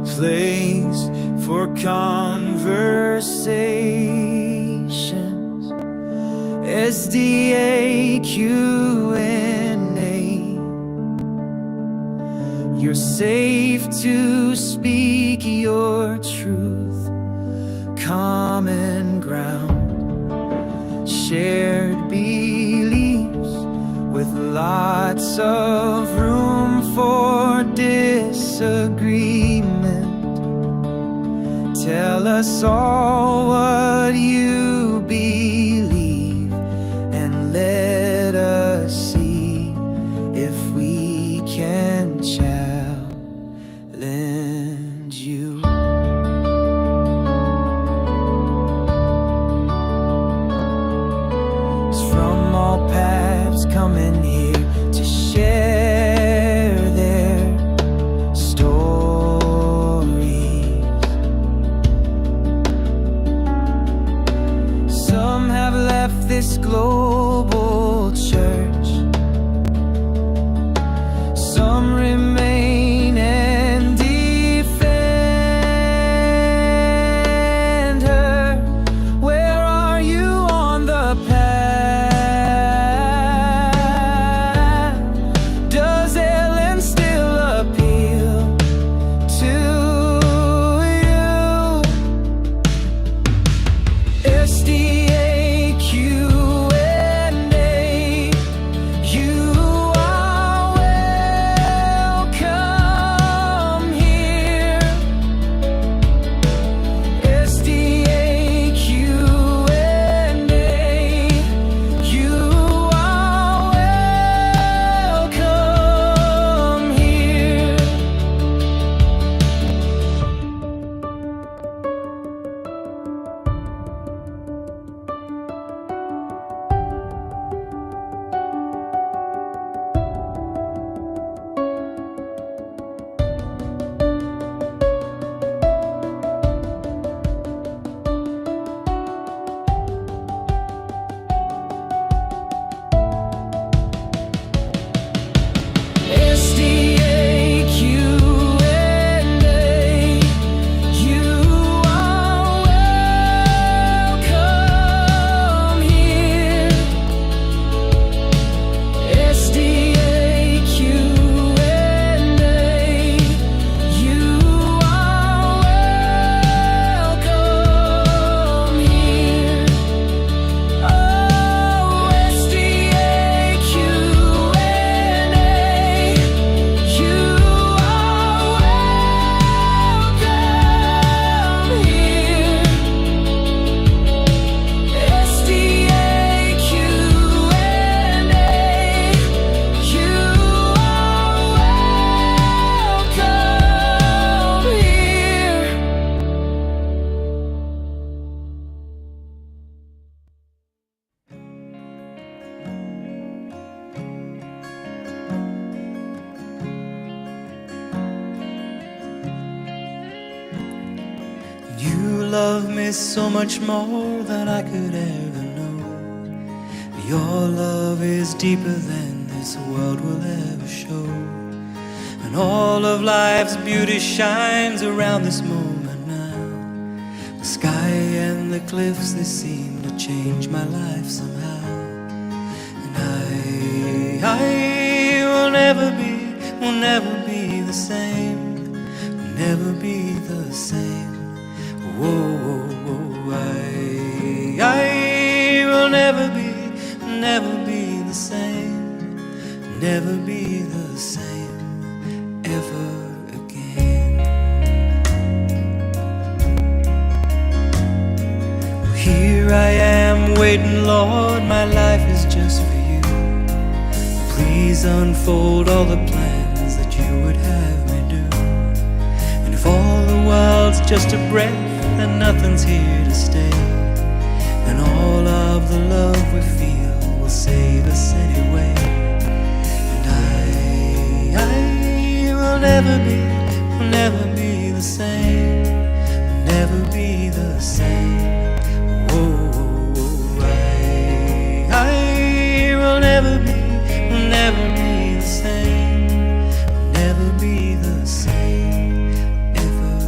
place for conversations. SDAQ&A. You're safe to speak your truth. Common ground, shared beliefs with lots of room for disagreement. Tell us all what you believe and let us see if we can challenge you. From all paths coming here to share their stories. Some have left this global church, some remain and defend her. Where are you on the path? Does Ellen still appeal to you? SDAQ&A, you are welcome here. SDAQ&A, you are welcome here. SDAQ&A, you are welcome here. SDAQ&A, you are welcome here. Oh, SDAQ&A, you are welcome here. SDAQ&A, you You love me so much more than I could ever know. Your love is deeper than this world will ever show. And all of life's beauty shines around this moment now. The sky and the cliffs, they seem to change my life somehow. And I will never be the same. Will never be the same. Whoa, I will never be the same, never be the same ever again. Here I am waiting, Lord, my life is just for you. Please unfold all the plans that you would have me do. And if all the world's just a breath and nothing's here to stay, and all of the love we feel will save us anyway. And I will never be the same, will never be the same. Whoa, I will never be the same, will never be the same ever.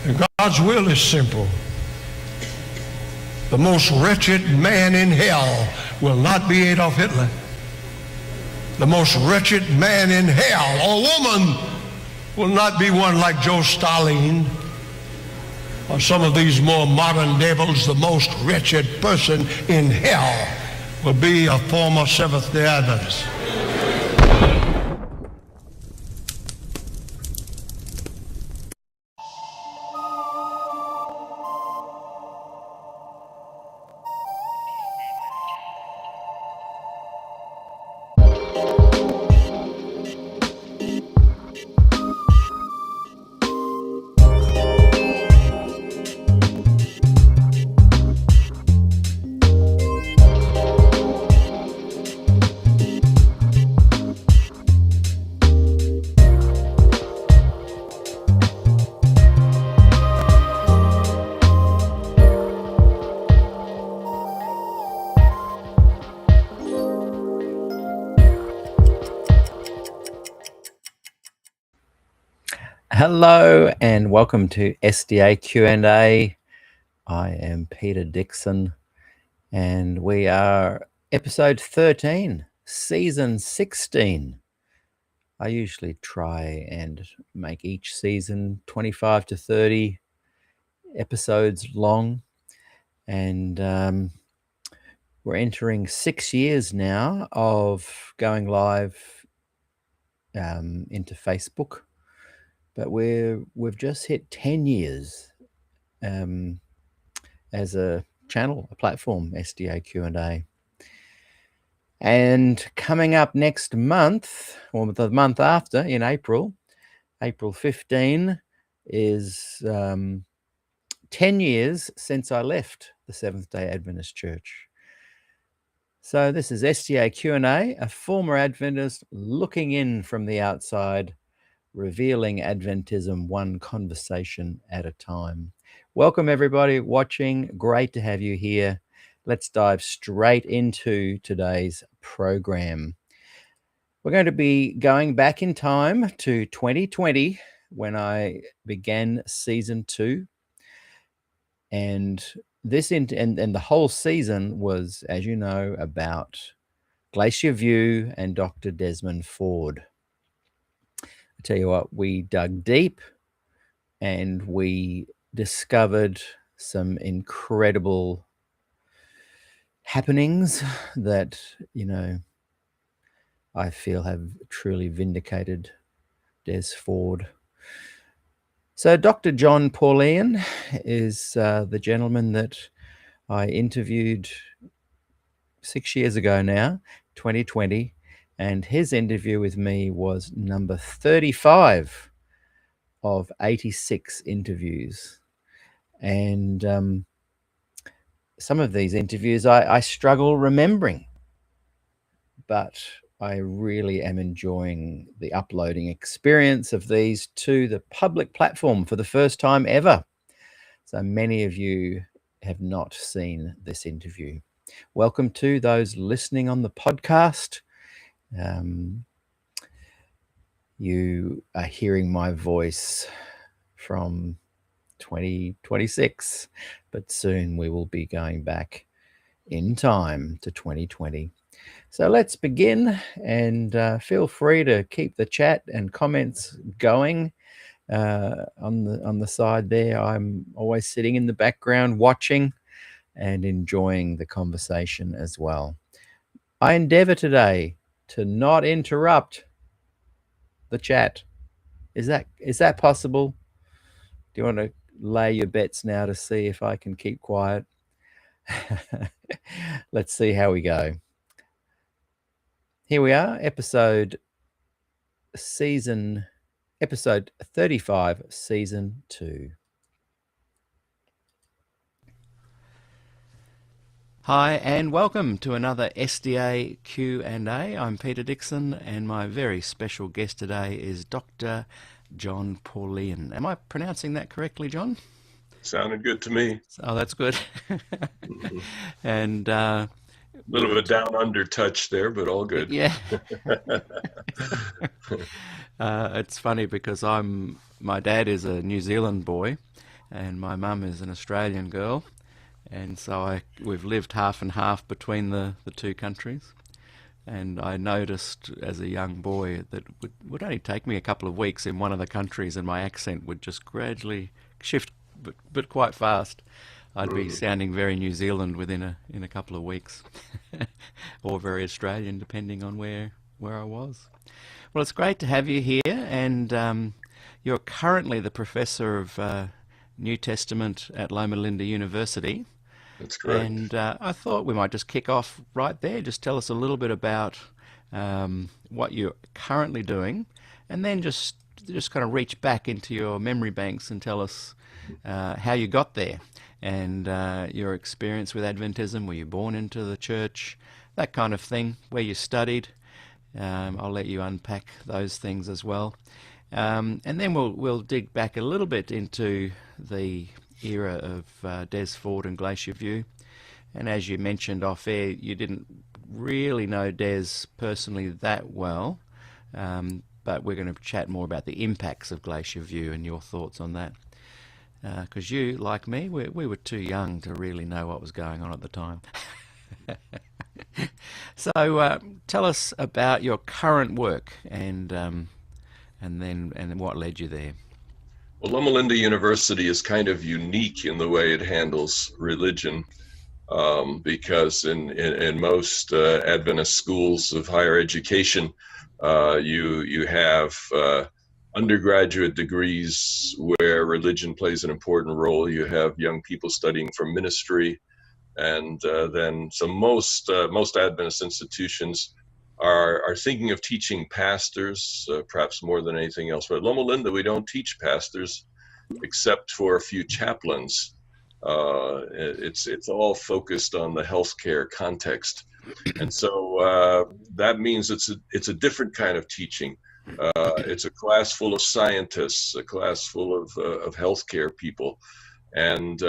And God's will is simple. The most wretched man in hell will not be Adolf Hitler. The most wretched man in hell, or woman, will not be one like Joe Stalin or some of these more modern devils. The most wretched person in hell will be a former Seventh-day Adventist. Hello and welcome to SDAQ&A. I am Peter Dixon and we are episode 13, season 16. I usually try and make each season 25 to 30 episodes long, and we're entering 6 years now of going live into Facebook. But we've just hit 10 years as a channel, a platform, SDAQ&A. And coming up next month, or the month after, in April 15, is 10 years since I left the Seventh-day Adventist Church. So this is SDAQ&A, a former Adventist looking in from the outside, revealing Adventism one conversation at a time. Welcome everybody watching. Great to have you here. Let's dive straight into today's program. We're going to be going back in time to 2020 when I began season 2. And this and the whole season was, as you know, about Glacier View and Dr. Desmond Ford. Tell you what, we dug deep and we discovered some incredible happenings that, you know, I feel have truly vindicated Des Ford. So Dr. John Paulien is the gentleman that I interviewed 6 years ago now, 2020. And his interview with me was number 35 of 86 interviews. And some of these interviews I struggle remembering, but I really am enjoying the uploading experience of these to the public platform for the first time ever. So many of you have not seen this interview. Welcome to those listening on the podcast. You are hearing my voice from 2026, but soon we will be going back in time to 2020. So let's begin, and feel free to keep the chat and comments going on the side there. I'm always sitting in the background watching and enjoying the conversation as well. I endeavor today to not interrupt the chat. Is that possible? Do you want to lay your bets now to see if I can keep quiet? Let's see how we go. Here we are, episode 35, season 2. Hi and welcome to another SDA Q&A. I'm Peter Dixon and my very special guest today is Dr. John Paulien. Am I pronouncing that correctly, John? Sounded good to me. Oh, that's good. Mhm. And A little of a down under touch there, but all good. yeah. It's funny because my dad is a New Zealand boy and my mum is an Australian girl, and so we've lived half and half between the two countries. And I noticed as a young boy that it would only take me a couple of weeks in one of the countries and my accent would just gradually shift, but quite fast. I'd be sounding very New Zealand within a couple of weeks, or very Australian, depending on where I was. Well, it's great to have you here, and you're currently the professor of New Testament at Loma Linda University. That's correct. And I thought we might just kick off right there. Just tell us a little bit about what you're currently doing, and then just kind of reach back into your memory banks and tell us how you got there and your experience with Adventism. Were you born into the church? That kind of thing. Where you studied. I'll let you unpack those things as well. And then we'll dig back a little bit into the era of Des Ford and Glacier View. And as you mentioned off air, you didn't really know Des personally that well, but we're going to chat more about the impacts of Glacier View and your thoughts on that. Because you, like me, we were too young to really know what was going on at the time. So tell us about your current work and what led you there. Well, Loma Linda University is kind of unique in the way it handles religion, because in most Adventist schools of higher education, you have undergraduate degrees where religion plays an important role. You have young people studying for ministry, and then most Adventist institutions are thinking of teaching pastors, perhaps more than anything else. But at Loma Linda, we don't teach pastors except for a few chaplains. It's all focused on the healthcare context, and so that means it's a different kind of teaching. It's a class full of scientists, a class full of healthcare people, and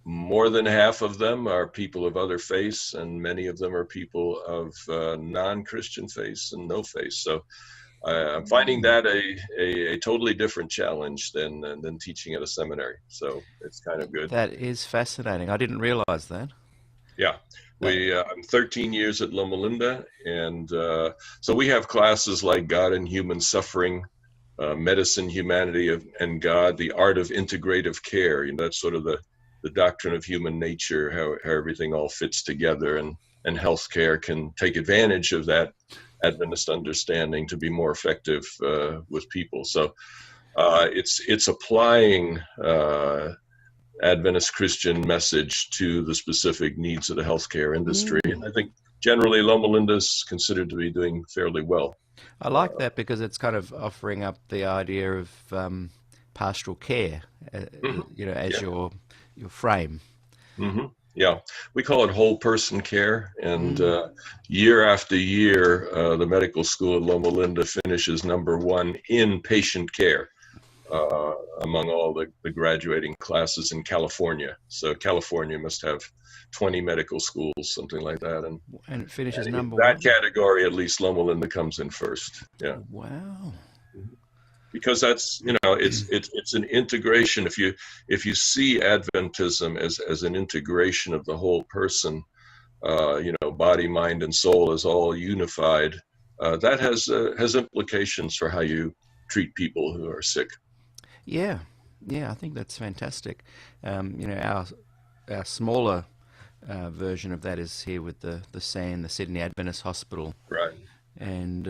more than half of them are people of other faiths, and many of them are people of non-Christian faiths and no faith. So I'm finding that a totally different challenge than teaching at a seminary. So it's kind of good. That is fascinating. I didn't realize that. Yeah. I'm 13 years at Loma Linda, and so we have classes like God and Human Suffering, Medicine, Humanity, and God, the Art of Integrative Care. You know, that's sort of the doctrine of human nature, how everything all fits together, and healthcare can take advantage of that Adventist understanding to be more effective with people. So it's applying Adventist Christian message to the specific needs of the healthcare industry. And I think generally Loma Linda is considered to be doing fairly well. I like that because it's kind of offering up the idea of pastoral care, as your frame. Mm-hmm. Yeah, we call it whole person care, and year after year, the medical school at Loma Linda finishes #1 in patient care among all the graduating classes in California. So California must have 20 medical schools, something like that, and it finishes #1. In that category, at least Loma Linda comes in first. Yeah. Wow. Because that's, it's an integration. If you see Adventism as an integration of the whole person, body, mind, and soul is all unified, that has implications for how you treat people who are sick. Yeah, I think that's fantastic. Our smaller version of that is here with the SAN, the Sydney Adventist Hospital. Right. And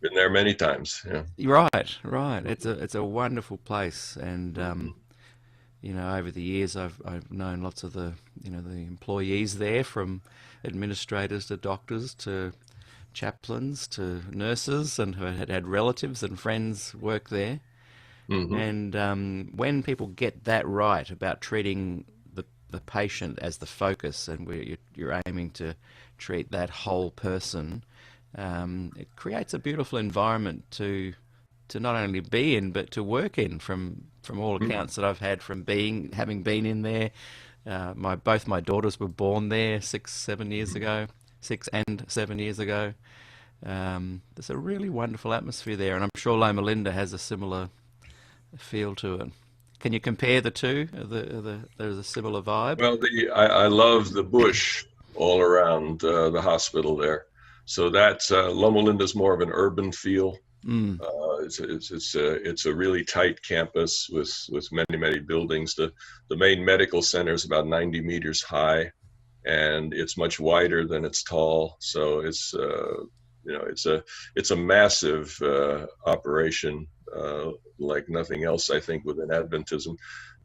been there many times. Yeah. Right. It's a wonderful place, and over the years I've known lots of the employees there, from administrators to doctors to chaplains to nurses, and who had relatives and friends work there. Mm-hmm. And when people get that right about treating the patient as the focus, and where you're aiming to treat that whole person, it creates a beautiful environment to not only be in but to work in. From all accounts that I've had from having been in there, both my daughters were born there 6 and 7 years ago. There's a really wonderful atmosphere there, and I'm sure Loma Linda has a similar feel to it. Can you compare the two? There's a similar vibe. Well, I love the bush all around the hospital there. So that's Loma Linda's more of an urban feel. It's a really tight campus with many buildings. The main medical center is about 90 meters high, and it's much wider than it's tall. So it's it's a massive operation, like nothing else, I think, within Adventism.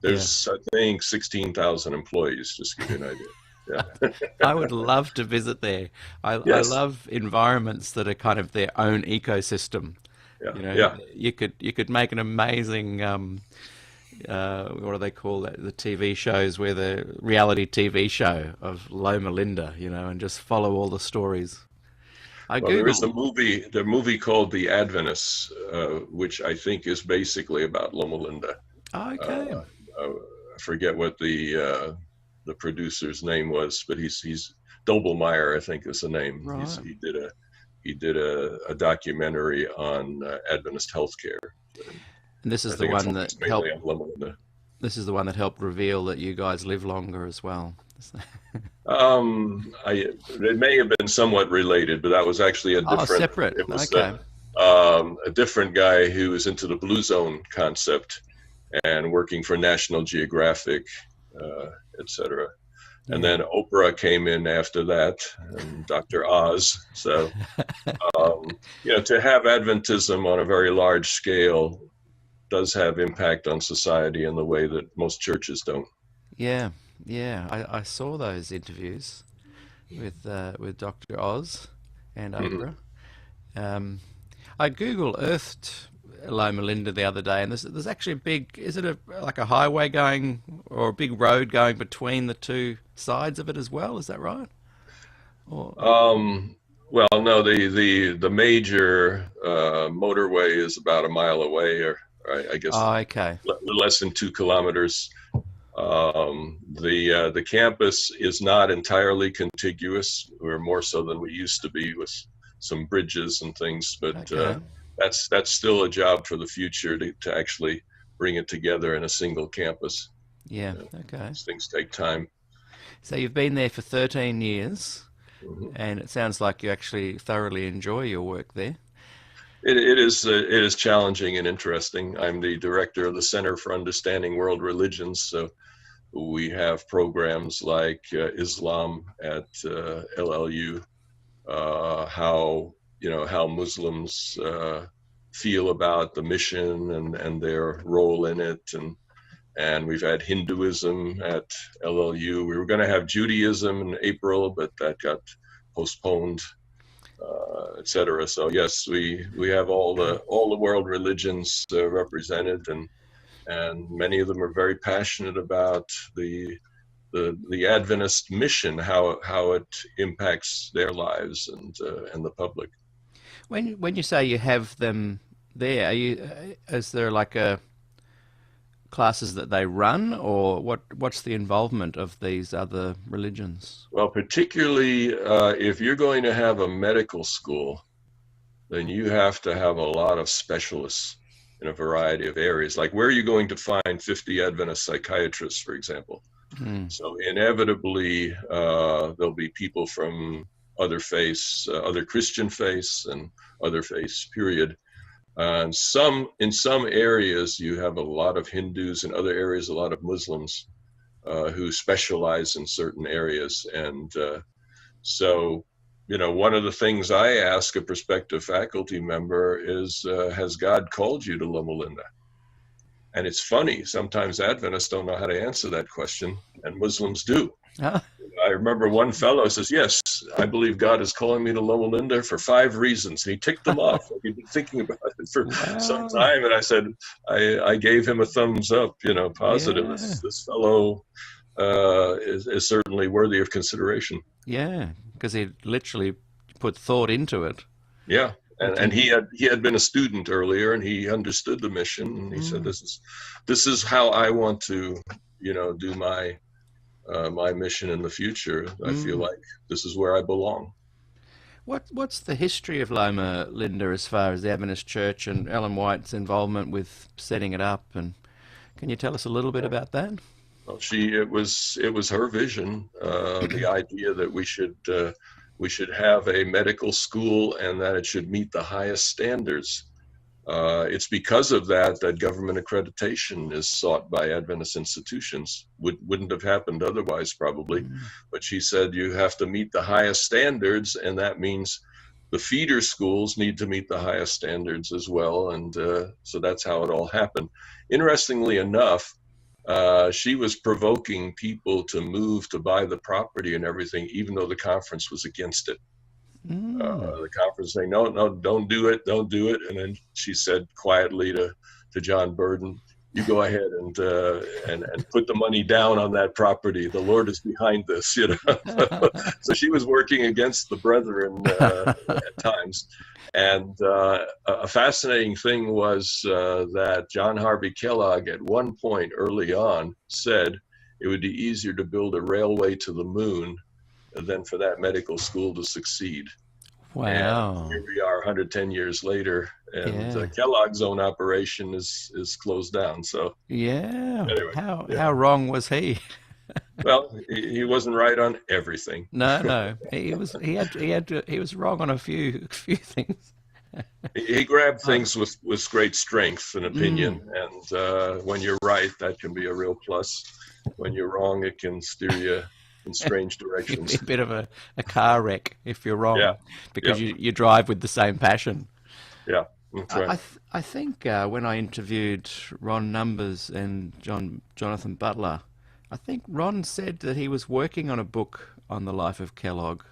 There's, I think, 16,000 employees, just to give you an idea. Yeah. I would love to visit there. I love environments that are kind of their own ecosystem. Yeah. You could make an amazing what do they call that? The TV shows where the reality TV show of Loma Linda, and just follow all the stories. There is the movie called The Adventists, which I think is basically about Loma Linda. Okay. I forget what the producer's name was, but he's Doppelmayr, I think is the name. Right. He did a documentary on Adventist healthcare. And this is the one that helped. Loma Linda. This is the one that helped reveal that you guys live longer as well. It may have been somewhat related, but that was actually a different. Separate. It was okay. A different guy who was into the Blue Zone concept and working for National Geographic, etc. And then Oprah came in after that, and Dr. Oz. So, to have Adventism on a very large scale does have impact on society in the way that most churches don't. Yeah. I saw those interviews with Dr. Oz and Oprah. I Google Earthed Loma Linda the other day, and there's actually a big, is it like a highway going or a big road going between the two sides of it as well? Is that right? Or... Well, no, the major motorway is about a mile away, or I guess okay. Less than 2 kilometers. The campus is not entirely contiguous. We're more so than we used to be, with some bridges and things, but that's still a job for the future to actually bring it together in a single campus. Yeah, okay. These things take time. So you've been there for 13 years, and it sounds like you actually thoroughly enjoy your work there. It is challenging and interesting. I'm the director of the Center for Understanding World Religions, so we have programs like Islam at LLU, how Muslims feel about the mission and their role in it, and we've had Hinduism at LLU. We were going to have Judaism in April, but that got postponed, etc. So yes, we have all the world religions represented, and many of them are very passionate about the Adventist mission, how it impacts their lives and the public. When you say you have them there, is there like classes that they run, or what's the involvement of these other religions? Well, particularly if you're going to have a medical school, then you have to have a lot of specialists in a variety of areas. Like, where are you going to find 50 Adventist psychiatrists, for example? So inevitably, there'll be people from other faiths, other Christian faiths, and other faiths, period. And in some areas, you have a lot of Hindus, in other areas, a lot of Muslims who specialize in certain areas. And so, one of the things I ask a prospective faculty member is, has God called you to Loma Linda? And it's funny, sometimes Adventists don't know how to answer that question, and Muslims do. I remember one fellow says, yes, I believe God is calling me to Loma Linda for 5 reasons. And he ticked them off. He'd been thinking about it for some time. And I said, I gave him a thumbs up, positive. Yeah. This fellow is certainly worthy of consideration. Yeah, because he literally put thought into it. Yeah. And he had been a student earlier, and he understood the mission. And he said, this is how I want to, do my mission in the future. I feel like this is where I belong. What's the history of Loma Linda as far as the Adventist Church and Ellen White's involvement with setting it up? And Can you tell us a little bit about that? Well, it was her vision, the idea that we should have a medical school and that it should meet the highest standards. It's because of that government accreditation is sought by Adventist institutions. Wouldn't have happened otherwise, probably. But she said you have to meet the highest standards, and that means the feeder schools need to meet the highest standards as well. And so that's how it all happened. Interestingly enough, she was provoking people to move to buy the property and everything, even though the conference was against it. The conference saying, no, don't do it. And then she said quietly to John Burden, you go ahead and put the money down on that property. The Lord is behind this, So she was working against the brethren at times. And a fascinating thing was that John Harvey Kellogg at one point early on said it would be easier to build a railway to the moon than for that medical school to succeed. Wow. And here we are 110 years later, and Kellogg's own operation is closed down. So anyway, how wrong was he? Well, he wasn't right on everything. No, he was wrong on a few things. He grabbed things with great strength and opinion, and when you're right, that can be a real plus. When you're wrong, it can steer you in strange directions. A bit of a car wreck if you're wrong, because you drive with the same passion. Yeah, that's right. I think when I interviewed Ron Numbers and Jonathan Butler, I think Ron said that he was working on a book on the life of Kellogg.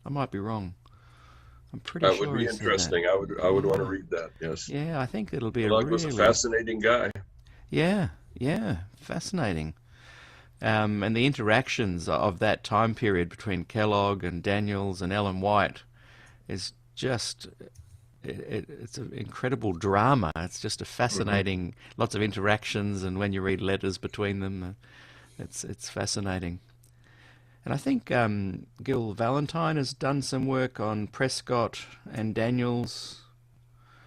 I might be wrong. I'm pretty sure. That would be interesting. I would want to read that. Yes. Yeah, I think it'll be Kellogg was a fascinating guy. Yeah, fascinating. And the interactions of that time period between Kellogg and Daniels and Ellen White is just, it's an incredible drama. It's just a fascinating, lots of interactions, and when you read letters between them, it's fascinating. And I think Gil Valentine has done some work on Prescott and Daniels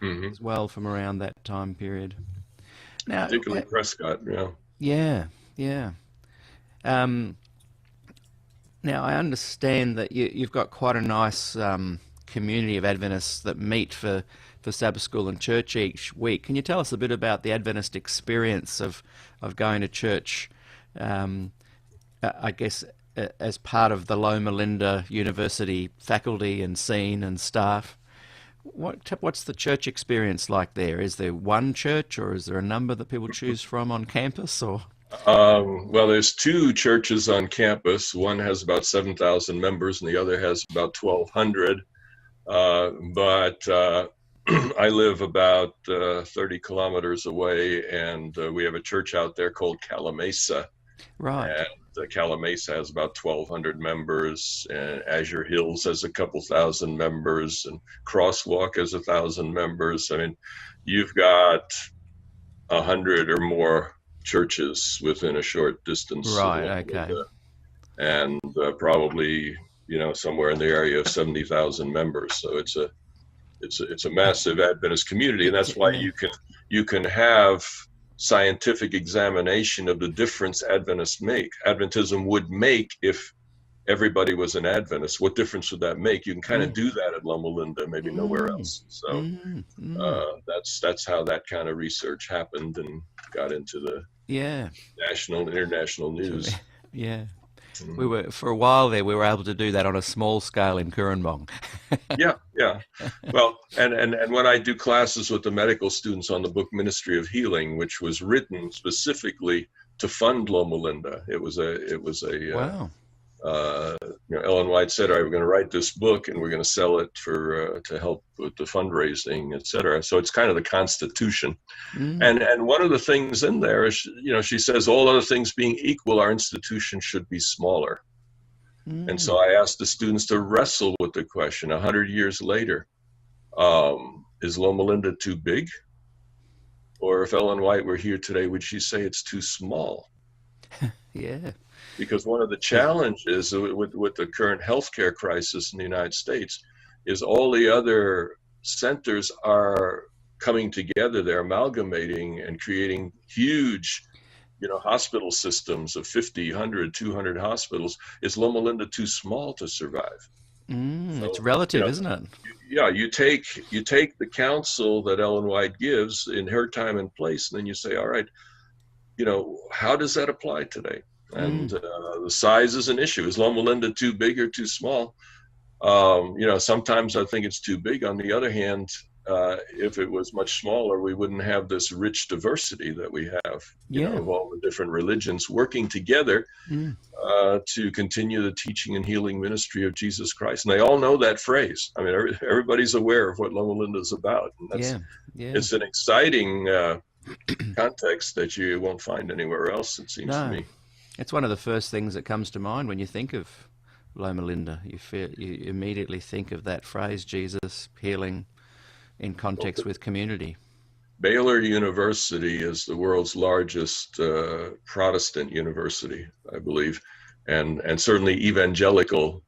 as well from around that time period. Now, particularly Prescott, yeah. Now, I understand that you've got quite a nice community of Adventists that meet for Sabbath school and church each week. Can you tell us a bit about the Adventist experience of going to church, I guess, as part of the Loma Linda University faculty and scene and staff? What's the church experience like there? Is there one church, or is there a number that people choose from on campus, or...? Well, there's two churches on campus. One has about 7,000 members and the other has about 1,200. But I live about 30 kilometers away, and we have a church out there called Calamasa. Right. And Calamasa has about 1,200 members, and Azure Hills has a couple thousand members, and Crosswalk has 1,000 members. I mean, you've got 100 or more churches within a short distance. Right. Okay. And probably, somewhere in the area of 70,000 members. So it's a massive Adventist community, and that's why you can have scientific examination of the difference Adventism would make if everybody was an Adventist. What difference would that make? You can kind of do that at Loma Linda, maybe nowhere else. So that's how that kind of research happened and got into the national and international news. Yeah. We were, for a while there, we were able to do that on a small scale in Kurrambong. Yeah. Well, and when I do classes with the medical students on the book Ministry of Healing, which was written specifically to fund Loma Linda, it was a wow. Ellen White said, "All right, we're going to write this book and we're going to sell it for to help with the fundraising, etc." So it's kind of the Constitution. And one of the things in there is, she says, all other things being equal, our institution should be smaller. And so I asked the students to wrestle with the question 100 years later, is Loma Linda too big? Or if Ellen White were here today, would she say it's too small? Yeah. Because one of the challenges with the current healthcare crisis in the United States is all the other centers are coming together. They're amalgamating and creating huge hospital systems of 50, 100, 200 hospitals. Is Loma Linda too small to survive? It's So, relative, isn't it? yeah, you take the counsel that Ellen White gives in her time and place, and then you say, all right, how does that apply today? And the size is an issue. Is Loma Linda too big or too small? Sometimes I think it's too big. On the other hand, if it was much smaller, we wouldn't have this rich diversity that we have, of all the different religions working together to continue the teaching and healing ministry of Jesus Christ. And they all know that phrase. I mean, everybody's aware of what Loma Linda is about. And it's an exciting context that you won't find anywhere else, it seems to me. It's one of the first things that comes to mind when you think of Loma Linda. You immediately think of that phrase, Jesus healing in context with community. Baylor University is the world's largest Protestant university, I believe, and certainly evangelical,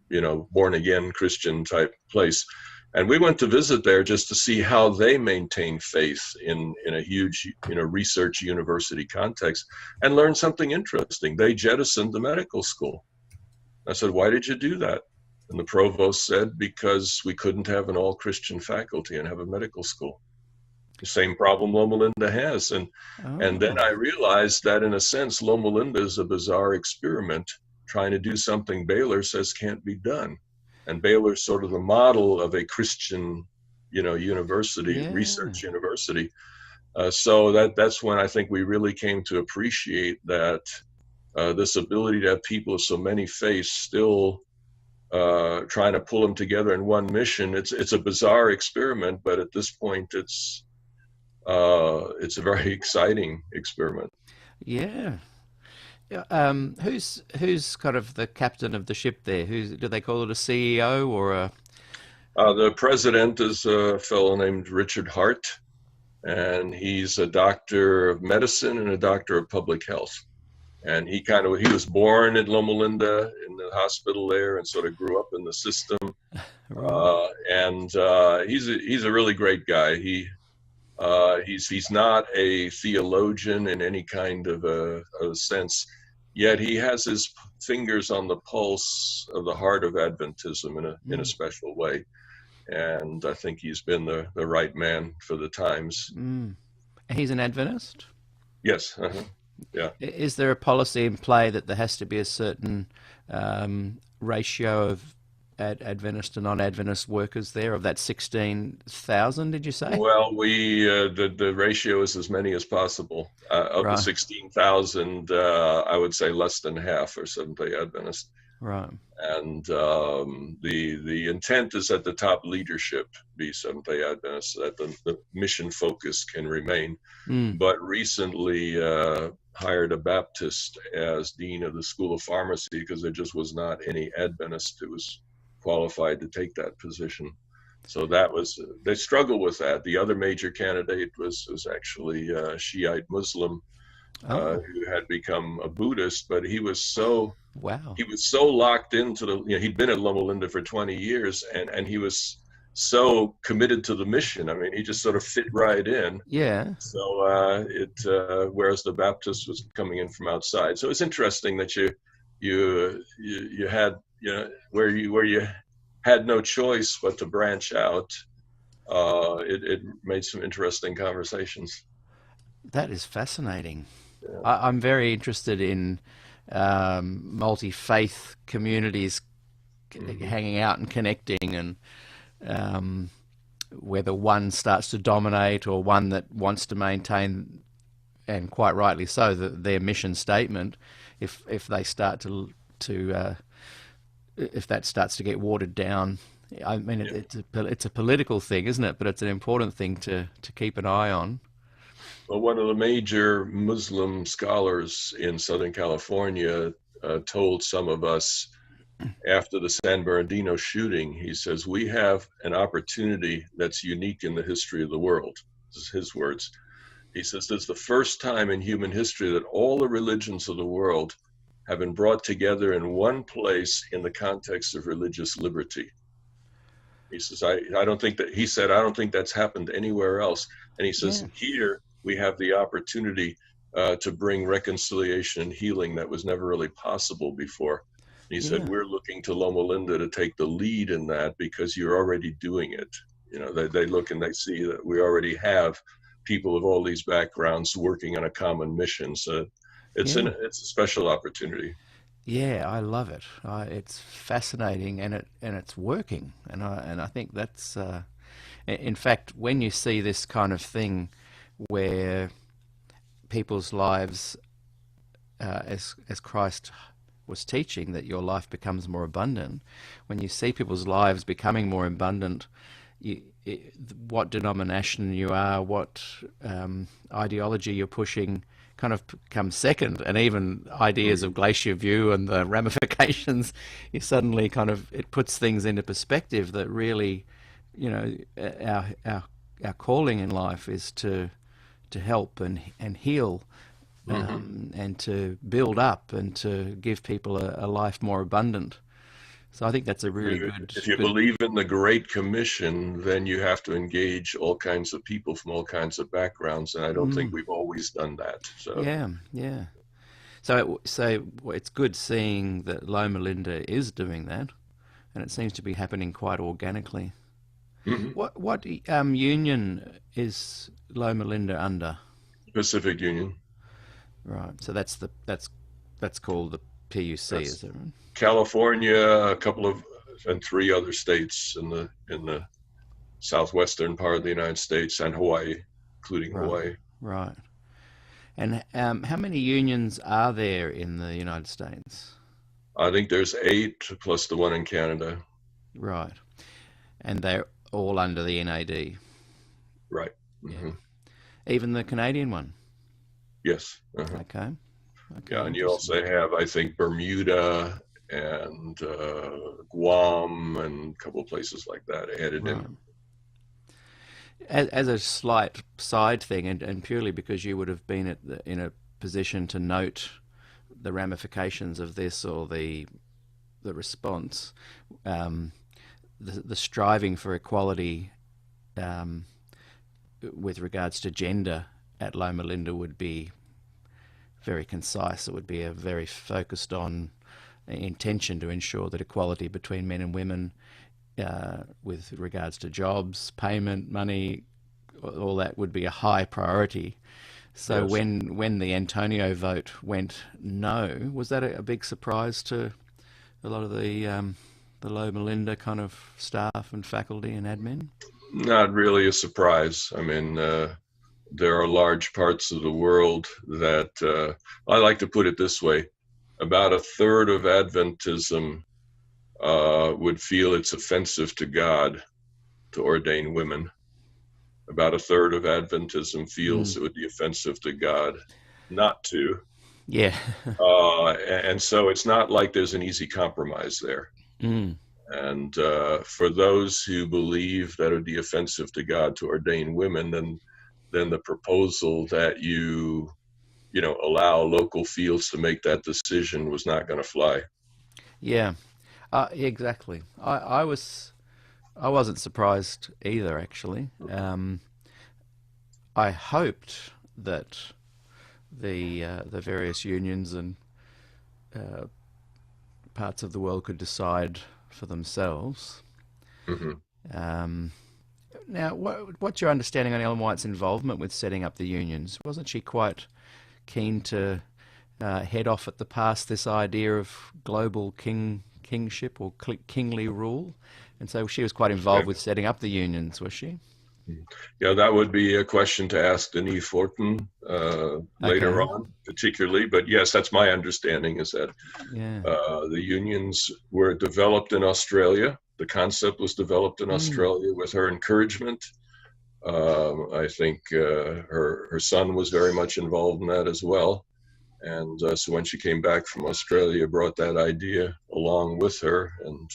born again Christian type place. And we went to visit there just to see how they maintain faith in a huge, research university context, and learn something interesting. They jettisoned the medical school. I said, why did you do that? And the provost said, because we couldn't have an all-Christian faculty and have a medical school. The same problem Loma Linda has. And then I realized that, in a sense, Loma Linda is a bizarre experiment trying to do something Baylor says can't be done. And Baylor's sort of the model of a Christian, university, research university. So that's when I think we really came to appreciate that this ability to have people of so many faiths still trying to pull them together in one mission. It's a bizarre experiment, but at this point, it's a very exciting experiment. Yeah. Who's kind of the captain of the ship there? Do they call it a CEO or a? The president is a fellow named Richard Hart, and he's a doctor of medicine and a doctor of public health. And he was born at Loma Linda in the hospital there, and sort of grew up in the system. He's a really great guy. He's not a theologian in any kind of a sense, yet he has his fingers on the pulse of the heart of Adventism in a special way. And I think he's been the right man for the times. He's an Adventist? Yes. Yeah. Is there a policy in play that there has to be a certain ratio of Adventist to non-Adventist workers there, of that 16,000, did you say? Well, the ratio is as many as possible. Of the 16,000, I would say less than half are Seventh-day Adventist. Right. And the intent is that the top leadership be Seventh-day Adventist, so that the mission focus can remain. But recently hired a Baptist as dean of the School of Pharmacy, because there just was not any Adventist who was qualified to take that position. So they struggled with that. The other major candidate was actually a Shiite Muslim who had become a Buddhist, but he was so locked into he'd been at Loma Linda for 20 years, and he was so committed to the mission. I mean, he just sort of fit right in. Yeah. So whereas the Baptist was coming in from outside. So it's interesting that you had where you had no choice but to branch out. It made some interesting conversations. That is fascinating. Yeah. I'm very interested in multi-faith communities hanging out and connecting, and whether one starts to dominate or one that wants to maintain, and quite rightly so, their mission statement. If they start to if that starts to get watered down, I mean, it's a political thing, isn't it? But it's an important thing to keep an eye on. Well, one of the major Muslim scholars in Southern California told some of us after the San Bernardino shooting, he says, we have an opportunity that's unique in the history of the world. This is his words. He says, this is the first time in human history that all the religions of the world have been brought together in one place in the context of religious liberty. He says, I don't think that's happened anywhere else. And he says, here we have the opportunity to bring reconciliation and healing that was never really possible before. And he said, Yeah. we're looking to Loma Linda to take the lead in that because you're already doing it. You know, they look and they see that we already have people of all these backgrounds working on a common mission. So it's Yeah. it's a special opportunity. Yeah, I love it. It's fascinating, and it's working, and I think that's in fact, when you see this kind of thing where people's lives, as Christ was teaching, that your life becomes more abundant. When you see people's lives becoming more abundant, you, what denomination you are, what ideology you're pushing, kind of comes second, and even ideas of Glacier View and the ramifications, you suddenly kind of, it puts things into perspective that really, you know, our calling in life is to help and heal, and to build up and to give people a life more abundant. So I think that's a really If you believe in the Great Commission, then you have to engage all kinds of people from all kinds of backgrounds, and I don't think we've always done that. So yeah, yeah. So it's good seeing that Loma Linda is doing that, and it seems to be happening quite organically. mhm. What union is Loma Linda under? Pacific Union. Right. So that's called the PUC, That's is it? Right? California, a couple of and three other states in the southwestern part of the United States, and Hawaii, including Right. Hawaii. Right. And how many unions are there in the United States? I think there's 8 plus the one in Canada. Right. And they're all under the NAD. Right. Yeah. hmm Even the Canadian one. Yes. Uh-huh. Okay. Okay. Yeah, and you Interesting. also have, I think, Bermuda and Guam and a couple of places like that added Right. in. As a slight side thing, and purely because you would have been in a position to note the ramifications of this, or the response, um, the striving for equality, um, with regards to gender at Loma Linda would be very concise. It would be a very focused on intention to ensure that equality between men and women, with regards to jobs, payment, money, all that would be a high priority. So Yes. when the Antonio vote went no, was that a big surprise to a lot of the Loma Linda kind of staff and faculty and admin? Not really a surprise. I mean, there are large parts of the world that I like to put it this way: about a third of Adventism would feel it's offensive to God to ordain women. About a third of Adventism feels Mm. it would be offensive to God not to. Yeah. And so it's not like there's an easy compromise there. Mm. And for those who believe that it would be offensive to God to ordain women, then the proposal that you know allow local fields to make that decision was not going to fly. Yeah. Exactly. I wasn't surprised either, actually. I hoped that the various unions and uh, parts of the world could decide for themselves. hmm Um, Now, what's your understanding on Ellen White's involvement with setting up the unions? Wasn't she quite keen to head off at the pass this idea of global kingship or kingly rule? And so she was quite involved with setting up the unions, was she? Yeah, that would be a question to ask Denise Fortin later Okay. on, particularly. But yes, that's my understanding is that Yeah. the unions were developed in Australia. The concept was developed in Mm. Australia with her encouragement. I think her son was very much involved in that as well. And so when she came back from Australia, brought that idea along with her and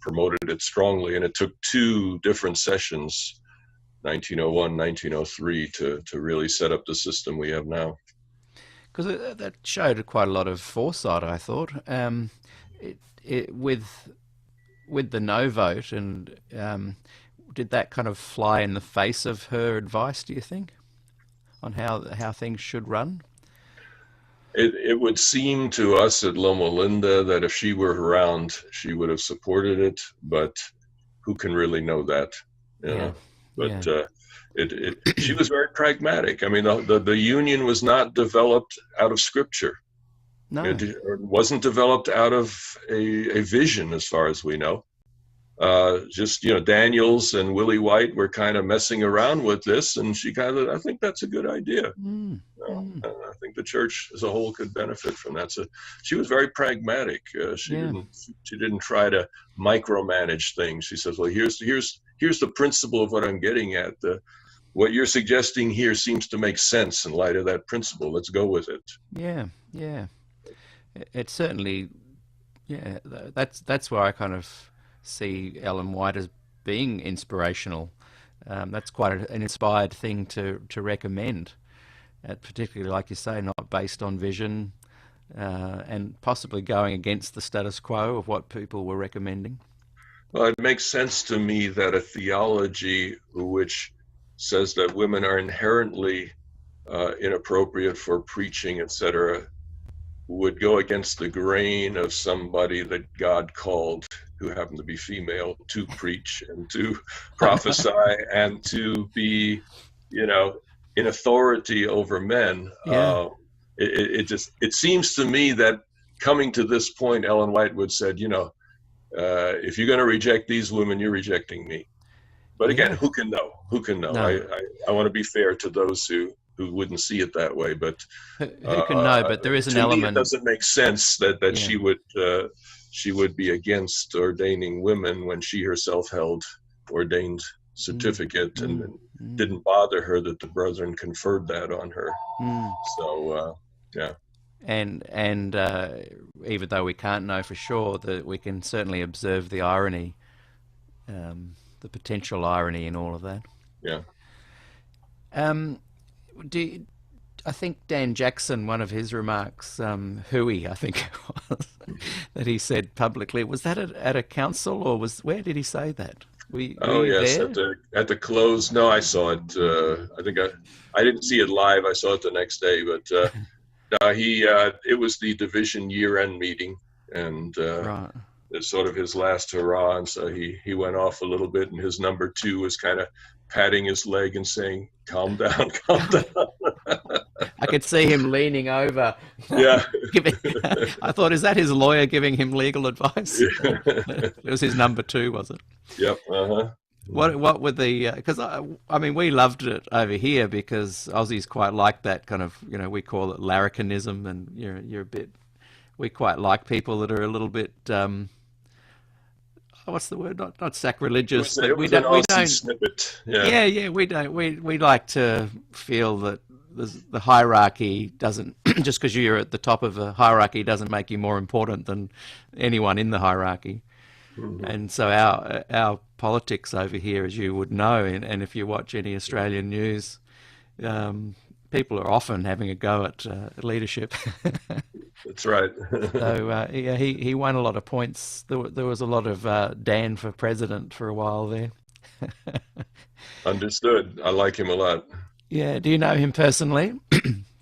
promoted it strongly. And it took 2 different sessions, 1901, 1903, to really set up the system we have now. Because that showed quite a lot of foresight, I thought. With the no vote, and did that kind of fly in the face of her advice, do you think, on how things should run? It would seem to us at Loma Linda that if she were around, she would have supported it, but who can really know that, you know? But she was very pragmatic. I mean, the union was not developed out of scripture. No. It wasn't developed out of a vision, as far as we know. Just, Daniels and Willie White were kind of messing around with this, and she I think that's a good idea. And I think the church as a whole could benefit from that. So she was very pragmatic. She didn't try to micromanage things. She says, well, here's the principle of what I'm getting at. What you're suggesting here seems to make sense in light of that principle. Let's go with it. Yeah. It certainly, that's where I kind of see Ellen White as being inspirational. That's quite an inspired thing to recommend, particularly, like you say, not based on vision, and possibly going against the status quo of what people were recommending. Well, it makes sense to me that a theology which says that women are inherently inappropriate for preaching, etc., would go against the grain of somebody that God called, who happened to be female, to preach and to prophesy and to be, in authority over men. It seems to me that coming to this point, Ellen White would said, if you're going to reject these women, you're rejecting me. But again, who can know? Who can know? No. I want to be fair to those who wouldn't see it that way, but who can know? But there is an element. Me, it doesn't make sense that she would be against ordaining women when she herself held ordained certificate, and didn't bother her that the brethren conferred that on her. So And even though we can't know for sure, that we can certainly observe the irony, the potential irony in all of that. Yeah. I think Dan Jackson, one of his remarks, hooey, I think it was, that he said publicly, was that at a council, or where did he say that? Were you yes, there? At the close. No, I saw it. I think I didn't see it live. I saw it the next day, but it was the division year-end meeting, and right. It's sort of his last hurrah, and so he went off a little bit, and his number two was kind of patting his leg and saying, "Calm down, calm down." I could see him leaning over. Yeah. I thought, is that his lawyer giving him legal advice? It was his number two, was it? Yep. What were the? Because I mean, we loved it over here because Aussies quite like that kind of, we call it larrikinism, and you're a bit. We quite like people that are a little bit. What's the word? Not sacrilegious, but we don't. Snippet. Yeah. We don't. We like to feel that the hierarchy doesn't, just because you're at the top of a hierarchy doesn't make you more important than anyone in the hierarchy. And so our politics over here, as you would know, and if you watch any Australian news, people are often having a go at leadership. That's right. So he won a lot of points. There was a lot of Dan for president for a while there. Understood. I like him a lot. Yeah. Do you know him personally?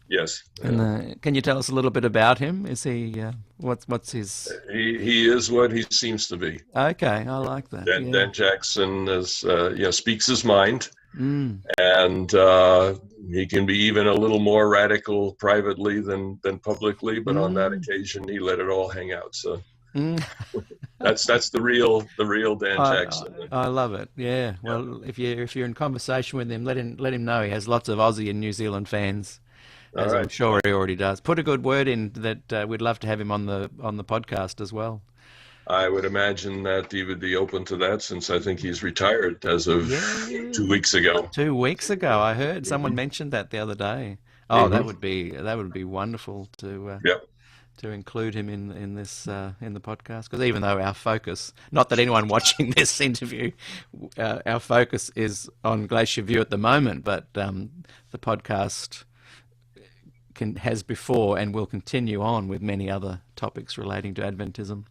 Yes. And can you tell us a little bit about him? Is he what's his? He is what he seems to be. Okay, I like that. Dan Jackson is speaks his mind, and he can be even a little more radical privately than publicly. But on that occasion, he let it all hang out. So that's the real Dan Jackson. I love it. Yeah. Well, if you're in conversation with him, let him know he has lots of Aussie and New Zealand fans. As I'm sure he already does. Put a good word in that we'd love to have him on the podcast as well. I would imagine that he would be open to that, since I think he's retired as of 2 weeks ago. 2 weeks ago, I heard someone mentioned that the other day. Oh, that would be wonderful to include him in this in the podcast, because even though our focus, not that anyone watching this interview, our focus is on Glacier View at the moment, but the podcast has before and will continue on with many other topics relating to Adventism.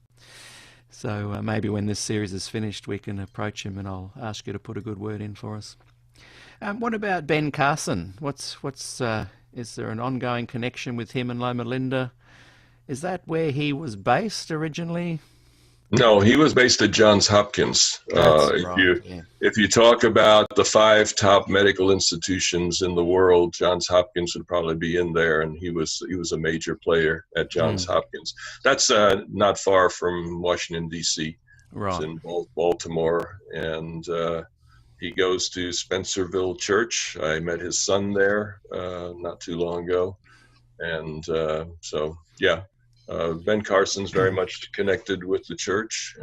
So maybe when this series is finished, we can approach him, and I'll ask you to put a good word in for us. What about Ben Carson? What's Is there an ongoing connection with him and Loma Linda? Is that where he was based originally? No, he was based at Johns Hopkins. That's right, yeah. If you talk about the 5 top medical institutions in the world, Johns Hopkins would probably be in there, and he was a major player at Johns Hopkins. That's not far from Washington D.C. Right. It's in Baltimore, and he goes to Spencerville Church. I met his son there not too long ago, and so yeah. Ben Carson's very much connected with the church,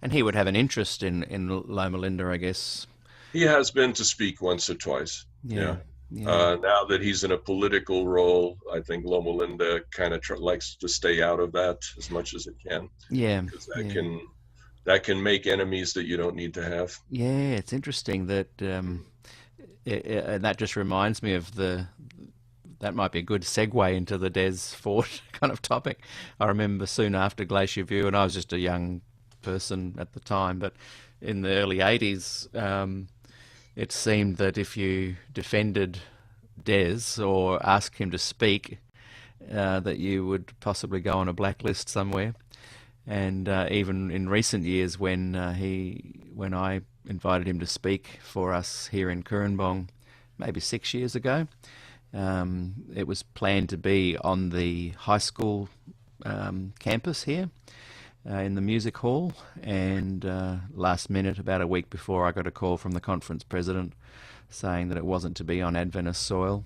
and he would have an interest in Loma Linda, I guess. He has been to speak once or twice. Yeah. Yeah. Now that he's in a political role, I think Loma Linda kind of likes to stay out of that as much as it can. Yeah, because that can make enemies that you don't need to have. Yeah, it's interesting that, and that just reminds me of that might be a good segue into the Des Ford kind of topic. I remember soon after Glacier View, and I was just a young person at the time, but in the early 80s, it seemed that if you defended Des or asked him to speak, that you would possibly go on a blacklist somewhere. And even in recent years, when I invited him to speak for us here in Kurrambong, maybe 6 years ago, it was planned to be on the high school campus here in the music hall, and last minute, about a week before, I got a call from the conference president saying that it wasn't to be on Adventist soil.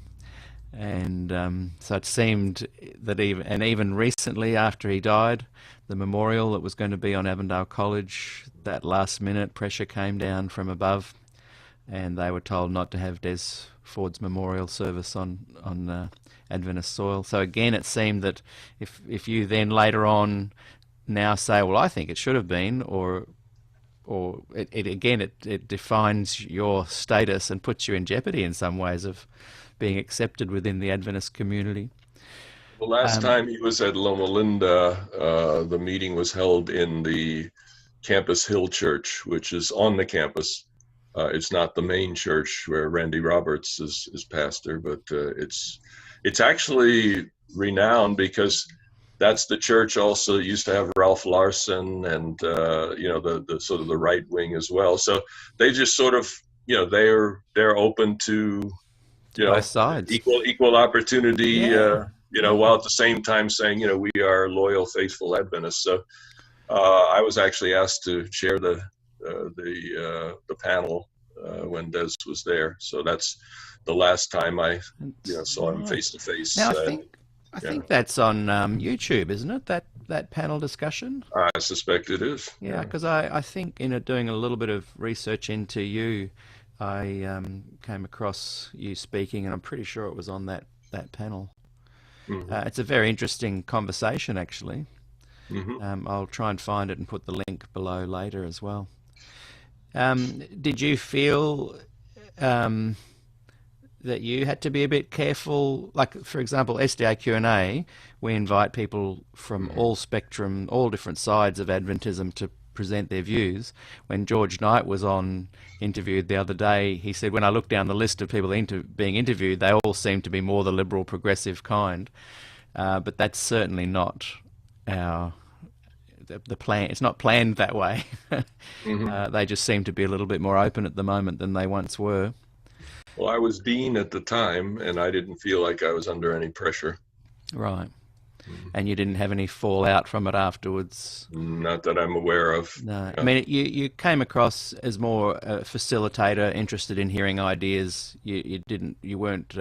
And so it seemed that even recently, after he died, the memorial that was going to be on Avondale College, that last minute pressure came down from above, and they were told not to have Des Ford's memorial service on Adventist soil. So again, it seemed that if you then later on now say, well, I think it should have been, or it defines your status and puts you in jeopardy in some ways of being accepted within the Adventist community. The last time he was at Loma Linda, the meeting was held in the Campus Hill Church, which is on the campus. It's not the main church where Randy Roberts is pastor, but it's actually renowned because that's the church also that used to have Ralph Larson and the sort of the right wing as well. So they just sort of they're open to both sides, equal opportunity. Yeah. While at the same time saying we are loyal, faithful Adventists. So I was actually asked to chair the panel when Des was there. So that's the last time I saw him face to face. Now I think that's on YouTube, isn't it? That panel discussion. I suspect it is. Yeah, because I think in doing a little bit of research into you, I came across you speaking, and I'm pretty sure it was on that panel. Mm-hmm. It's a very interesting conversation, actually. Mm-hmm. I'll try and find it and put the link below later as well. Did you feel that you had to be a bit careful? Like, for example, SDAQ&A, we invite people from all spectrum, all different sides of Adventism to present their views. When George Knight was interviewed the other day, he said, when I look down the list of people being interviewed, they all seem to be more the liberal, progressive kind. But that's certainly not the plan. It's not planned that way. Mm-hmm. They just seem to be a little bit more open at the moment than they once were. Well, I was dean at the time, and I didn't feel like I was under any pressure. Right. Mm-hmm. And you didn't have any fallout from it afterwards? Not that I'm aware of. No. I mean, you came across as more a facilitator, interested in hearing ideas. You weren't.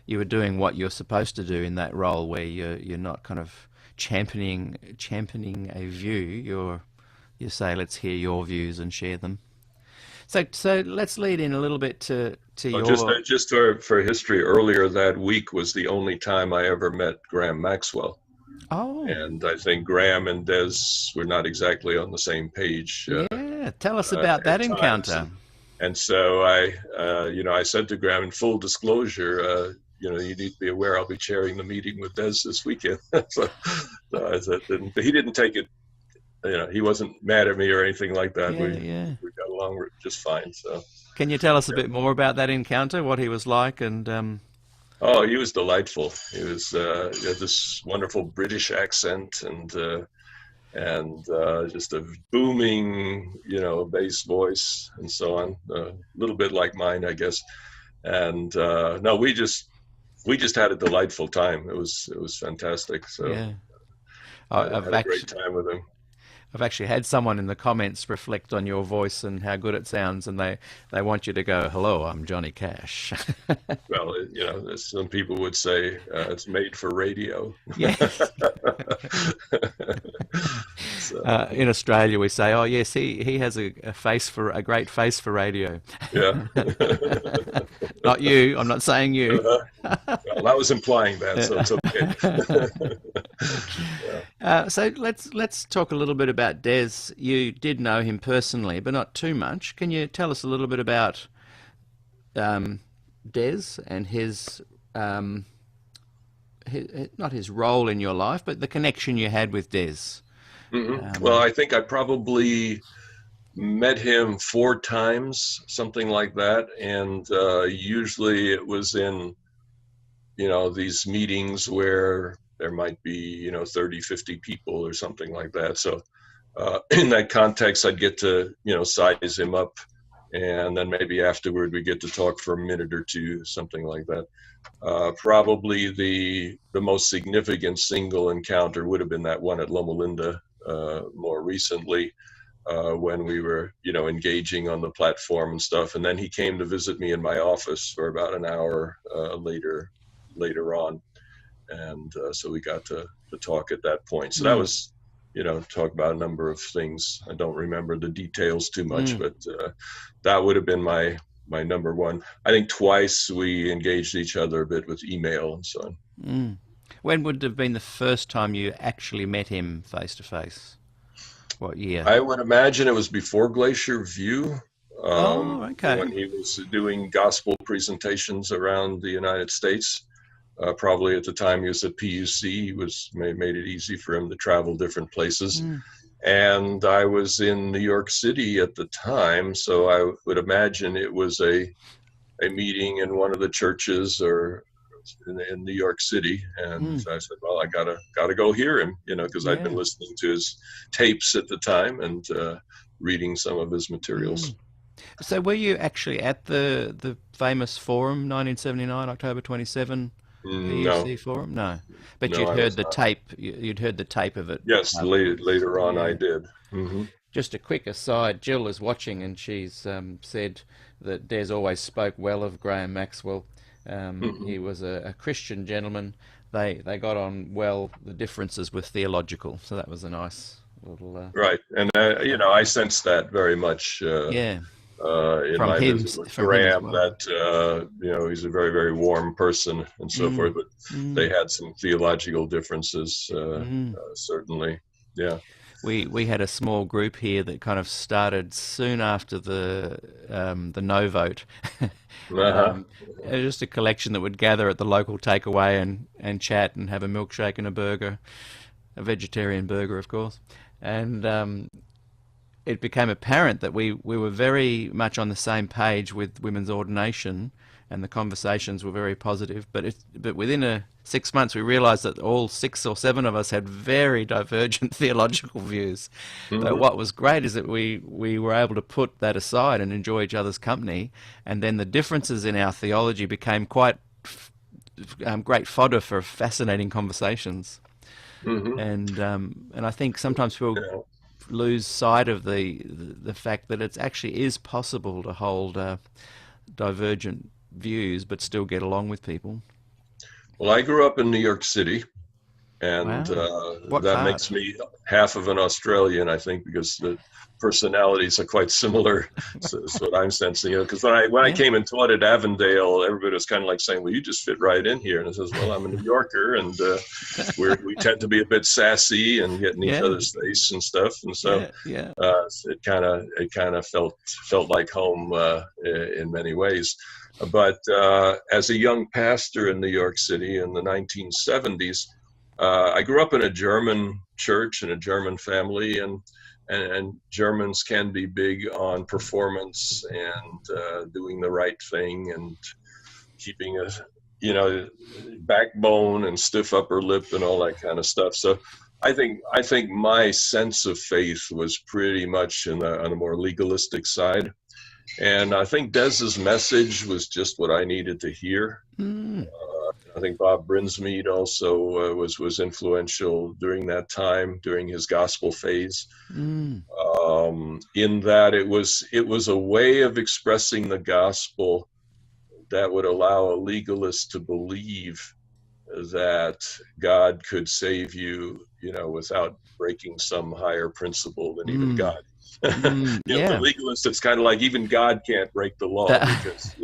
You were doing what you're supposed to do in that role, where you're not kind of championing a view. You say, let's hear your views and share them. So let's lead in a little bit to your... Just for history, earlier that week was the only time I ever met Graham Maxwell. Oh. And I think Graham and Des were not exactly on the same page. Yeah, tell us about that encounter. And so I said to Graham, in full disclosure, you need to be aware I'll be chairing the meeting with Des this weekend. so I said, but he didn't take it. He wasn't mad at me or anything like that. We got along just fine. So, can you tell us a bit more about that encounter? What he was like, and Oh, he was delightful. He was he had this wonderful British accent and just a booming, bass voice and so on. A little bit like mine, I guess. And no, we just had a delightful time. It was fantastic. So Yeah. had I've a great actually time with him. I've actually had someone in the comments reflect on your voice and how good it sounds, and they want you to go, "Hello, I'm Johnny Cash." Well, as some people would say, it's made for radio. Yes. So, In Australia, we say, "Oh, yes, he has a great face for radio." yeah. Not you. I'm not saying you. Well, I was implying that, so it's okay. So let's talk a little bit about Des. You did know him personally, but not too much. Can you tell us a little bit about Des and his not his role in your life, but the connection you had with Des? Well, I think I probably met him 4 times, something like that, and usually it was in these meetings where there might be 30, 50 people or something like that. So in that context, I'd get to size him up, and then maybe afterward we get to talk for a minute or two, something like that. Probably the most significant single encounter would have been that one at Loma Linda more recently, when we were engaging on the platform and stuff, and then he came to visit me in my office for about an hour later on, and so we got to talk at that point. So that was talk about a number of things. I don't remember the details too much, but that would have been my number one. I think twice we engaged each other a bit with email and so on. When would have been the first time you actually met him face to face? What year? I would imagine it was before Glacier View. Oh, okay. When he was doing gospel presentations around the United States. Probably at the time he was at PUC, he made it easy for him to travel different places. And I was in New York City at the time, so I would imagine it was a meeting in one of the churches or in New York City. And I said, well, I gotta go hear him, because I'd been listening to his tapes at the time and reading some of his materials. So were you actually at the famous forum, 1979, October 27? No. PUC forum? No. But No, you'd I heard was the not. tape. You'd heard the tape of it. Yes, later on I did. Just a quick aside, Jill is watching and she's said that Des always spoke well of Graham Maxwell. He was a Christian gentleman. They got on well. The differences were theological. So that was a nice little... Right. And, I sensed that very much. In From my him, visit with from him as Graham, well. that he's a very, very warm person and so forth, but they had some theological differences, certainly. Yeah. We had a small group here that kind of started soon after the no vote. It was just a collection that would gather at the local takeaway and chat and have a milkshake and a burger, a vegetarian burger, of course. And it became apparent that we were very much on the same page with women's ordination, and the conversations were very positive. But within 6 months, we realised that all 6 or 7 of us had very divergent theological views. But what was great is that we were able to put that aside and enjoy each other's company, and then the differences in our theology became quite great fodder for fascinating conversations. And I think sometimes people lose sight of the fact that it actually is possible to hold divergent views but still get along with people. Well, I grew up in New York City, and What that part? makes me half of an Australian, I think, because the personalities are quite similar. So that's what I'm sensing. Because when I came and taught at Avondale, everybody was kind of like saying, "Well, you just fit right in here." And I says, "Well, I'm a New Yorker, and we tend to be a bit sassy and get in each other's face and stuff." And so it kind of felt like home in many ways. But as a young pastor in New York City in the 1970s, I grew up in a German church and a German family, and Germans can be big on performance and doing the right thing and keeping backbone and stiff upper lip and all that kind of stuff. So I think my sense of faith was pretty much on the more legalistic side. And I think Des's message was just what I needed to hear. I think Bob Brinsmead also was influential during that time, during his gospel phase, in that it was a way of expressing the gospel that would allow a legalist to believe that God could save you, without breaking some higher principle than even God. Yeah. The legalist, it's kind of like even God can't break the law because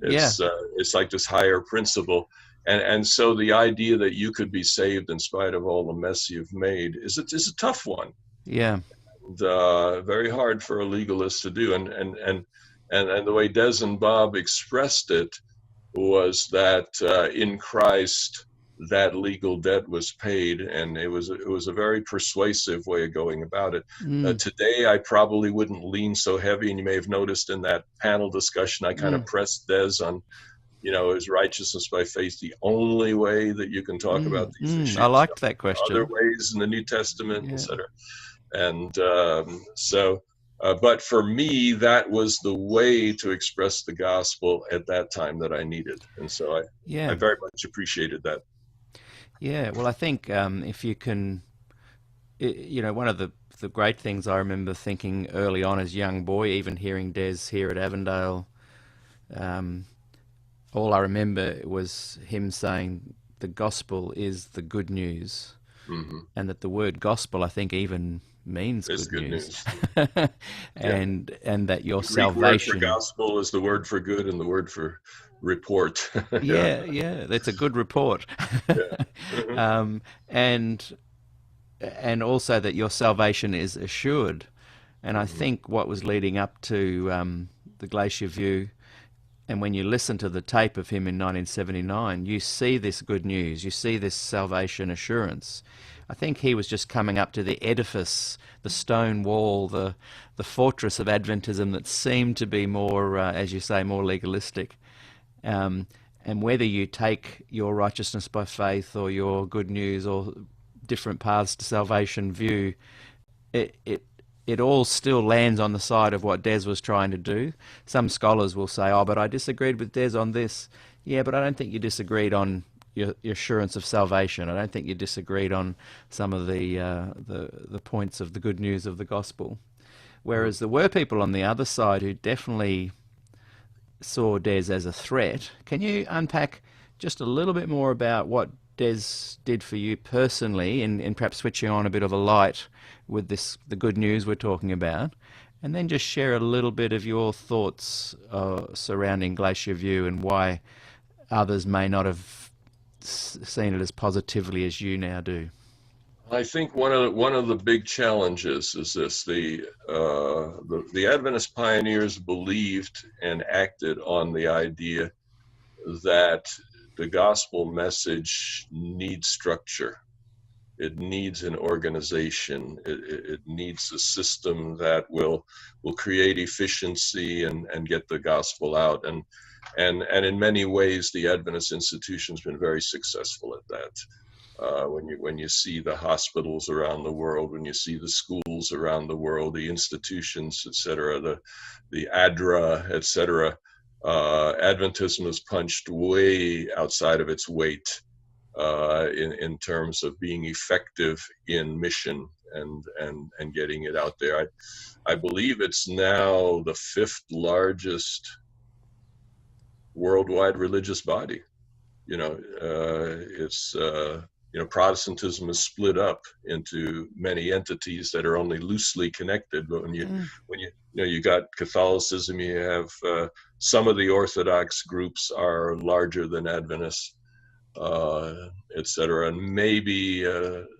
it's like this higher principle, and so the idea that you could be saved in spite of all the mess you've made is a tough one. Yeah. And, very hard for a legalist to do, and the way Des and Bob expressed it was that in Christ that legal debt was paid, and it was a very persuasive way of going about it. Today I probably wouldn't lean so heavy, and you may have noticed in that panel discussion I kind of pressed Des on, is righteousness by faith the only way that you can talk about these issues? I liked that question. Other ways in the New Testament, etc. And but for me, that was the way to express the gospel at that time that I needed. And so I very much appreciated that. Yeah, well, I think if you can, one of the great things I remember thinking early on as a young boy, even hearing Des here at Avondale, all I remember was him saying the gospel is the good news, and that the word gospel, I think, even means good news. and that your the salvation. Greek word for gospel is the word for good, and the word for report. That's a good report. And also that your salvation is assured. And I think what was leading up to the Glacier view, and when you listen to the tape of him in 1979, you see this good news, you see this salvation assurance. I think he was just coming up to the edifice, the stone wall, the fortress of Adventism that seemed to be more, as you say, more legalistic. And whether you take your righteousness by faith or your good news or different paths to salvation view, it all still lands on the side of what Des was trying to do. Some scholars will say, but I disagreed with Des on this. Yeah, but I don't think you disagreed on your assurance of salvation. I don't think you disagreed on some of the points of the good news of the gospel. Whereas there were people on the other side who definitely saw Des as a threat. Can you unpack just a little bit more about what Des did for you personally, and perhaps switching on a bit of a light with the good news we're talking about, and then just share a little bit of your thoughts surrounding Glacier View and why others may not have seen it as positively as you now do? I think one of the big challenges is this: the Adventist pioneers believed and acted on the idea that the gospel message needs structure. It needs an organization. It needs a system that will create efficiency and get the gospel out. And in many ways, the Adventist institution's been very successful at that. When you see the hospitals around the world, when you see the schools around the world, the institutions, etc., the ADRA, etc., Adventism has punched way outside of its weight in terms of being effective in mission and getting it out there. I believe it's now the 5th largest worldwide religious body. Protestantism is split up into many entities that are only loosely connected. But when you got Catholicism, you have some of the Orthodox groups are larger than Adventists, etc. And maybe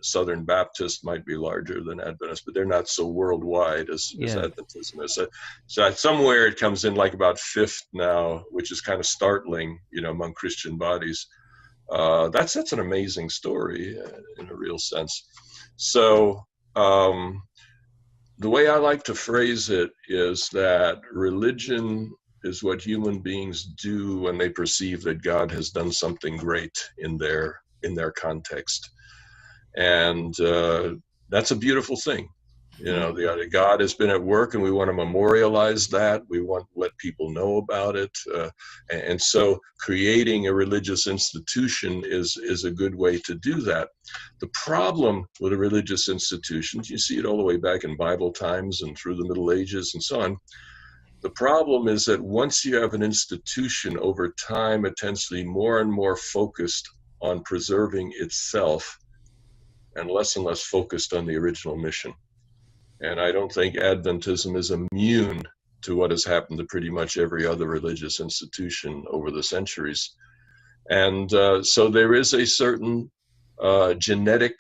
Southern Baptist might be larger than Adventist, but they're not so worldwide as Adventism is. So somewhere it comes in like about 5th now, which is kind of startling, among Christian bodies. That's an amazing story in a real sense. So the way I like to phrase it is that religion is what human beings do when they perceive that God has done something great in their context. And that's a beautiful thing. You know, God has been at work, and we want to memorialize that. We want to let people know about it. And so creating a religious institution is a good way to do that. The problem with a religious institution, you see it all the way back in Bible times and through the Middle Ages and so on. The problem is that once you have an institution, over time, it tends to be more and more focused on preserving itself and less focused on the original mission. And I don't think Adventism is immune to what has happened to pretty much every other religious institution over the centuries. And so there is a certain genetic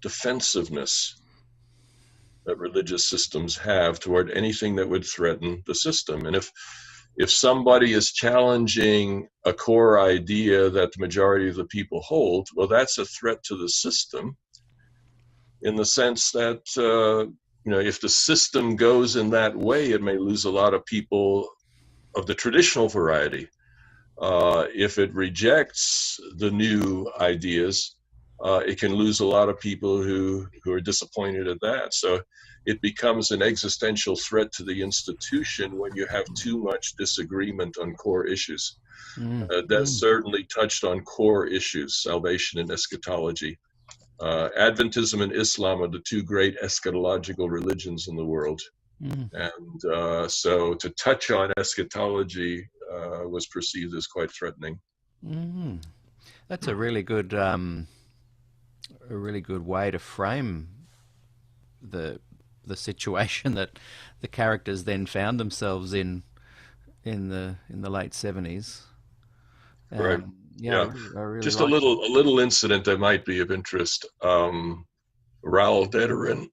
defensiveness that religious systems have toward anything that would threaten the system. And if somebody is challenging a core idea that the majority of the people hold, well, that's a threat to the system, in the sense that if the system goes in that way, it may lose a lot of people of the traditional variety. If it rejects the new ideas, it can lose a lot of people who are disappointed at that. So it becomes an existential threat to the institution when you have too much disagreement on core issues. That certainly touched on core issues, salvation and eschatology. Adventism and Islam are the two great eschatological religions in the world. And so to touch on eschatology was perceived as quite threatening. That's a really good way to frame the situation that the characters then found themselves in the late 70s. Right. Yeah. I really Just like a little incident that might be of interest. Raul Dederin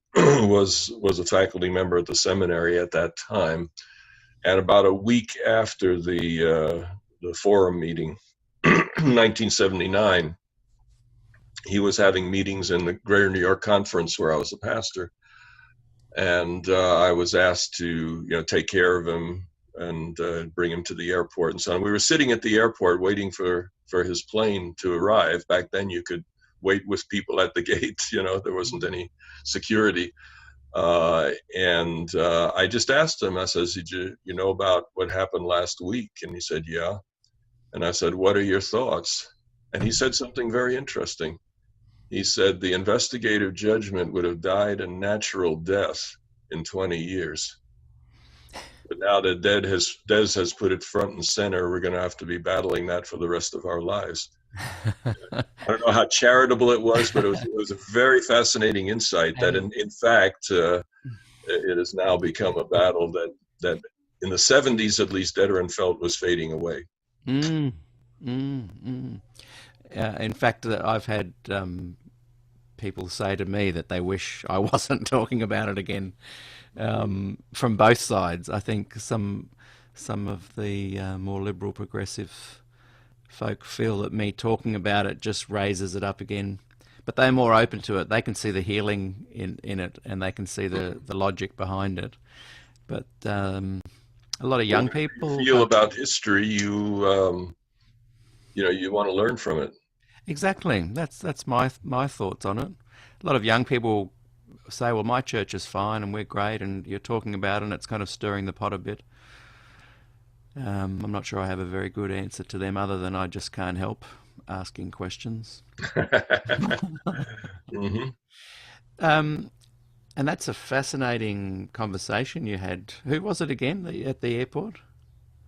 was a faculty member at the seminary at that time, and about a week after the forum meeting, 1979, he was having meetings in the Greater New York Conference where I was a pastor, and I was asked to take care of him and bring him to the airport and so on. We were sitting at the airport waiting for his plane to arrive. Back then you could wait with people at the gate, there wasn't any security. And I just asked him, I says, did you know about what happened last week? And he said, yeah. And I said, what are your thoughts? And he said something very interesting. He said, the investigative judgment would have died a natural death in 20 years. But now that Des has put it front and center, we're going to have to be battling that for the rest of our lives. I don't know how charitable it was, but it was a very fascinating insight that in fact, it has now become a battle that in the 70s, at least, Dederin felt was fading away. In fact, I've had people say to me that they wish I wasn't talking about it again, from both sides. I think some of the more liberal progressive folk feel that me talking about it just raises it up again, but they're more open to it. They can see the healing in it, and they can see the logic behind it. But a lot of young people feel about history, you want to learn from it. Exactly. That's my thoughts on it. A lot of young people say, well, my church is fine and we're great, and you're talking about it and it's kind of stirring the pot a bit. I'm not sure I have a very good answer to them, other than I just can't help asking questions. And that's a fascinating conversation you had. Who was it again at the airport?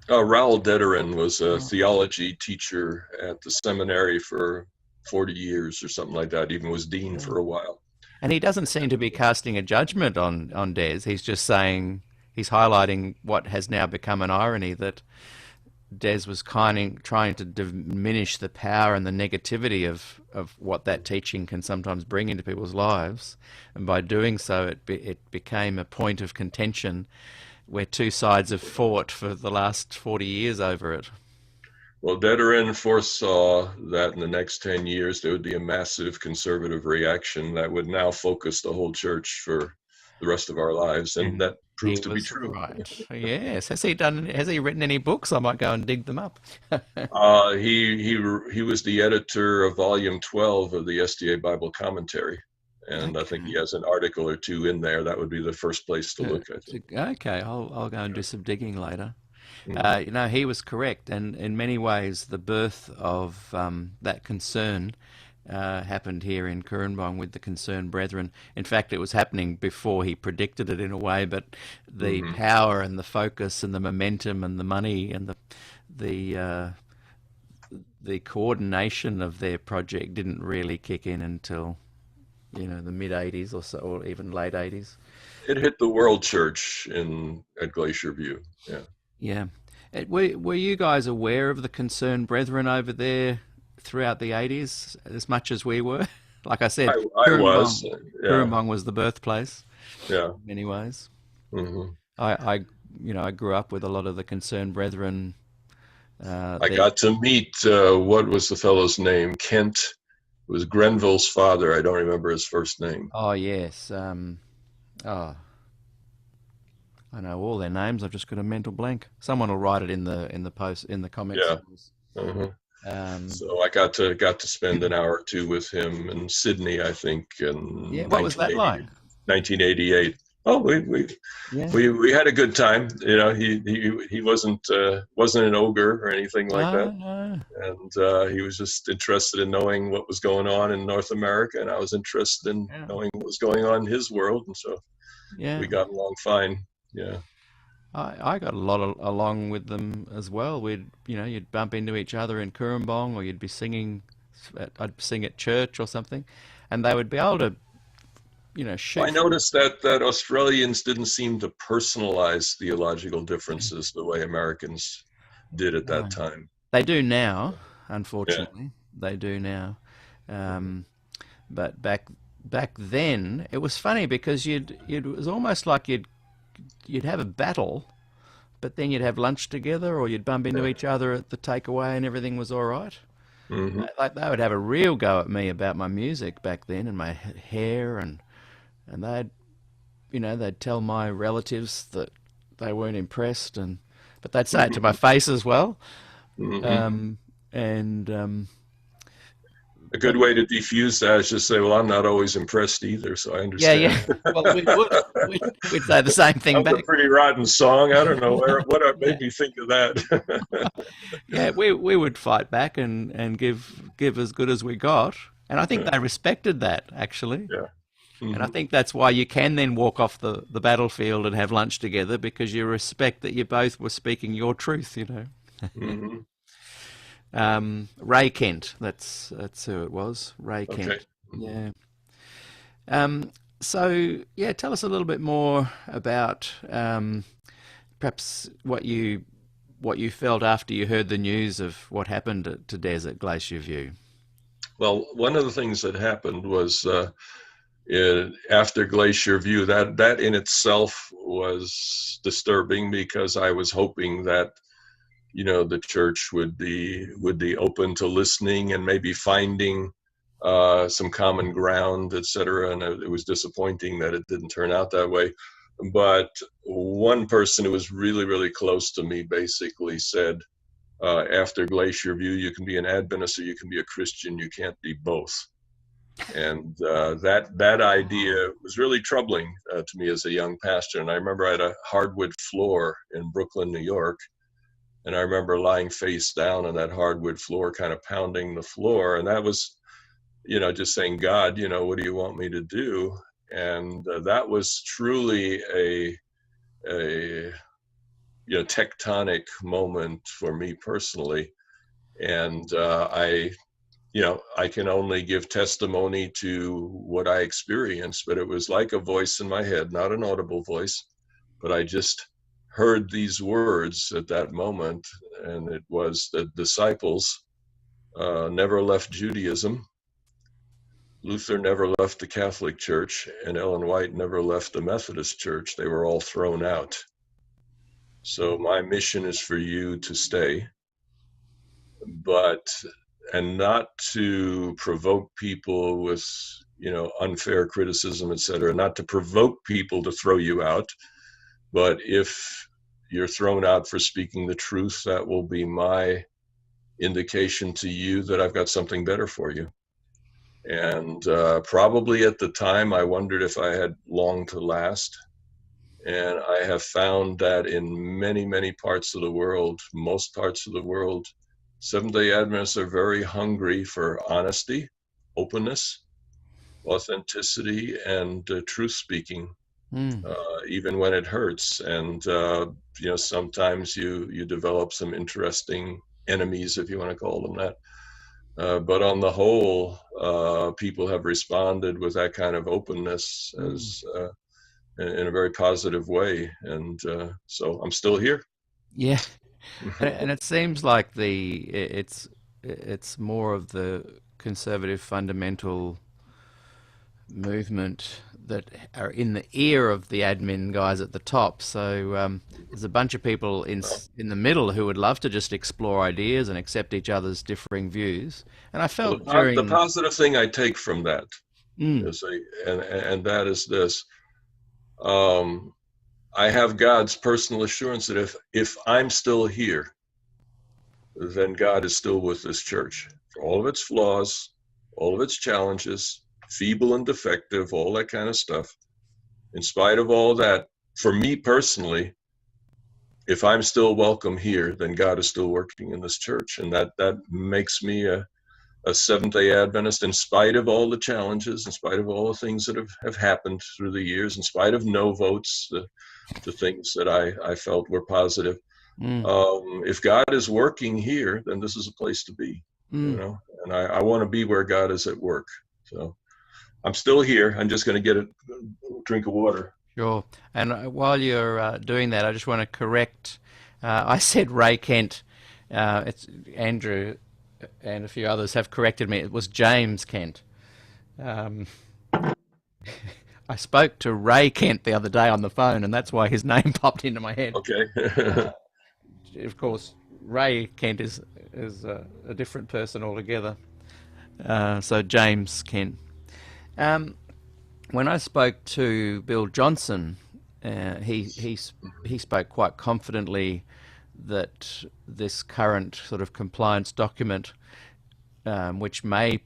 Raul Dederin was a theology teacher at the seminary for 40 years or something like that. Even was dean for a while. And he doesn't seem to be casting a judgment on Des. He's just saying, he's highlighting what has now become an irony, that Des was trying to diminish the power and the negativity of what that teaching can sometimes bring into people's lives. And by doing so, it became a point of contention where two sides have fought for the last 40 years over it. Well, Dederin foresaw that in the next 10 years, there would be a massive conservative reaction that would now focus the whole church for the rest of our lives. And that proved He to be was true. right. Yes. Has he written any books? I might go and dig them up. He was the editor of Volume 12 of the SDA Bible Commentary, and I think he Okay. has an article or two in there. That would be the first place to look, I think. Okay, I'll go and do some digging later. Mhm. He was correct, and in many ways, the birth of that concern happened here in Kurrambong with the Concerned Brethren. In fact, it was happening before he predicted it in a way, but the Mhm. power and the focus and the momentum and the money and the uh, the coordination of their project didn't really kick in until the mid '80s or so, or even late '80s. It hit the World Church at Glacier View. Yeah, Yeah. Were you guys aware of the Concerned Brethren over there throughout the '80s as much as we were? Like I said, I was. Yeah, Kurrambong was the birthplace yeah. in many ways. Hmm. I grew up with a lot of the Concerned Brethren I there. got to meet what was the fellow's name? Kent. It was Grenville's father. I don't remember his first name. Oh yes. Oh, I know all their names. I've just got a mental blank. Someone will write it in the post in the comments. Yeah. Uh-huh. Um, So I got to spend an hour or two with him in Sydney, I think, yeah. in What was that like? 1988. Oh, Yeah. we had a good time. He wasn't an ogre or anything like No, that, no. and he was just interested in knowing what was going on in North America, and I was interested in Yeah. knowing what was going on in his world, and so Yeah. we got along fine. Yeah. I got a lot along with them as well. You'd bump into each other in Kurrambong, or you'd be singing. I'd sing at church or something, and they would be able to, I shoot from. noticed that Australians didn't seem to personalize theological differences the way Americans did at that No. time. They do now, Yeah. unfortunately. They do now, um, but back then it was funny because it was almost like you'd have a battle, but then you'd have lunch together, or you'd bump into Yeah. each other at the takeaway, and everything was all right. Hmm. Like they would have a real go at me about my music back then and my hair, and they'd tell my relatives that they weren't impressed, but they'd say it to my face as well. Hmm. Um, and A but good way to defuse that is just say, "Well, I'm not always impressed either, so I yeah, understand." yeah. Well, we would we'd say the same That thing was a back. pretty rotten song. I don't know what Yeah, made me think of that. yeah. We would fight back and give as good as we got, and I think Yeah. they respected that actually. Yeah. And I Hmm. think that's why you can then walk off the battlefield and have lunch together, because you respect that you both were speaking your truth. Hmm. Ray Kent, that's who it was. Ray Okay. Kent. Yeah. So yeah, tell us a little bit more about perhaps what you felt after you heard the news of what happened to Des at Glacier View. Well, one of the things that happened was after Glacier View, that in itself was disturbing because I was hoping that the church would be open to listening and maybe finding some common ground, etc. And it was disappointing that it didn't turn out that way. But one person who was really, really close to me basically said, after Glacier View, you can be an Adventist or you can be a Christian. You can't be both. And that idea was really troubling to me as a young pastor. And I remember I had a hardwood floor in Brooklyn, New York. And I remember lying face down on that hardwood floor, kind of pounding the floor. And that was, just saying, God, what do you want me to do? And that was truly a tectonic moment for me personally. And I can only give testimony to what I experienced, but it was like a voice in my head, not an audible voice, but I just heard these words at that moment, and it was the disciples never left Judaism, Luther never left the Catholic Church, and Ellen White never left the Methodist Church. They were all thrown out. So my mission is for you to stay, and not to provoke people with unfair criticism, etc., not to provoke people to throw you out, But if you're thrown out for speaking the truth, that will be my indication to you that I've got something better for you. And probably at the time, I wondered if I had long to last. And I have found that in many, many parts of the world, most parts of the world, Seventh-day Adventists are very hungry for honesty, openness, authenticity, and truth speaking, even when it hurts. And sometimes you develop some interesting enemies, if you want to call them that. But on the whole, people have responded with that kind of openness as in a very positive way, and so I'm still here. Yeah, and it seems like it's more of the conservative fundamental movement that are in the ear of the admin guys at the top. So there's a bunch of people in the middle who would love to just explore ideas and accept each other's differing views. And I felt The positive thing I take from that is and that is this. I have God's personal assurance that if I'm still here, then God is still with this church. For all of its flaws, all of its challenges, feeble and defective, all that kind of stuff. In spite of all that, for me personally, if I'm still welcome here, then God is still working in this church. And that makes me a Seventh-day Adventist, in spite of all the challenges, in spite of all the things that have happened through the years, in spite of no votes, the things that I felt were positive. If God is working here, then this is a place to be, and I want to be where God is at work. So I'm still here. I'm just going to get a drink of water. Sure. And while you're doing that, I just want to correct. I said Ray Kent. It's Andrew and a few others have corrected me. It was James Kent. I spoke to Ray Kent the other day on the phone, and that's why his name popped into my head. Okay. Of course, Ray Kent is a different person altogether. So James Kent. When I spoke to Bill Johnson, he spoke quite confidently that this current sort of compliance document, which may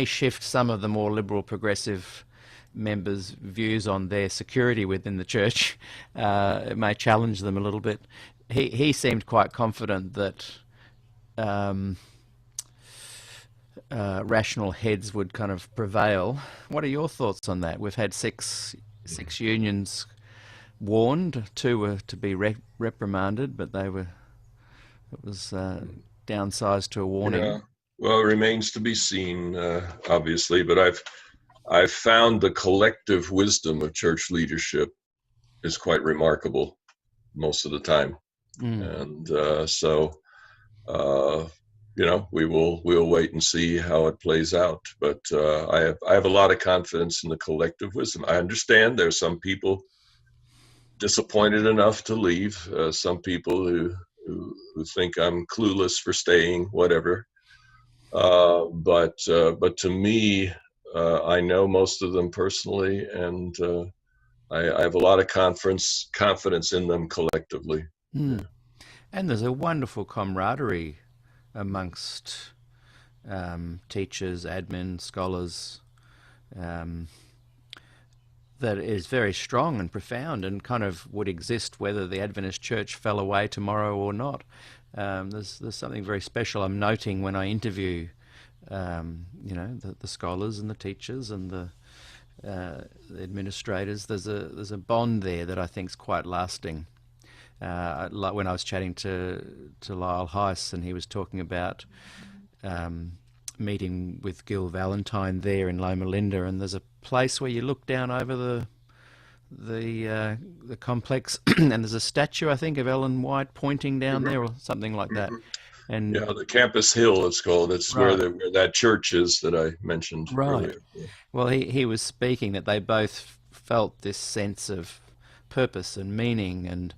shift some of the more liberal progressive members' views on their security within the church, it may challenge them a little bit. He seemed quite confident that rational heads would kind of prevail. What are your thoughts on that? We've had six unions warned, 2 were to be reprimanded, but it was downsized to a warning. Yeah. Well, it remains to be seen, obviously, but I've found the collective wisdom of church leadership is quite remarkable most of the time. And so we'll wait and see how it plays out. But I have a lot of confidence in the collective wisdom. I understand there's some people disappointed enough to leave, some people who think I'm clueless for staying, whatever. But to me, I know most of them personally, and I have a lot of confidence in them collectively. And there's a wonderful camaraderie amongst teachers, admin, scholars, that is very strong and profound and kind of would exist whether the Adventist Church fell away tomorrow or not. There's something very special I'm noting when I interview the scholars and the teachers and the administrators. There's a bond there that I think is quite lasting. Like when I was chatting to Lyle Heiss, and he was talking about meeting with Gil Valentine there in Loma Linda, and there's a place where you look down over the complex, and there's a statue, I think, of Ellen White pointing down there, or something like that. And yeah, the Campus Hill, it's called. It's where that church is that I mentioned earlier. Well, he was speaking that they both felt this sense of purpose and meaning and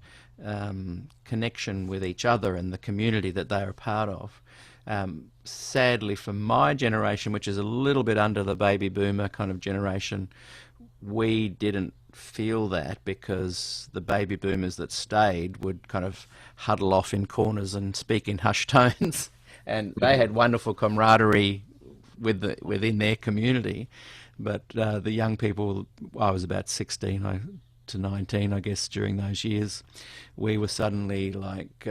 connection with each other and the community that they are a part of. Sadly, for my generation, which is a little bit under the baby boomer kind of generation, we didn't feel that because the baby boomers that stayed would kind of huddle off in corners and speak in hushed tones, and they had wonderful camaraderie within their community. But the young people, I was about 16 to 19, I guess, during those years, we were suddenly like,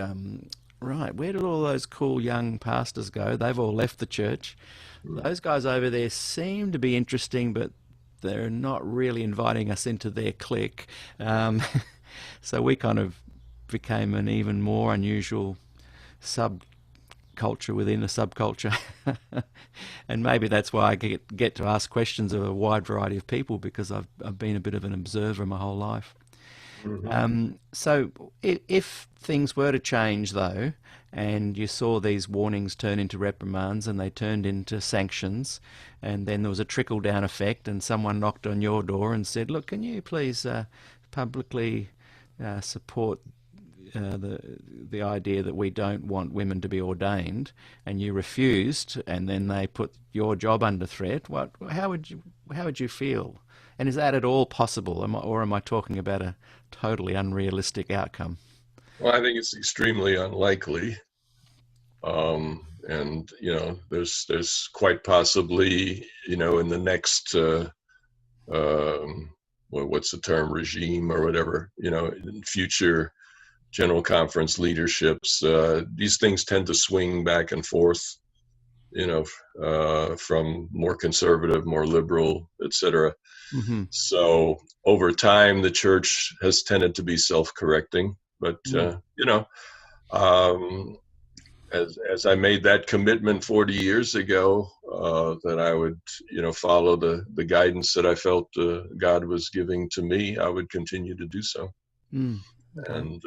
right, where did all those cool young pastors go? They've all left the church. Those guys over there seem to be interesting, but they're not really inviting us into their clique. So we kind of became an even more unusual subculture within a subculture. And maybe that's why I get to ask questions of a wide variety of people, because I've been a bit of an observer my whole life. So if things were to change, though, and you saw these warnings turn into reprimands and they turned into sanctions, and then there was a trickle-down effect and someone knocked on your door and said, look, can you please publicly support the idea that we don't want women to be ordained, and you refused, and then they put your job under threat, how would you feel? And is that at all possible, or am I talking about a totally unrealistic outcome? Well, I think it's extremely unlikely. And, there's quite possibly, in the next, what's the term, regime or whatever, in future general conference leaderships, these things tend to swing back and forth, from more conservative, more liberal, etc. Mm-hmm. So over time, the church has tended to be self-correcting, but as I made that commitment 40 years ago, that I would, follow the guidance that I felt God was giving to me, I would continue to do so. Okay. And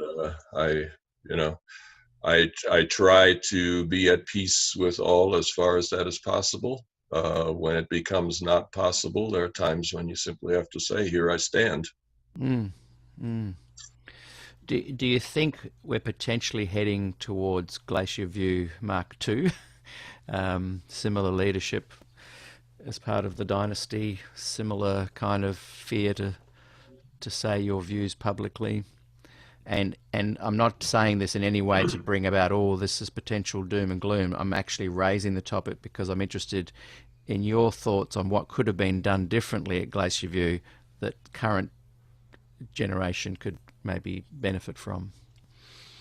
I try to be at peace with all as far as that is possible. When it becomes not possible, there are times when you simply have to say, here I stand. Do you think we're potentially heading towards Glacier View Mark II? Similar leadership as part of the dynasty, similar kind of fear to say your views publicly. And I'm not saying this in any way to bring about, this is potential doom and gloom. I'm actually raising the topic because I'm interested in your thoughts on what could have been done differently at Glacier View that current generation could maybe benefit from.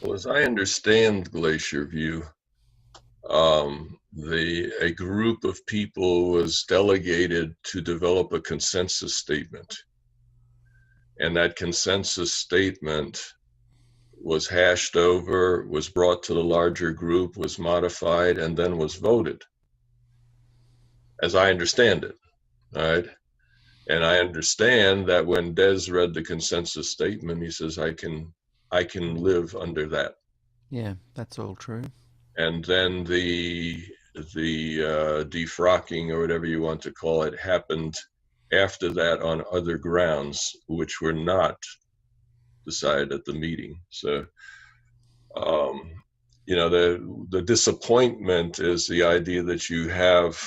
Well, as I understand Glacier View, a group of people was delegated to develop a consensus statement. And that consensus statement was hashed over, was brought to the larger group, was modified, and then was voted, as I understand it. All right. And I understand that when Des read the consensus statement, he says, I can live under that. Yeah, that's all true. And then the defrocking, or whatever you want to call it, happened after that on other grounds, which were not decided at the meeting. So, the disappointment is the idea that you have,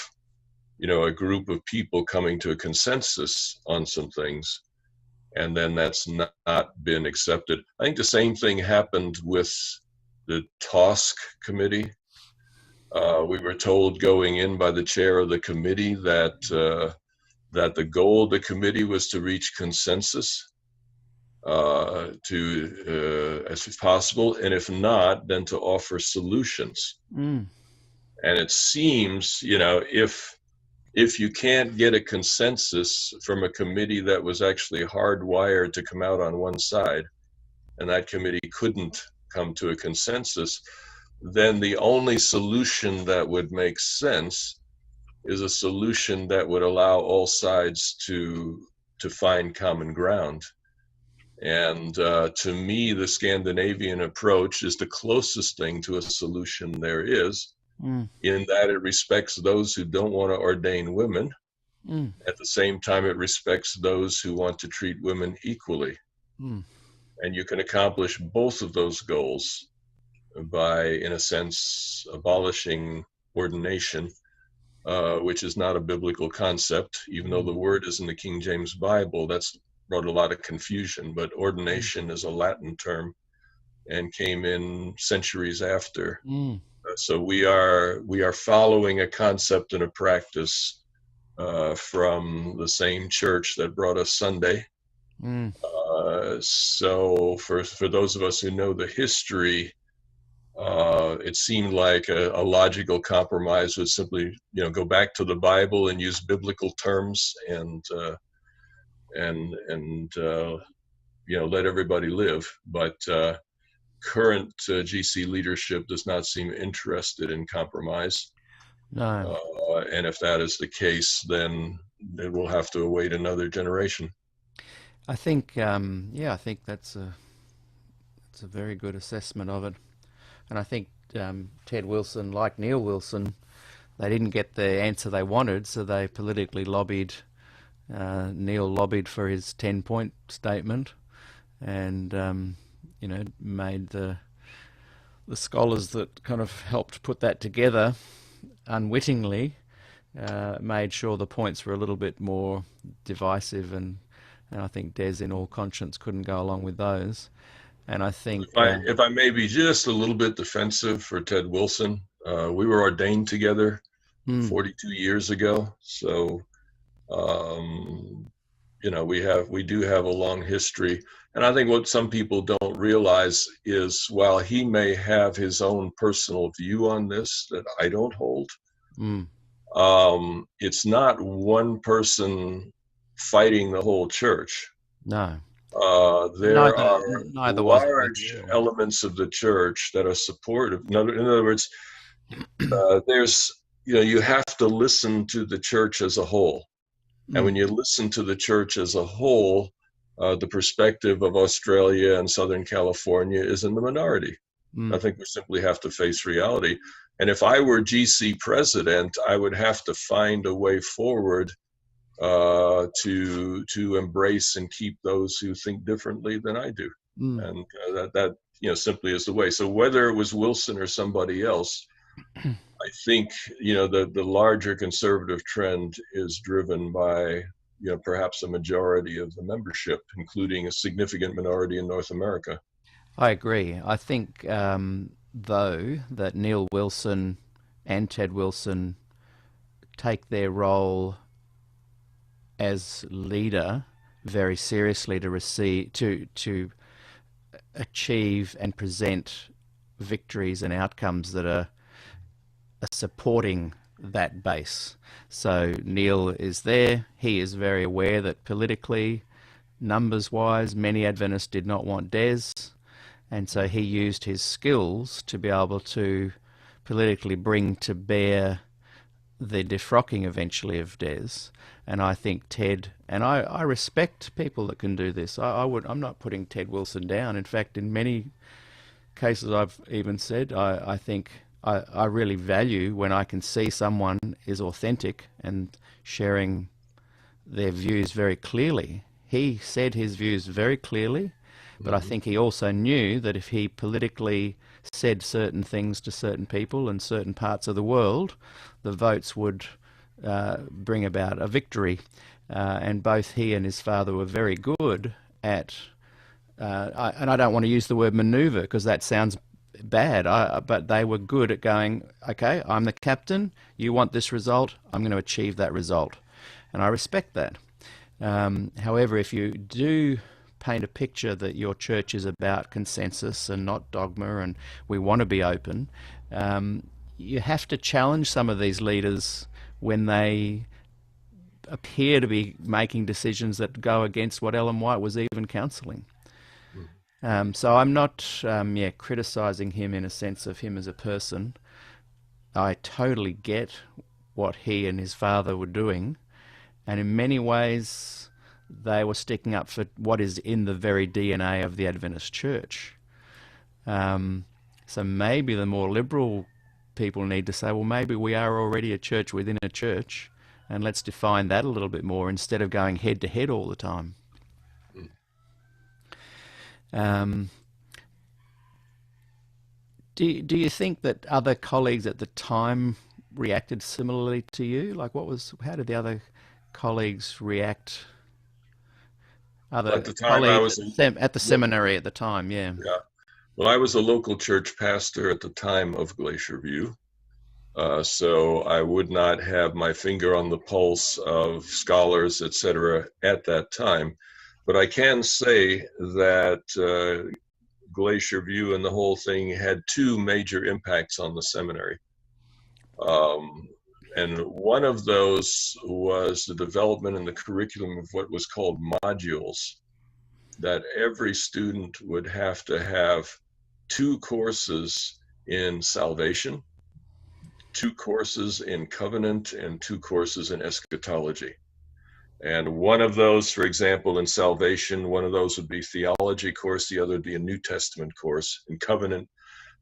a group of people coming to a consensus on some things, and then that's not been accepted. I think the same thing happened with the TOSC committee. We were told going in by the chair of the committee that the goal of the committee was to reach consensus as possible, and if not, then to offer solutions. And it seems, if you can't get a consensus from a committee that was actually hardwired to come out on one side, and that committee couldn't come to a consensus, then the only solution that would make sense is a solution that would allow all sides to find common ground. And to me, the Scandinavian approach is the closest thing to a solution there is, in that it respects those who don't want to ordain women. At the same time, it respects those who want to treat women equally. And you can accomplish both of those goals by, in a sense, abolishing ordination which is not a biblical concept, even though the word is in the King James Bible. That's brought a lot of confusion, but ordination is a Latin term and came in centuries after. So we are following a concept and a practice from the same church that brought us Sunday. So for those of us who know the history, it seemed like a logical compromise would simply, go back to the Bible and use biblical terms and let everybody live. But current GC leadership does not seem interested in compromise. No. And if that is the case, then it will have to await another generation. I think, I think that's a very good assessment of it. And I think Ted Wilson, like Neil Wilson, they didn't get the answer they wanted, so they politically lobbied. Neil lobbied for his 10-point statement, and made the scholars that kind of helped put that together unwittingly made sure the points were a little bit more divisive, and I think Des, in all conscience, couldn't go along with those. And I think if I may be just a little bit defensive for Ted Wilson, we were ordained together 42 years ago, so we do have a long history. And I think what some people don't realize is, while he may have his own personal view on this that I don't hold, it's not one person fighting the whole church. No. There are large elements of the church that are supportive. In other words, you have to listen to the church as a whole. And when you listen to the church as a whole, the perspective of Australia and Southern California is in the minority. I think we simply have to face reality. And if I were GC president, I would have to find a way forward to embrace and keep those who think differently than I do. And that simply is the way. So whether it was Wilson or somebody else, I think the larger conservative trend is driven by perhaps a majority of the membership, including a significant minority in North America. I agree. I think though that Neil Wilson and Ted Wilson take their role as leader very seriously to achieve and present victories and outcomes that are supporting that base. So Neil is there. He is very aware that politically, numbers-wise, many Adventists did not want Des, and so he used his skills to be able to politically bring to bear the defrocking eventually of Des. And I think Ted, and I respect people that can do this. I'm not putting Ted Wilson down. In fact, in many cases I've even said, I think I really value when I can see someone is authentic and sharing their views very clearly. He said his views very clearly, but I think he also knew that if he politically said certain things to certain people in certain parts of the world, the votes would bring about a victory. And both he and his father were very good at, and I don't want to use the word maneuver because that sounds bad, but they were good at going, okay, I'm the captain, you want this result, I'm going to achieve that result. And I respect that. However, if you do paint a picture that your church is about consensus and not dogma and we want to be open, you have to challenge some of these leaders when they appear to be making decisions that go against what Ellen White was even counselling. So I'm not criticizing him in a sense of him as a person. I totally get what he and his father were doing, and in many ways they were sticking up for what is in the very DNA of the Adventist Church. So maybe the more liberal people need to say, well, maybe we are already a church within a church, and let's define that a little bit more instead of going head to head all the time. Do you think that other colleagues at the time reacted similarly to you? Like, how did the other colleagues react? At Other the time, I colleagues was at the seminary at the time, yeah. yeah. Well, I was a local church pastor at the time of Glacier View. So I would not have my finger on the pulse of scholars, etc., at that time. But I can say that Glacier View and the whole thing had two major impacts on the seminary. And one of those was the development in the curriculum of what was called modules, that every student would have to have 2 courses in salvation, 2 courses in covenant, and 2 courses in eschatology. And one of those, for example, in salvation, one of those would be theology course, the other would be a New Testament course. In covenant,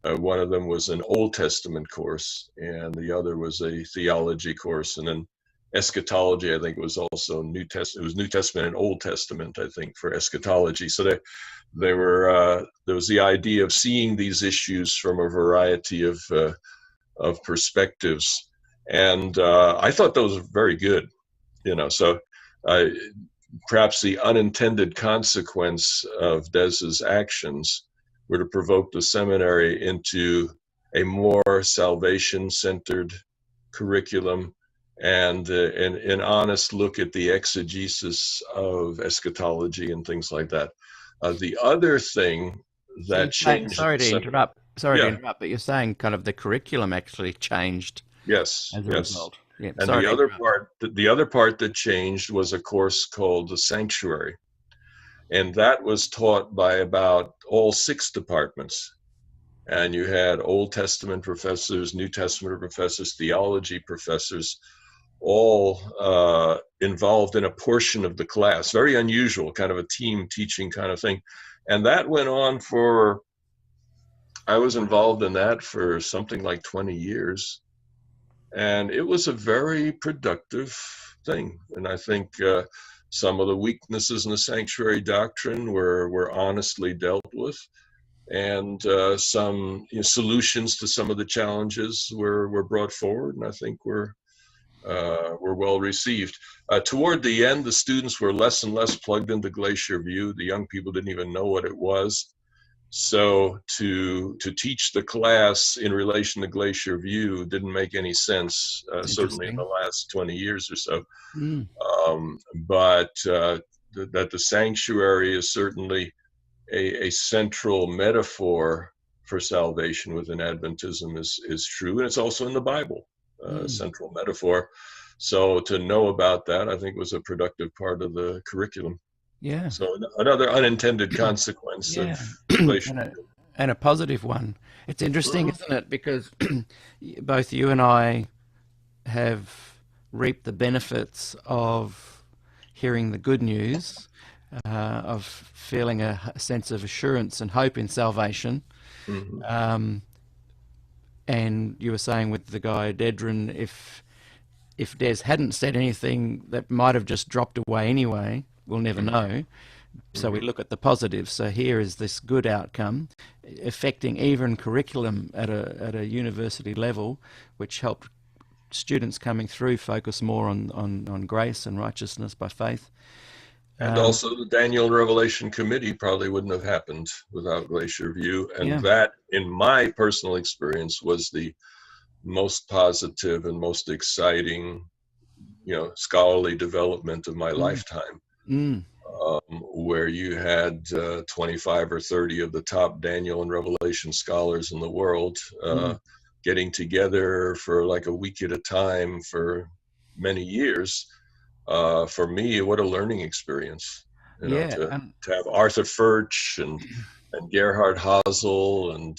one of them was an Old Testament course, and the other was a theology course. And then eschatology, I think, was also New Testament. It was New Testament and Old Testament, I think, for eschatology. So there was the idea of seeing these issues from a variety of perspectives, and I thought those were very good. So perhaps the unintended consequence of Des's actions were to provoke the seminary into a more salvation-centered curriculum and an honest look at the exegesis of eschatology and things like that. The other thing that changed... Sorry to interrupt, but you're saying kind of the curriculum actually changed Yes, as a result. Yeah, and the other part that changed was a course called the Sanctuary. And that was taught by about all 6 departments. And you had Old Testament professors, New Testament professors, theology professors, all involved in a portion of the class. Very unusual, kind of a team teaching kind of thing. And that went on I was involved in that for something like 20 years. And it was a very productive thing. And I think some of the weaknesses in the sanctuary doctrine were honestly dealt with, and some solutions to some of the challenges were brought forward, and I think were well received. Toward the end, the students were less and less plugged into Glacier View. The young people didn't even know what it was. So to teach the class in relation to Glacier View didn't make any sense, certainly in the last 20 years or so. But that the sanctuary is certainly a central metaphor for salvation within Adventism is true, and it's also in the Bible, central metaphor. So to know about that, I think, was a productive part of the curriculum. Yeah. So another unintended consequence of Glacier. And a positive one. It's interesting, isn't it? Because both you and I have reaped the benefits of hearing the good news, of feeling a sense of assurance and hope in salvation. And you were saying with the guy Dedrin, if Des hadn't said anything, that might have just dropped away anyway. We'll never know. So we look at the positives. So here is this good outcome affecting even curriculum at a university level, which helped students coming through focus more on grace and righteousness by faith. And also the Daniel and Revelation Committee probably wouldn't have happened without Glacier View. And that, in my personal experience, was the most positive and most exciting, scholarly development of my lifetime. Where you had 25 or 30 of the top Daniel and Revelation scholars in the world getting together for like a week at a time for many years. For me, what a learning experience. To have Arthur Furch and Gerhard Hazel and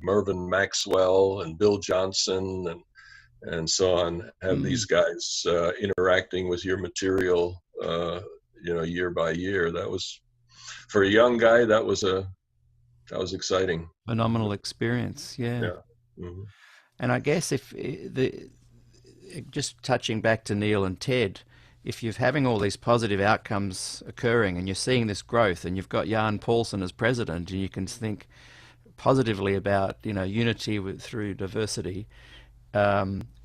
Mervyn Maxwell and Bill Johnson and so on, have these guys interacting with your material year by year. That was, for a young guy, that was exciting. Phenomenal experience. Yeah. And I guess just touching back to Neil and Ted, if you're having all these positive outcomes occurring and you're seeing this growth and you've got Jan Paulsen as president and you can think positively about, unity through diversity,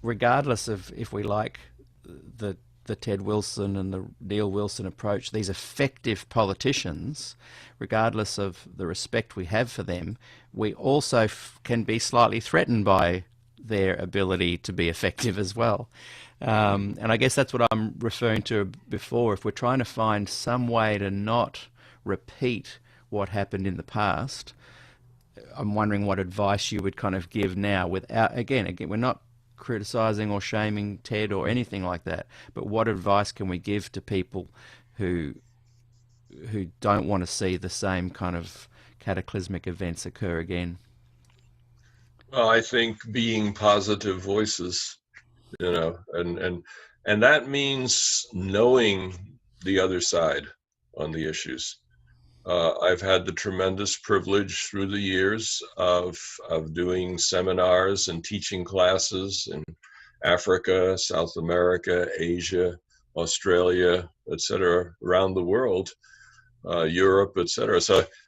regardless of if we like the Ted Wilson and the Neil Wilson approach, these effective politicians, regardless of the respect we have for them, we also can be slightly threatened by their ability to be effective as well. And I guess that's what I'm referring to before. If we're trying to find some way to not repeat what happened in the past, I'm wondering what advice you would kind of give now without, again, we're not criticizing or shaming Ted or anything like that, but what advice can we give to people who don't want to see the same kind of cataclysmic events occur again? Well, I think being positive voices, and that means knowing the other side on the issues. I've had the tremendous privilege through the years of doing seminars and teaching classes in Africa, South America, Asia, Australia, etc., around the world, Europe, etc.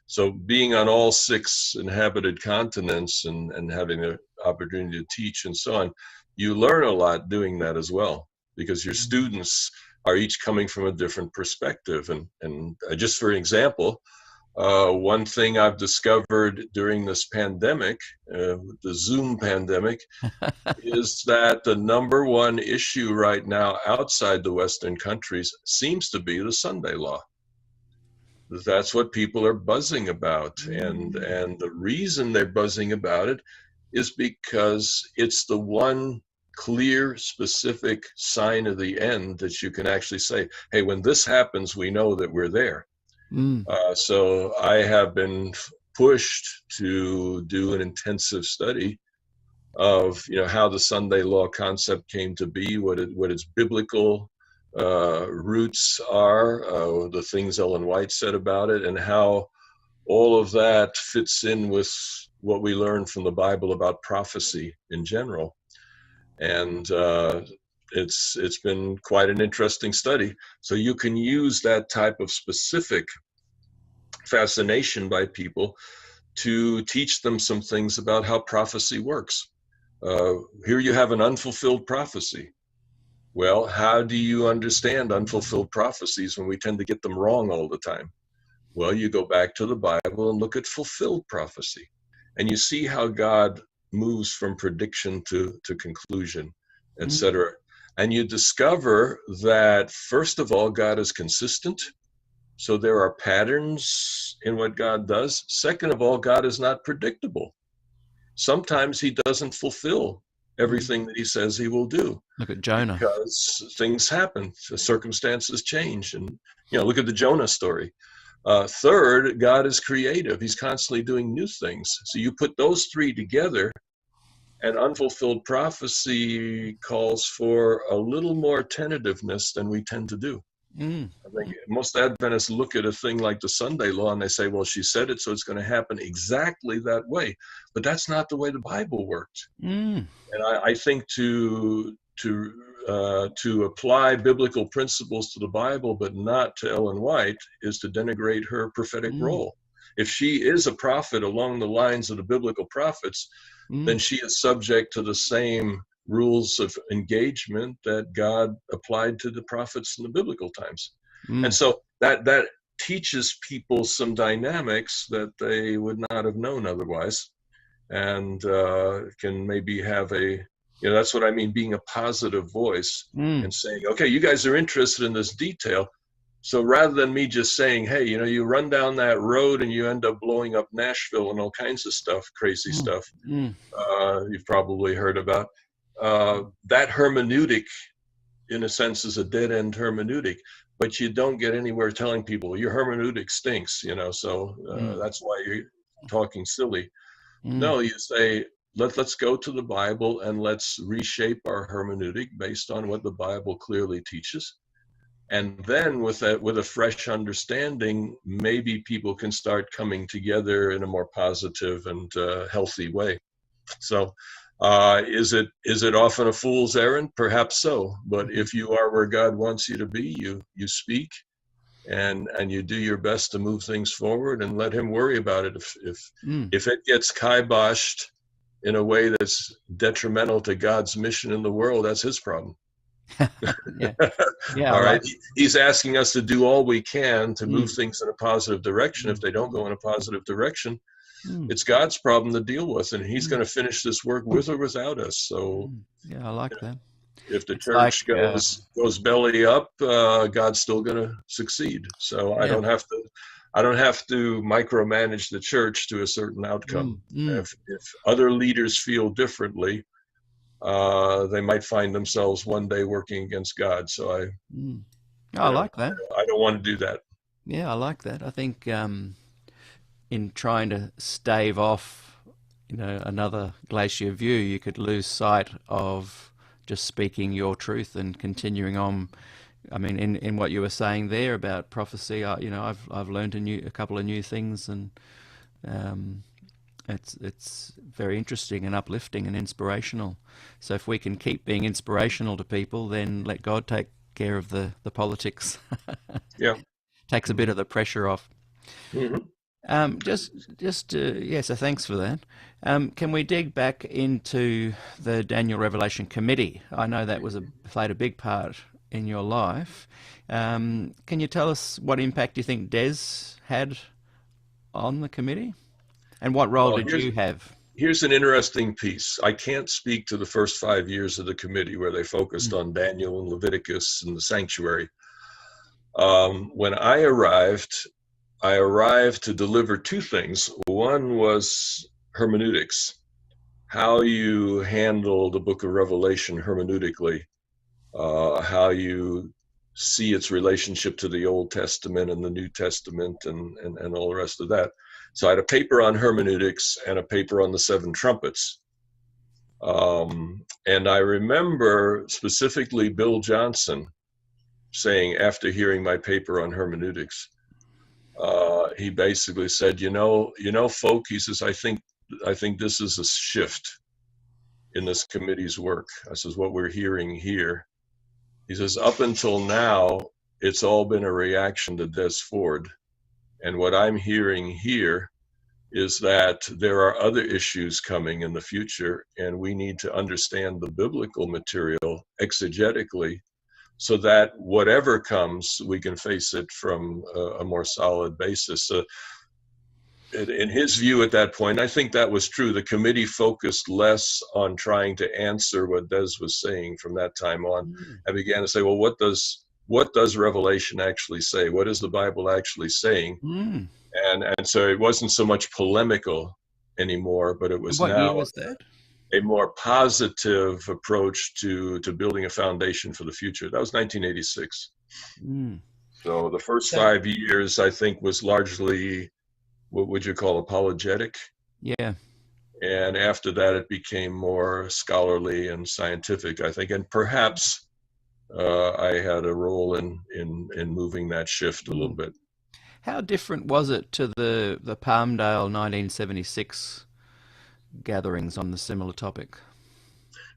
So being on all 6 inhabited continents and having the opportunity to teach and so on, you learn a lot doing that as well, because your students are each coming from a different perspective. And just for example, one thing I've discovered during this pandemic, the Zoom pandemic, is that the #1 issue right now outside the Western countries seems to be the Sunday law. That's what people are buzzing about. And the reason they're buzzing about it is because it's the one clear, specific sign of the end that you can actually say, hey, when this happens, we know that we're there. So I have been pushed to do an intensive study of, how the Sunday law concept came to be, what its biblical roots are, the things Ellen White said about it, and how all of that fits in with what we learn from the Bible about prophecy in general. And it's been quite an interesting study. So you can use that type of specific fascination by people to teach them some things about how prophecy works. Here you have an unfulfilled prophecy. Well, how do you understand unfulfilled prophecies when we tend to get them wrong all the time? Well, you go back to the Bible and look at fulfilled prophecy, and you see how God moves from prediction to conclusion, etc. And you discover that, first of all, God is consistent. So there are patterns in what God does. Second of all, God is not predictable. Sometimes he doesn't fulfill everything that he says he will do. Look at Jonah. Because things happen, the circumstances change. And, look at the Jonah story. Third, God is creative. He's constantly doing new things. So you put those 3 together, and unfulfilled prophecy calls for a little more tentativeness than we tend to do. I think most Adventists look at a thing like the Sunday law and they say, well, she said it, so it's going to happen exactly that way. But that's not the way the Bible worked. And I think to apply biblical principles to the Bible but not to Ellen White is to denigrate her prophetic role. If she is a prophet along the lines of the biblical prophets, then she is subject to the same rules of engagement that God applied to the prophets in the biblical times. And so that teaches people some dynamics that they would not have known otherwise, and can maybe have that's what I mean, being a positive voice and saying, okay, you guys are interested in this detail. So rather than me just saying, hey, you run down that road and you end up blowing up Nashville and all kinds of stuff, crazy stuff you've probably heard about. That hermeneutic, in a sense, is a dead-end hermeneutic, but you don't get anywhere telling people your hermeneutic stinks, so that's why you're talking silly. No, you say, let's go to the Bible and let's reshape our hermeneutic based on what the Bible clearly teaches. And then with a fresh understanding, maybe people can start coming together in a more positive and healthy way. So is it often a fool's errand? Perhaps so. But if you are where God wants you to be, you speak and you do your best to move things forward and let him worry about it. If it gets kiboshed in a way that's detrimental to God's mission in the world, that's his problem. Yeah. Yeah. All I right. like, He's asking us to do all we can to move mm, things in a positive direction. If mm, they don't go in a positive direction, mm, it's God's problem to deal with, and he's mm, going to finish this work with or without us. So yeah, I like that. if the It's like, church goes belly up, God's still going to succeed. So I yeah. don't have to micromanage the church to a certain outcome. If other leaders feel differently, they might find themselves one day working against God. So I like that. I don't want to do that. Yeah, I like that. I think in trying to stave off, another Glacier view, you could lose sight of just speaking your truth and continuing on. I mean, in what you were saying there about prophecy, I've learned a couple of new things, and it's very interesting and uplifting and inspirational. So if we can keep being inspirational to people, then let God take care of the politics. Yeah. Takes a bit of the pressure off. Mm-hmm. Yeah, so thanks for that. Can we dig back into the Daniel Revelation Committee? I know that played a big part in your life. Can you tell us what impact you think Des had on the committee? And what role did you have? Here's an interesting piece. I can't speak to the first 5 years of the committee where they focused on Daniel and Leviticus and the sanctuary. When I arrived to deliver two things. One was hermeneutics, how you handle the book of Revelation hermeneutically, how you see its relationship to the Old Testament and the New Testament and all the rest of that. So I had a paper on hermeneutics and a paper on the seven trumpets. And I remember specifically Bill Johnson saying, after hearing my paper on hermeneutics, he basically said, folk, he says, I think this is a shift in this committee's work. I says, what we're hearing here. He says, up until now, it's all been a reaction to Des Ford. And what I'm hearing here is that there are other issues coming in the future, and we need to understand the biblical material exegetically so that whatever comes, we can face it from a more solid basis. In his view at that point, I think that was true. The committee focused less on trying to answer what Des was saying from that time on. I began to say, well, what does Revelation actually say? What is the Bible actually saying? And so it wasn't so much polemical anymore, but it was What year now was that? a more positive approach to building a foundation for the future. That was 1986. So the first 5 years, I think, was largely, what would you call, apologetic? Yeah. And after that, it became more scholarly and scientific, I think. And perhaps I had a role in moving that shift a little bit. How different was it to the Palmdale 1976 gatherings on the similar topic?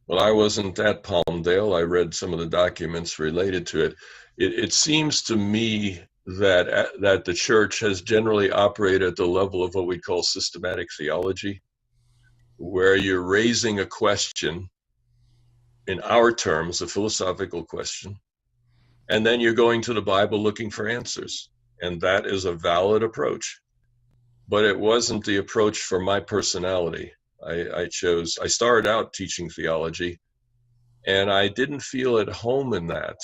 Well, I wasn't at Palmdale. I read some of the documents related to it. It seems to me that the church has generally operated at the level of what we call systematic theology, where you're raising a question, in our terms, a philosophical question, and then you're going to the Bible looking for answers. And that is a valid approach. But it wasn't the approach for my personality. I started out teaching theology, and I didn't feel at home in that,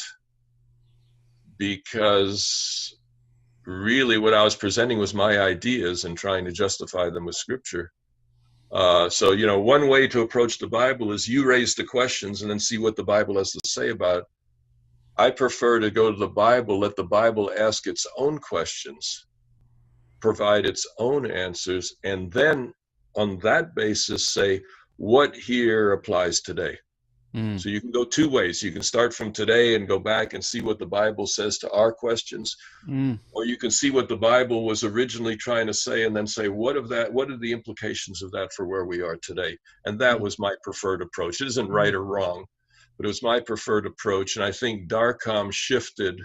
because really what I was presenting was my ideas and trying to justify them with scripture. So, one way to approach the Bible is you raise the questions and then see what the Bible has to say about it. I prefer to go to the Bible, let the Bible ask its own questions, provide its own answers, and then on that basis say what here applies today. So you can go two ways. You can start from today and go back and see what the Bible says to our questions, or you can see what the Bible was originally trying to say and then say, what are the implications of that for where we are today? And that was my preferred approach. It isn't right or wrong, but it was my preferred approach. And I think Darcom shifted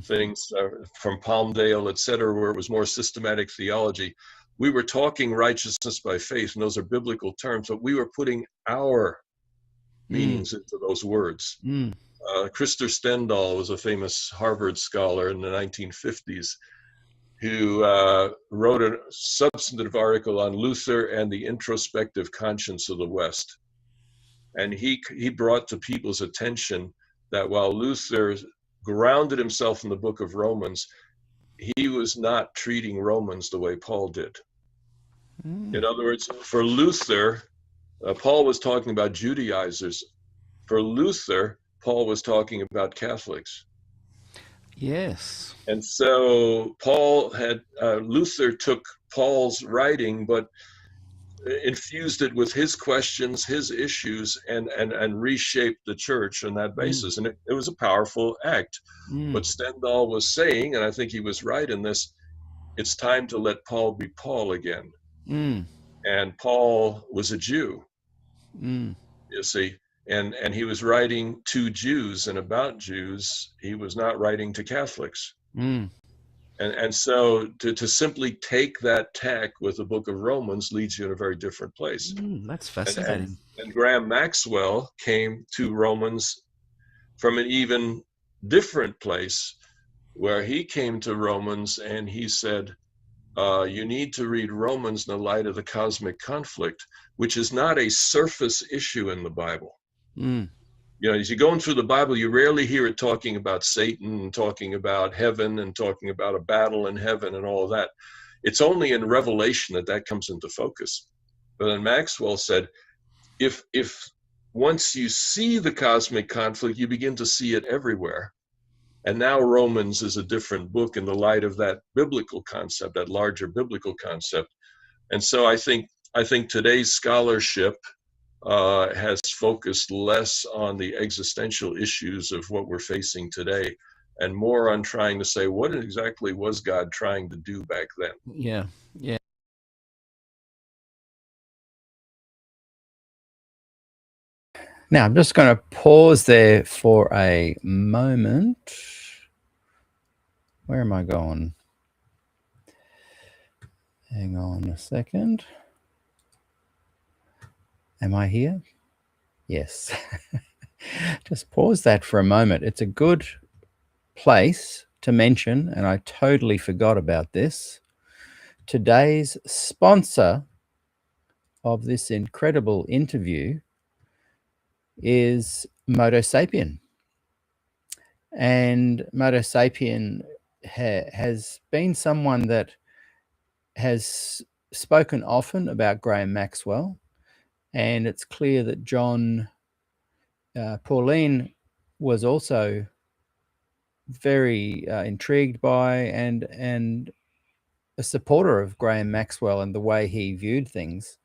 things from Palmdale, et cetera, where it was more systematic theology. we were talking righteousness by faith, and those are biblical terms, but we were putting our meanings into those words. Christer Stendahl was a famous Harvard scholar in the 1950s who wrote a substantive article on Luther and the introspective conscience of the West. And he brought to people's attention that while Luther grounded himself in the book of Romans, he was not treating Romans the way Paul did. In other words, for Luther, Paul was talking about Judaizers. For Luther, Paul was talking about Catholics. Yes. And so Luther took Paul's writing, but infused it with his questions, his issues, and reshaped the church on that basis. And it was a powerful act. But Stendhal was saying, and I think he was right in this, it's time to let Paul be Paul again. And Paul was a Jew, you see, and he was writing to Jews and about Jews. He was not writing to Catholics. And so to simply take that tack with the book of Romans leads you in a very different place. That's fascinating. And Graham Maxwell came to Romans from an even different place, where he came to Romans and he said, you need to read Romans in the light of the cosmic conflict, which is not a surface issue in the Bible. You know, as you're going through the Bible, you rarely hear it talking about Satan and talking about heaven and talking about a battle in heaven and all of that. It's only in Revelation that comes into focus. But then Maxwell said, if once you see the cosmic conflict, you begin to see it everywhere. And now Romans is a different book in the light of that biblical concept, that larger biblical concept. And so I think today's scholarship has focused less on the existential issues of what we're facing today and more on trying to say, what exactly was God trying to do back then? Yeah. Now, I'm just going to pause there for a moment. Where am I going? Hang on a second. Am I here? Yes. Just pause that for a moment. It's a good place to mention, and I totally forgot about this. Today's sponsor of this incredible interview is Modo Sapien. And Modo Sapien has been someone that has spoken often about Graham Maxwell. And it's clear that John Paulien was also very intrigued by and a supporter of Graham Maxwell and the way he viewed things.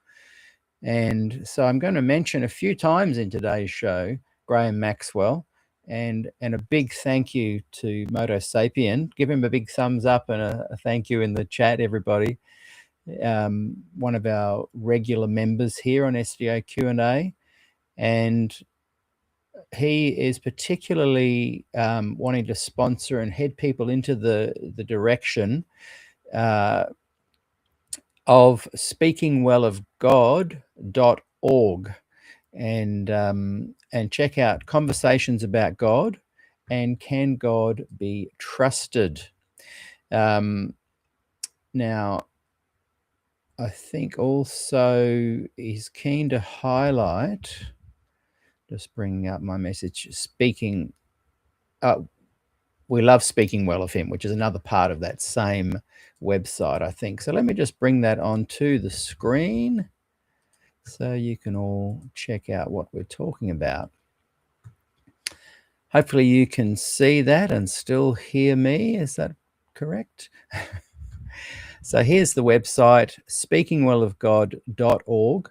And so I'm going to mention a few times in today's show Graham Maxwell, and a big thank you to Modo Sapien. Give him a big thumbs up and a thank you in the chat, everybody. One of our regular members here on SDAQ&A, and he is particularly wanting to sponsor and head people into the direction of speakingwellofgod.org, and check out Conversations About God and Can God Be Trusted. Now, I think also he's keen to highlight, just bringing up my message, we love speaking well of him, which is another part of that same website, I think. So let me just bring that onto the screen so you can all check out what we're talking about. Hopefully you can see that and still hear me. Is that correct? So here's the website, speakingwellofgod.org.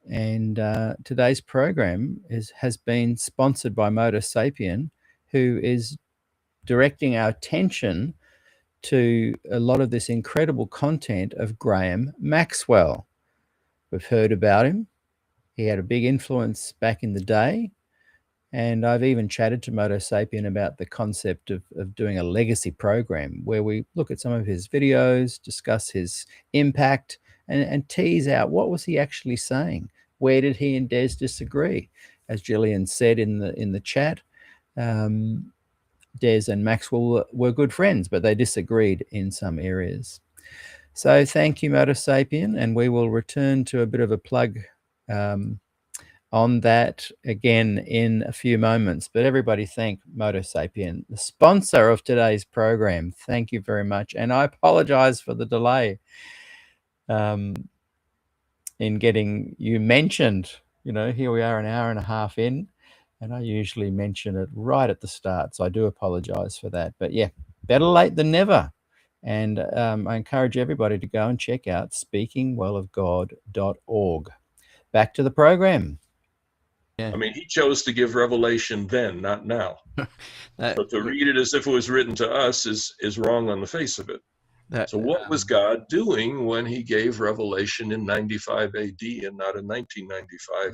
And today's program has been sponsored by Modo Sapien, who is directing our attention to a lot of this incredible content of Graham Maxwell. We've heard about him. He had a big influence back in the day. And I've even chatted to Moto Sapien about the concept of doing a legacy program where we look at some of his videos, discuss his impact, and tease out what was he actually saying. Where did he and Des disagree? As Gillian said in the chat, Des and Maxwell were good friends, but they disagreed in some areas. So thank you, Moto Sapien, and we will return to a bit of a plug on that again in a few moments. But everybody thank Moto Sapien, the sponsor of today's program. Thank you very much. And I apologize for the delay in getting you mentioned. You know, here we are an hour and a half in, and I usually mention it right at the start. So I do apologize for that. But yeah, better late than never. And I encourage everybody to go and check out speakingwellofgod.org. Back to the program. I mean, he chose to give revelation then, not now. But to read it as if it was written to us is wrong on the face of it. So what was God doing when he gave revelation in 95 AD and not in 1995?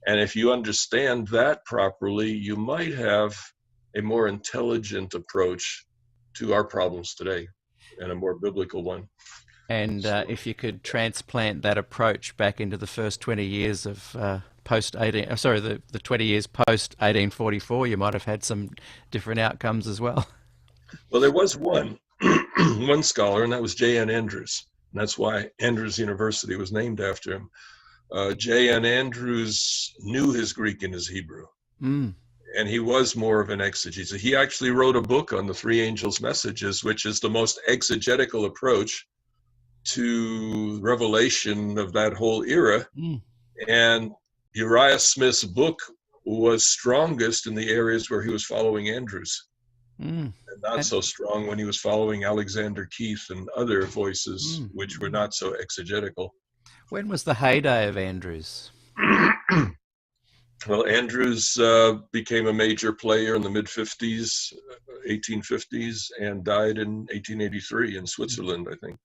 And if you understand that properly, you might have a more intelligent approach to our problems today and a more biblical one. And if you could transplant that approach back into the first 20 years of the 20 years post 1844, you might have had some different outcomes as well. Well, there was one scholar, and that was J.N. Andrews. And that's why Andrews University was named after him. J.N. Andrews knew his Greek and his Hebrew. And he was more of an exegete. He actually wrote a book on the three angels' messages, which is the most exegetical approach to revelation of that whole era. And Uriah Smith's book was strongest in the areas where he was following Andrews, and not so strong when he was following Alexander Keith and other voices which were not so exegetical. When was the heyday of Andrews? Well, Andrews became a major player in the mid-50s, 1850s, and died in 1883 in Switzerland, I think.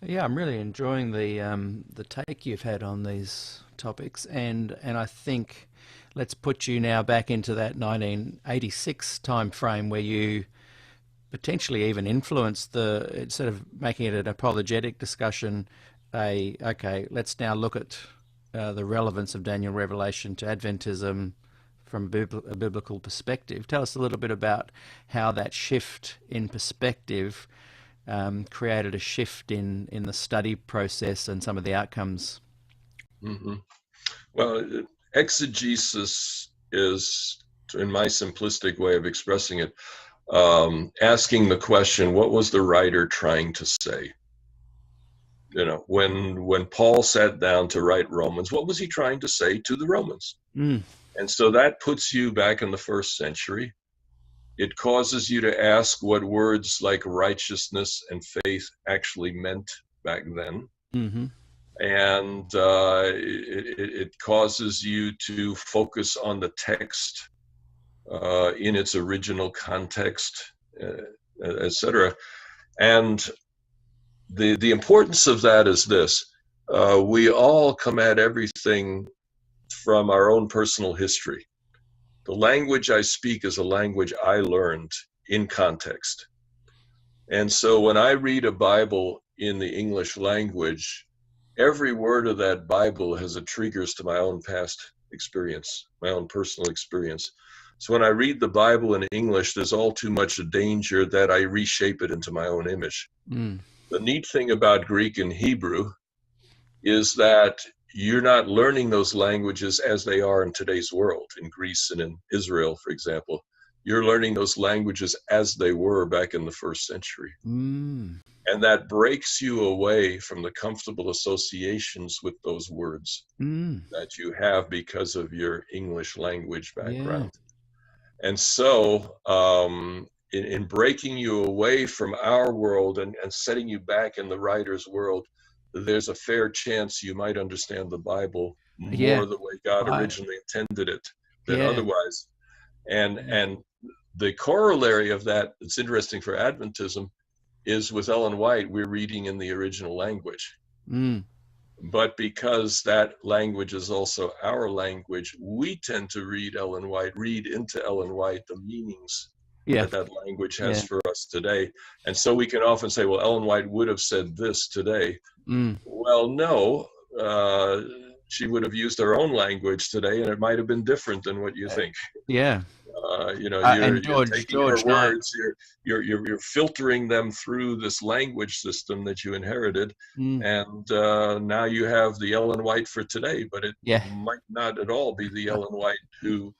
Yeah, I'm really enjoying the take you've had on these topics, and I think let's put you now back into that 1986 time frame where you potentially even influenced instead of making it an apologetic discussion, okay, let's now look at the relevance of Daniel Revelation to Adventism from a biblical perspective. Tell us a little bit about how that shift in perspective created a shift in the study process and some of the outcomes. Well, exegesis is, in my simplistic way of expressing it, asking the question, what was the writer trying to say? You know, when Paul sat down to write Romans, what was he trying to say to the Romans? And so that puts you back in the first century. It causes you to ask what words like righteousness and faith actually meant back then. And it causes you to focus on the text in its original context, etc. And the importance of that is this. We all come at everything from our own personal history. The language I speak is a language I learned in context. And so when I read a Bible in the English language, every word of that Bible has a triggers to my own past experience, my own personal experience. So when I read the Bible in English, there's all too much a danger that I reshape it into my own image. The neat thing about Greek and Hebrew is that you're not learning those languages as they are in today's world, in Greece and in Israel, for example. You're learning those languages as they were back in the first century. And that breaks you away from the comfortable associations with those words that you have because of your English language background. And so in breaking you away from our world and setting you back in the writer's world, there's a fair chance you might understand the Bible more the way God originally intended it than otherwise. And the corollary of that, it's interesting for Adventism, is with Ellen White, we're reading in the original language. But because that language is also our language, we tend to read into Ellen White the meanings Yeah. that language has Yeah. for us today. And so we can often say, well, Ellen White would have said this today. Well, no, she would have used her own language today, and it might have been different than what you think. Yeah. You're And George taking her Knight. words, you're filtering them through this language system that you inherited, and now you have the Ellen White for today, but it might not at all be the Ellen White who,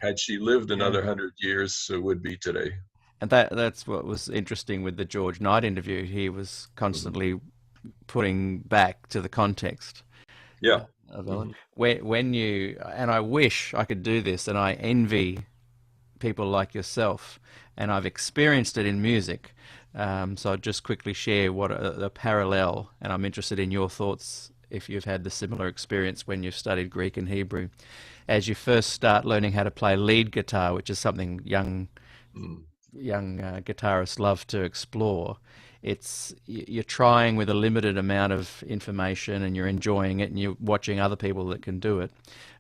had she lived another 100 years, would be today. And that's what was interesting with the George Knight interview. He was constantly putting back to the context. Yeah. Of Ellen. When you, and I wish I could do this, and I envy people like yourself, and I've experienced it in music. So I'll just quickly share what a parallel, and I'm interested in your thoughts if you've had the similar experience when you've studied Greek and Hebrew. As you first start learning how to play lead guitar, which is something young guitarists love to explore, you're trying with a limited amount of information, and you're enjoying it, and you're watching other people that can do it,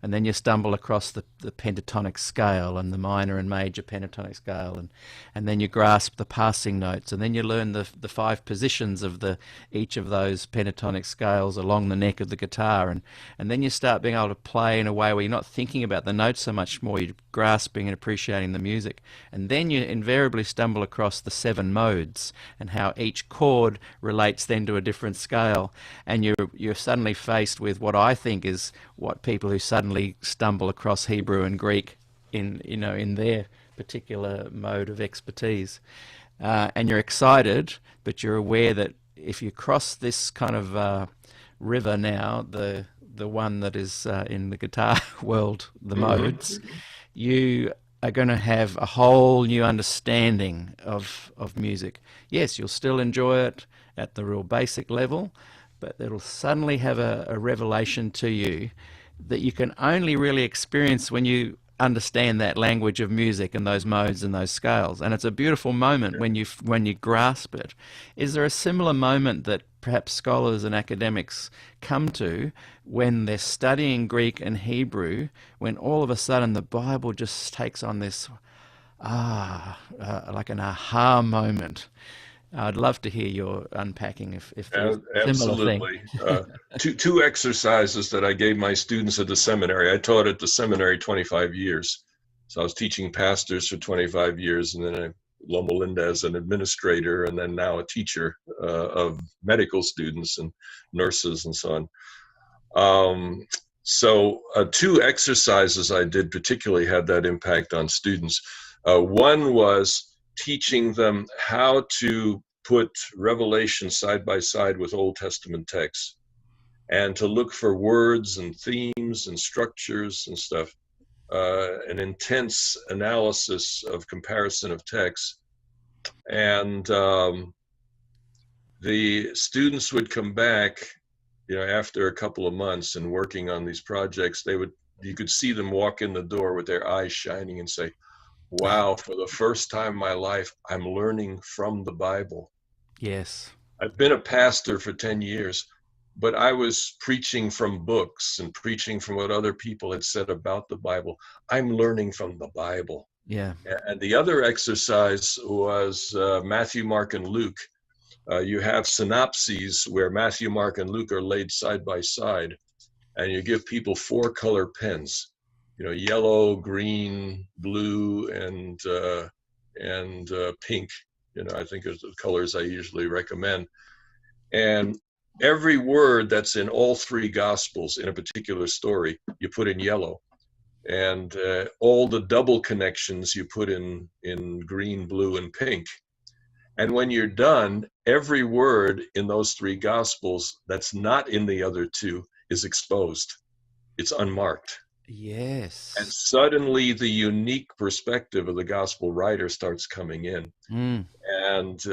and then you stumble across the pentatonic scale and the minor and major pentatonic scale, and then you grasp the passing notes, and then you learn the 5 positions of each of those pentatonic scales along the neck of the guitar, and then you start being able to play in a way where you're not thinking about the notes so much more, you're grasping and appreciating the music, and then you invariably stumble across the 7 modes and how each chord relates then to a different scale, and you're suddenly faced with what I think is what people who suddenly stumble across Hebrew and Greek in their particular mode of expertise, and you're excited, but you're aware that if you cross this kind of river now, the one that is in the guitar world, the modes, you are going to have a whole new understanding of music. Yes, you'll still enjoy it at the real basic level, but it'll suddenly have a revelation to you that you can only really experience when you understand that language of music and those modes and those scales. And it's a beautiful moment when you grasp it. Is there a similar moment that perhaps scholars and academics come to when they're studying Greek and Hebrew, when all of a sudden the Bible just takes on this like an aha moment? I'd love to hear your unpacking if there's a similar thing. Absolutely. Two exercises that I gave my students at the seminary. I taught at the seminary 25 years. So I was teaching pastors for 25 years, and then I Loma Linda as an administrator, and then now a teacher of medical students and nurses and so on. So 2 exercises I did particularly had that impact on students. One was teaching them how to put Revelation side by side with Old Testament texts, and to look for words and themes and structures and stuff, an intense analysis of comparison of texts. And the students would come back, after a couple of months and working on these projects, you could see them walk in the door with their eyes shining and say, wow, for the first time in my life, I'm learning from the Bible. Yes. I've been a pastor for 10 years, but I was preaching from books and preaching from what other people had said about the Bible. I'm learning from the Bible. Yeah. And the other exercise was Matthew, Mark, and Luke. You have synopses where Matthew, Mark, and Luke are laid side by side, and you give people 4 color pens. Yellow, green, blue, and pink. I think are the colors I usually recommend. And every word that's in all 3 Gospels in a particular story, you put in yellow. And all the double connections you put in green, blue, and pink. And when you're done, every word in those 3 Gospels that's not in the other 2 is exposed. It's unmarked. Yes. And suddenly the unique perspective of the gospel writer starts coming in. And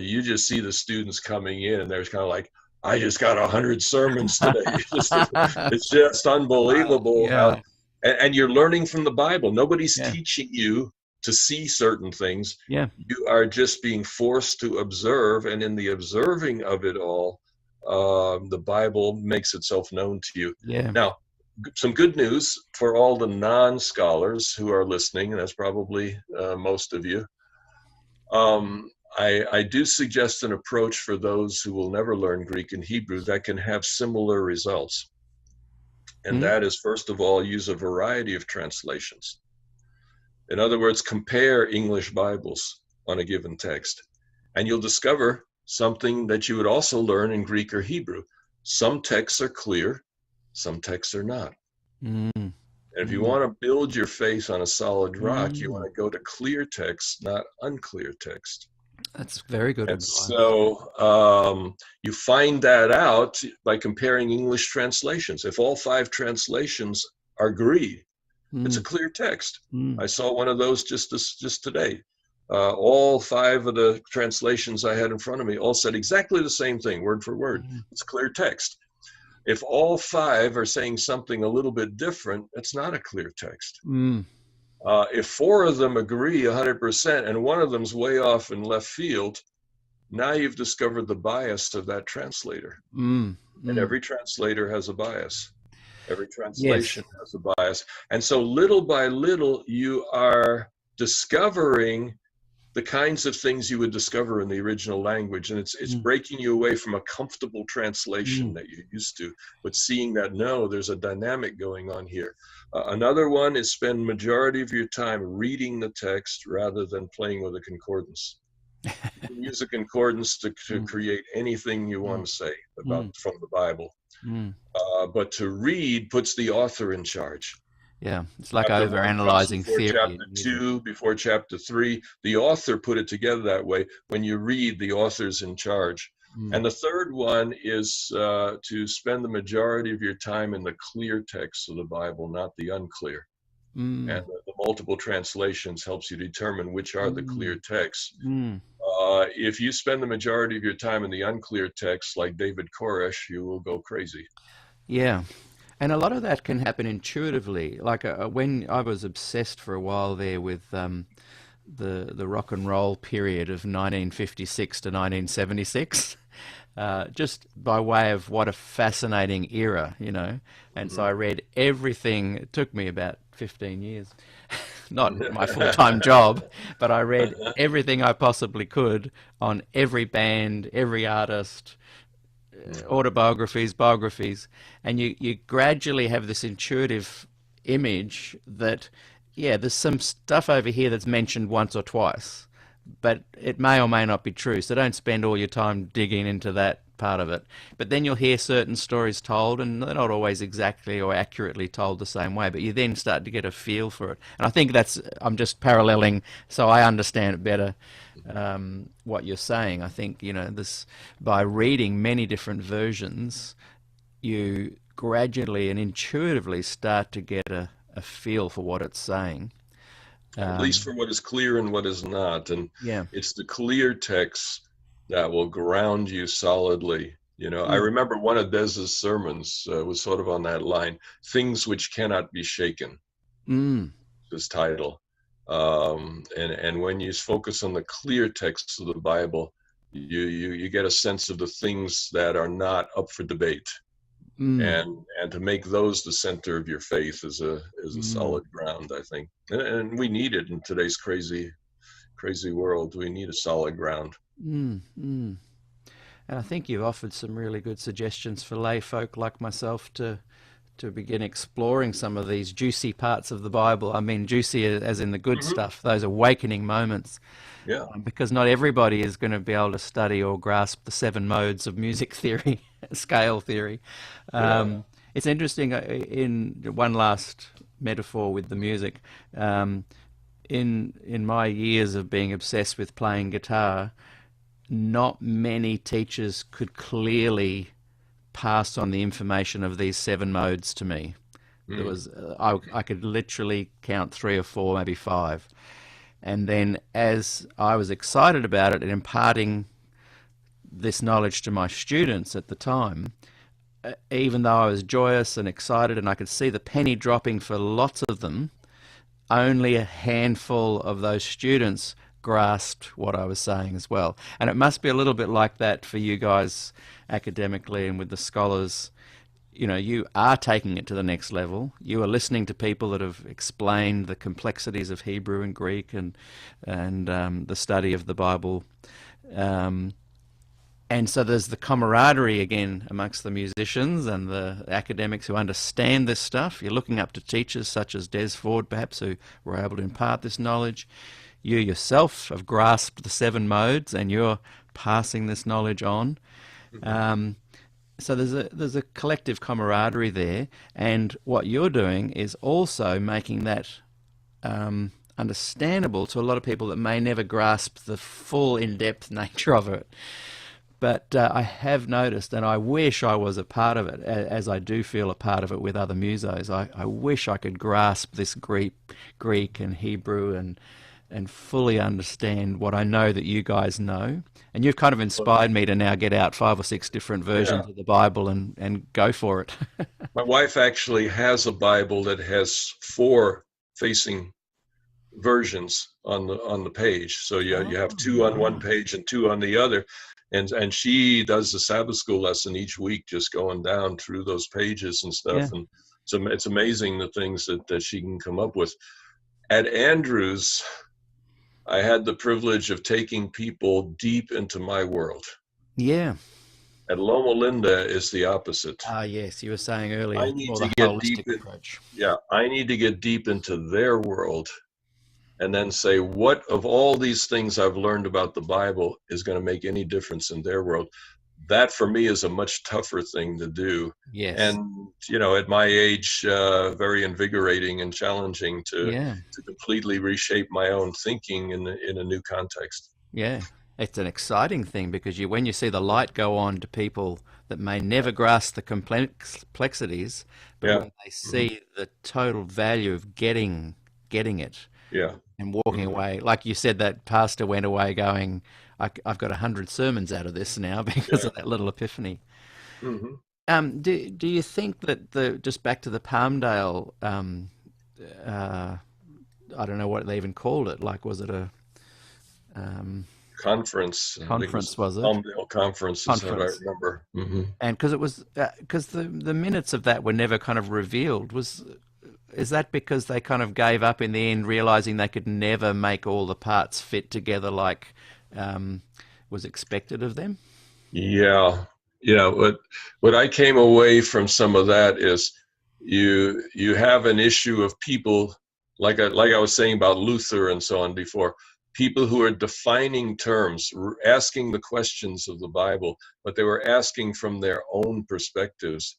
you just see the students coming in, and they're kind of like, I just got 100 sermons today. It's just unbelievable. Wow. Yeah. And you're learning from the Bible. Nobody's teaching you to see certain things. Yeah. You are just being forced to observe. And in the observing of it all, the Bible makes itself known to you. Yeah. Now, some good news for all the non-scholars who are listening, and that's probably most of you. I do suggest an approach for those who will never learn Greek and Hebrew that can have similar results. And that is, first of all, use a variety of translations. In other words, compare English Bibles on a given text, and you'll discover something that you would also learn in Greek or Hebrew. Some texts are clear, some texts are not. And if you want to build your faith on a solid rock, you want to go to clear text, not unclear text. That's very good And advice. so you find that out by comparing English translations. If all 5 translations agree, it's a clear text. I saw one of those just today. All 5 of the translations I had in front of me all said exactly the same thing, word for word. It's clear text. If all 5 are saying something a little bit different, it's not a clear text. If 4 of them agree 100% and one of them's way off in left field, now you've discovered the bias of that translator. And every translator has a bias. Every translation has a bias. And so little by little, you are discovering the kinds of things you would discover in the original language. And it's breaking you away from a comfortable translation that you're used to, but seeing that, no, there's a dynamic going on here. Another one is spend majority of your time reading the text rather than playing with a concordance. You can use a concordance to create anything you want to say about from the Bible. But to read puts the author in charge. Yeah, it's like over-analyzing theory. Chapter 2, before chapter 3, the author put it together that way. When you read, the author's in charge. And the third one is to spend the majority of your time in the clear text of the Bible, not the unclear. And the multiple translations helps you determine which are the clear texts. If you spend the majority of your time in the unclear text, like David Koresh, you will go crazy. Yeah. And a lot of that can happen intuitively. Like when I was obsessed for a while there with the rock and roll period of 1956 to 1976, just by way of what a fascinating era, you know. And so I read everything. It took me about 15 years, not my full-time job, but I read everything I possibly could on every band, every artist, autobiographies, biographies, and you gradually have this intuitive image that, yeah, there's some stuff over here that's mentioned once or twice, but it may or may not be true. So don't spend all your time digging into that part of it. But then you'll hear certain stories told, and they're not always exactly or accurately told the same way, but you then start to get a feel for it. And I think I'm just paralleling so I understand it better, what you're saying. I think, you know, by reading many different versions, you gradually and intuitively start to get a feel for what it's saying. At least for what is clear and what is not. And it's the clear text that will ground you solidly. You know, I remember one of Des's sermons was sort of on that line, Things Which Cannot Be Shaken, this title. And when you focus on the clear texts of the Bible, you get a sense of the things that are not up for debate. And to make those the center of your faith is a solid ground, I think. And we need it in today's crazy world. We need a solid ground. And I think you've offered some really good suggestions for lay folk like myself to begin exploring some of these juicy parts of the Bible. I mean, juicy as in the good stuff, those awakening moments. Yeah. Because not everybody is going to be able to study or grasp the 7 modes of music theory, scale theory. It's interesting, in one last metaphor with the music, in my years of being obsessed with playing guitar, not many teachers could clearly pass on the information of these 7 modes to me. There was I could literally count 3 or 4, maybe 5. And then as I was excited about it and imparting this knowledge to my students at the time, even though I was joyous and excited and I could see the penny dropping for lots of them, only a handful of those students grasped what I was saying as well. And it must be a little bit like that for you guys academically and with the scholars. You know, you are taking it to the next level. You are listening to people that have explained the complexities of Hebrew and Greek and the study of the Bible. And so there's the camaraderie again amongst the musicians and the academics who understand this stuff. You're looking up to teachers such as Des Ford, perhaps, who were able to impart this knowledge. You yourself have grasped the 7 modes and you're passing this knowledge on. So there's a collective camaraderie there. And what you're doing is also making that understandable to a lot of people that may never grasp the full in-depth nature of it. But I have noticed, and I wish I was a part of it, as I do feel a part of it with other musos. I wish I could grasp this Greek and Hebrew and fully understand what I know that you guys know. And you've kind of inspired me to now get out 5 or 6 different versions of the Bible and go for it. My wife actually has a Bible that has 4 facing versions on the page. So you have 2 on one page and 2 on the other. And she does the Sabbath school lesson each week, just going down through those pages and stuff. And it's amazing the things that she can come up with. At Andrews, I had the privilege of taking people deep into my world. Yeah. At Loma Linda is the opposite. Ah, yes, you were saying earlier. I need to get deep approach. Yeah, I need to get deep into their world and then say, what of all these things I've learned about the Bible is going to make any difference in their world? That for me is a much tougher thing to do. Yes. And, you know, at my age, very invigorating and challenging to completely reshape my own thinking in a new context. Yeah. It's an exciting thing because when you see the light go on to people that may never grasp the complexities, but when they see the total value of getting it. Yeah. And walking away, like you said, that pastor went away going, I've got 100 sermons out of this now because of that little epiphany. Do you think that just back to the Palmdale, I don't know what they even called it. Like, was it a conference? Conference, was it? Palmdale conference is what I remember. And because it was because the minutes of that were never kind of revealed. Is that because they kind of gave up in the end, realizing they could never make all the parts fit together like was expected of them? Yeah. What I came away from some of that is you have an issue of people, like I was saying about Luther and so on before, people who are defining terms, asking the questions of the Bible, but they were asking from their own perspectives.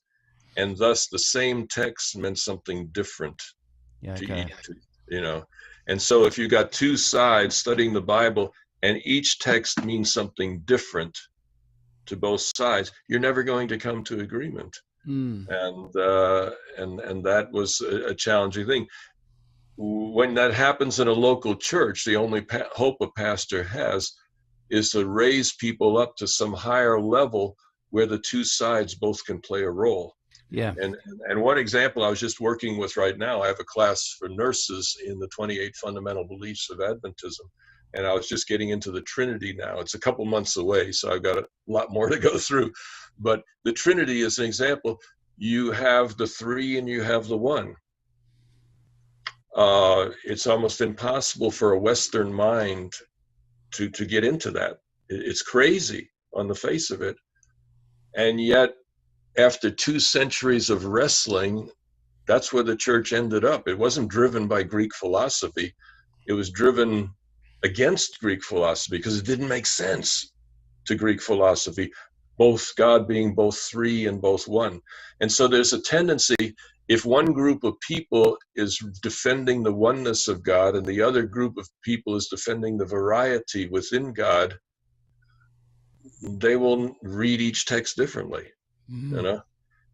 And thus the same text meant something different to each, And so if you got 2 sides studying the Bible and each text means something different to both sides, you're never going to come to agreement. And that was a challenging thing. When that happens in a local church, the only hope a pastor has is to raise people up to some higher level where the 2 sides both can play a role. Yeah. And one example I was just working with right now, I have a class for nurses in the 28 fundamental beliefs of Adventism. And I was just getting into the Trinity now. It's a couple months away, so I've got a lot more to go through. But the Trinity is an example. You have the 3 and you have the 1. It's almost impossible for a Western mind to get into that. It's crazy on the face of it. And yet, after 2 centuries of wrestling, that's where the church ended up. It wasn't driven by Greek philosophy. It was driven against Greek philosophy because it didn't make sense to Greek philosophy, both God being both 3 and both 1. And so there's a tendency, if one group of people is defending the oneness of God and the other group of people is defending the variety within God, they will read each text differently.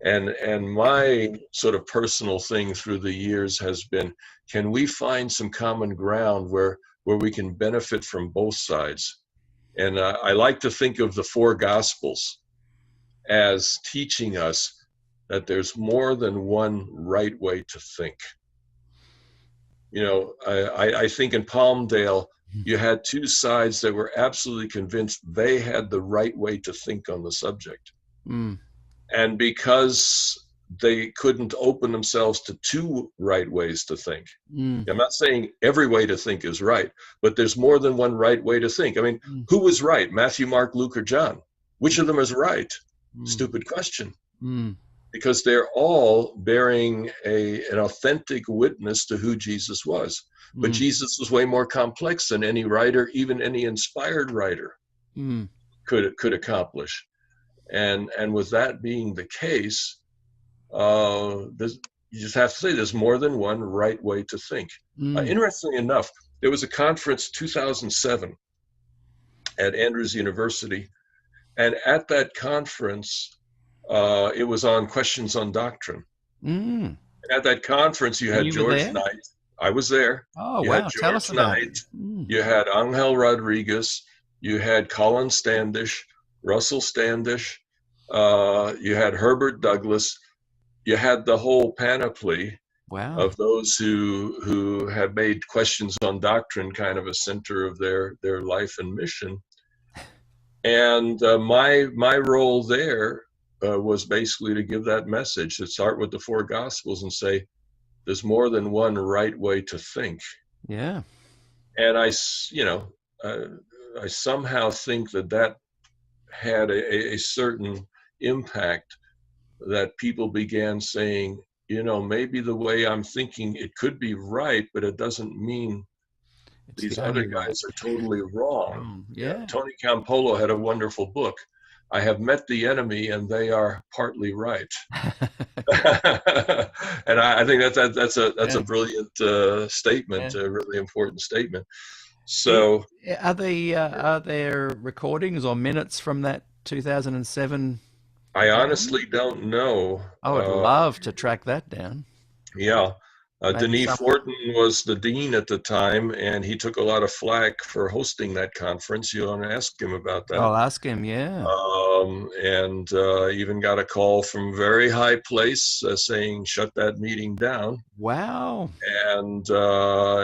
And my sort of personal thing through the years has been, can we find some common ground where we can benefit from both sides? And I like to think of the 4 Gospels as teaching us that there's more than one right way to think. I think in Palmdale, you had two sides that were absolutely convinced they had the right way to think on the subject. Mm. And because they couldn't open themselves to two right ways to think. Mm. I'm not saying every way to think is right, but there's more than one right way to think. I mean, Mm. who was right? Matthew, Mark, Luke, or John? Which of them is right? Mm. Stupid question. Mm. Because they're all bearing an authentic witness to who Jesus was. But Mm. Jesus was way more complex than any writer, even any inspired writer Mm. could accomplish. And with that being the case, you just have to say there's more than one right way to think. Mm. Interestingly enough, there was a conference 2007 at Andrews University, and at that conference, it was on questions on doctrine. Mm. At that conference, you And had you were George there? Knight. I was there. Oh, You wow. had Tell us George about Knight. it. Mm. You had Angel Rodriguez. You had Colin Standish, Russell Standish. You had Herbert Douglas. You had the whole panoply Wow. of those who had made questions on doctrine kind of a center of their life and mission. And my role there was basically to give that message, to start with the four Gospels and say, there's more than one right way to think. Yeah. And I somehow think that had a certain impact, that people began saying, maybe the way I'm thinking, it could be right, but it doesn't mean It's these the other only guys right. are totally wrong. Yeah. Tony Campolo had a wonderful book, I Have Met the Enemy and They Are Partly Right. And I think that's a brilliant statement, Yeah. a really important statement. So Are there recordings or minutes from that 2007? I honestly don't know. I would love to track that down. Yeah. Maybe Denis some. Fortin was the dean at the time, and he took a lot of flack for hosting that conference. You want to ask him about that. I'll ask him, yeah. And even got a call from very high place saying, shut that meeting down. Wow. And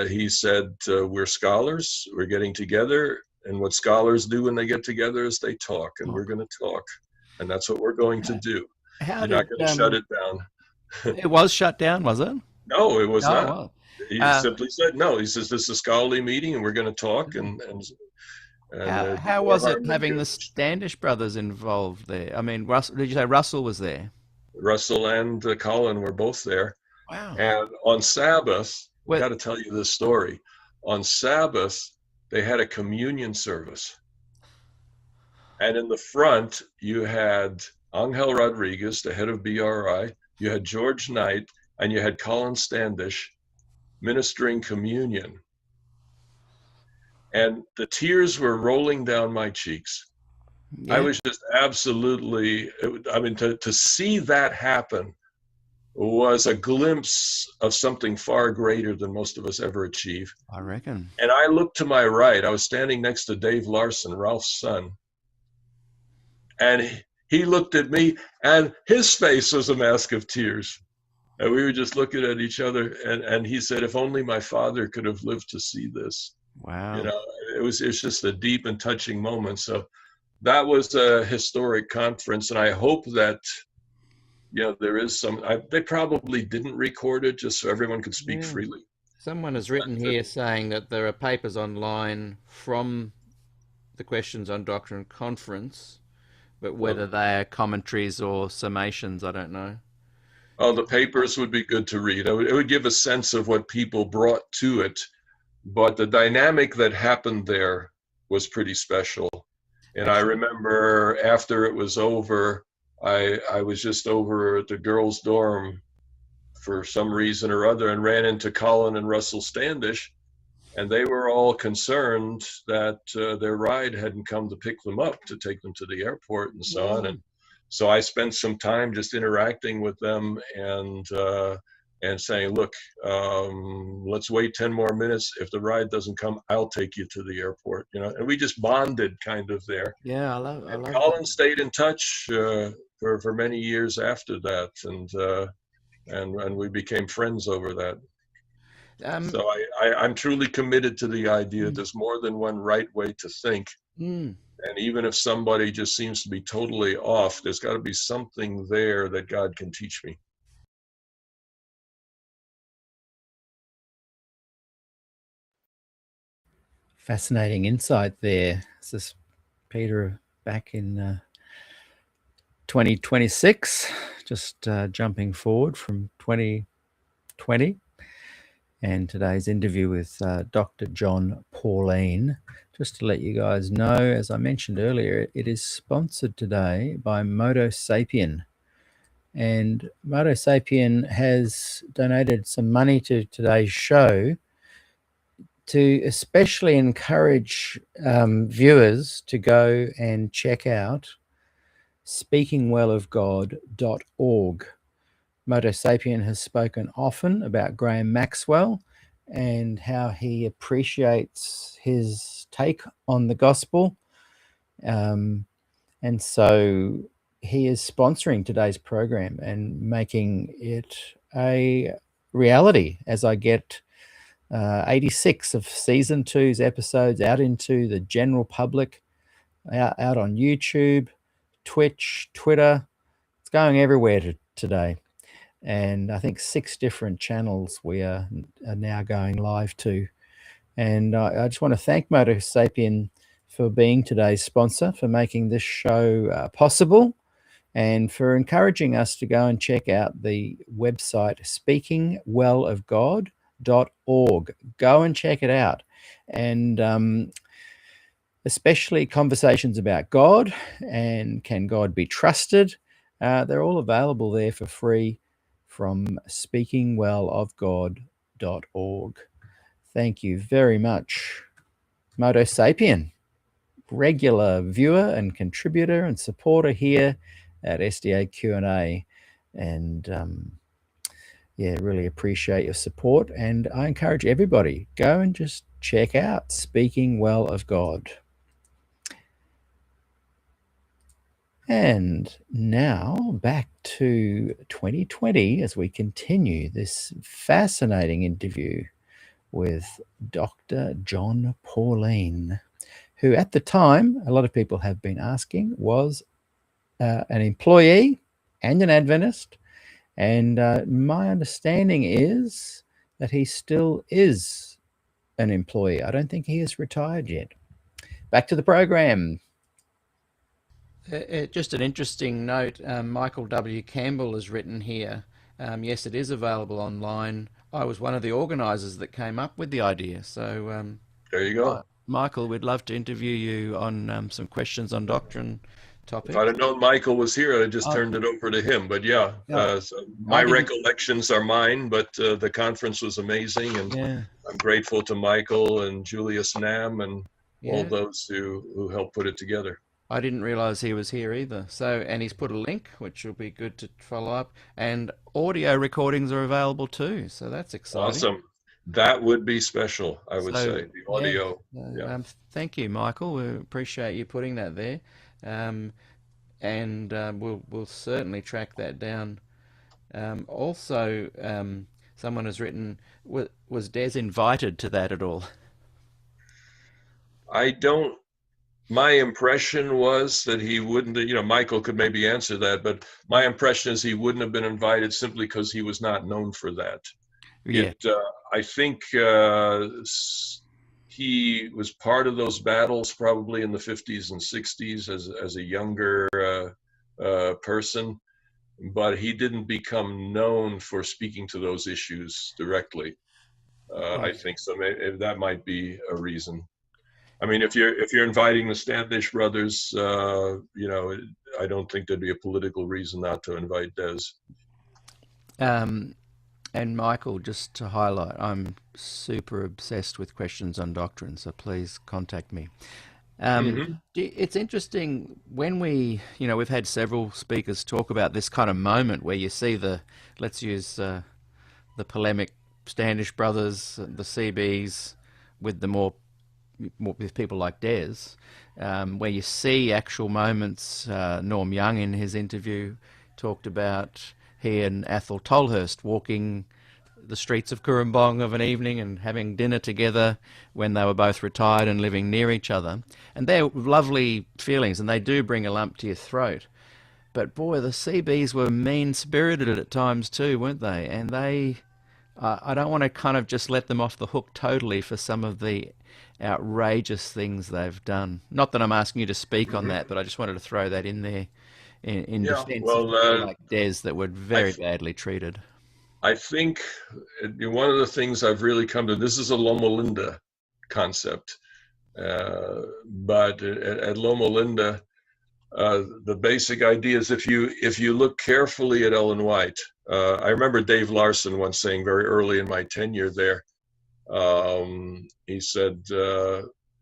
he said, we're scholars, we're getting together, and what scholars do when they get together is they talk, and we're going to talk. And that's what we're going to do. You're not going to shut it down. It was shut down, was it? No, it was not. Well. He simply said no. He says, this is a scholarly meeting and we're going to talk. And how was it having the Standish brothers involved there? I mean, Russell, did you say Russell was there? Russell and Colin were both there. Wow. And on Sabbath, I got to tell you this story. On Sabbath, they had a communion service. And in the front, you had Angel Rodriguez, the head of BRI. You had George Knight, and you had Colin Standish ministering communion. And the tears were rolling down my cheeks. Yeah. I was just absolutely, to see that happen was a glimpse of something far greater than most of us ever achieve. I reckon. And I looked to my right. I was standing next to Dave Larson, Ralph's son. And he looked at me, and his face was a mask of tears. And we were just looking at each other, and he said, if only my father could have lived to see this. Wow. It was just a deep and touching moment. So that was a historic conference, and I hope that, there is some, they probably didn't record it just so everyone could speak freely. Someone has written here saying that there are papers online from the Questions on Doctrine conference, but whether they are commentaries or summations, I don't know. Oh, the papers would be good to read. It would give a sense of what people brought to it, but the dynamic that happened there was pretty special. And I remember after it was over, I was just over at the girls' dorm for some reason or other and ran into Colin and Russell Standish, and they were all concerned that their ride hadn't come to pick them up to take them to the airport and so on. And so I spent some time just interacting with them and saying, look, let's wait 10 more minutes. If the ride doesn't come, I'll take you to the airport, and we just bonded kind of there. Yeah, I love Colin stayed in touch for many years after that, and we became friends over that. So I'm truly committed to the idea there's more than one right way to think. mm, And even if somebody just seems to be totally off, there's got to be something there that God can teach me. fascinating insight there. This is Peter back in 2026, just jumping forward from 2020. And today's interview with Dr. John Paulien. Just to let you guys know, as I mentioned earlier, it is sponsored today by Modo Sapien. And Modo Sapien has donated some money to today's show to especially encourage viewers to go and check out speakingwellofgod.org. Modo Sapien has spoken often about Graham Maxwell and how he appreciates his take on the gospel. And so he is sponsoring today's program and making it a reality as I get 86 of season 2's episodes out into the general public, out on YouTube, Twitch, Twitter. It's going everywhere today. And I think 6 different channels we are now going live to. And I just want to thank Modo Sapien for being today's sponsor, for making this show possible, and for encouraging us to go and check out the website speakingwellofgod.org. Go and check it out. And especially conversations about God and can God be trusted. They're all available there for free from speakingwellofgod.org. Thank you very much, Modo Sapien, regular viewer and contributor and supporter here at SDAQ&A. And yeah, really appreciate your support. And I encourage everybody, go and just check out Speaking Well of God. And now back to 2020 as we continue this fascinating interview with Dr. John Paulien, who at the time, a lot of people have been asking, was an employee and an Adventist. And my understanding is that he still is an employee. I don't think he has retired yet. Back to the program. Just an interesting note, Michael W. Campbell has written here, yes, it is available online. I was one of the organisers that came up with the idea. So there you go. Michael, we'd love to interview you on some questions on doctrine topics. If I'd have known Michael was here, I just turned it over to him. But yeah, so my recollections are mine, but the conference was amazing. And I'm grateful to Michael and Julius Nam and all those who helped put it together. I didn't realize he was here either. So, and he's put a link, which will be good to follow up. And audio recordings are available too. So that's exciting. Awesome. That would be special, I would say, the audio. Thank you, Michael. We appreciate you putting that there. And we'll certainly track that down. Also, someone has written, was Des invited to that at all? My impression was that he wouldn't, Michael could maybe answer that, but my impression is he wouldn't have been invited simply because he was not known for that. Yeah. I think he was part of those battles probably in the 50s and 60s as a younger person, but he didn't become known for speaking to those issues directly. I think so. Maybe that might be a reason. I mean, if you're inviting the Standish brothers, I don't think there'd be a political reason not to invite Des. And Michael, just to highlight, I'm super obsessed with questions on doctrine, so please contact me. It's interesting when we've had several speakers talk about this kind of moment where you see let's use the polemic Standish brothers, the CBs, with the more with people like Des, where you see actual moments. Norm Young in his interview talked about he and Athol Tolhurst walking the streets of Kurumbong of an evening and having dinner together when they were both retired and living near each other. And they're lovely feelings, and they do bring a lump to your throat. But boy, the CBs were mean-spirited at times too, weren't they? And I don't want to kind of just let them off the hook totally for some of the outrageous things they've done. Not that I'm asking you to speak on that, but I just wanted to throw that in there in Yeah, defense well, of people like Des that were very badly treated. I think one of the things I've really come to, this is a Loma Linda concept, but at Loma Linda, the basic idea is if you look carefully at Ellen White, I remember Dave Larson once saying very early in my tenure there, he said,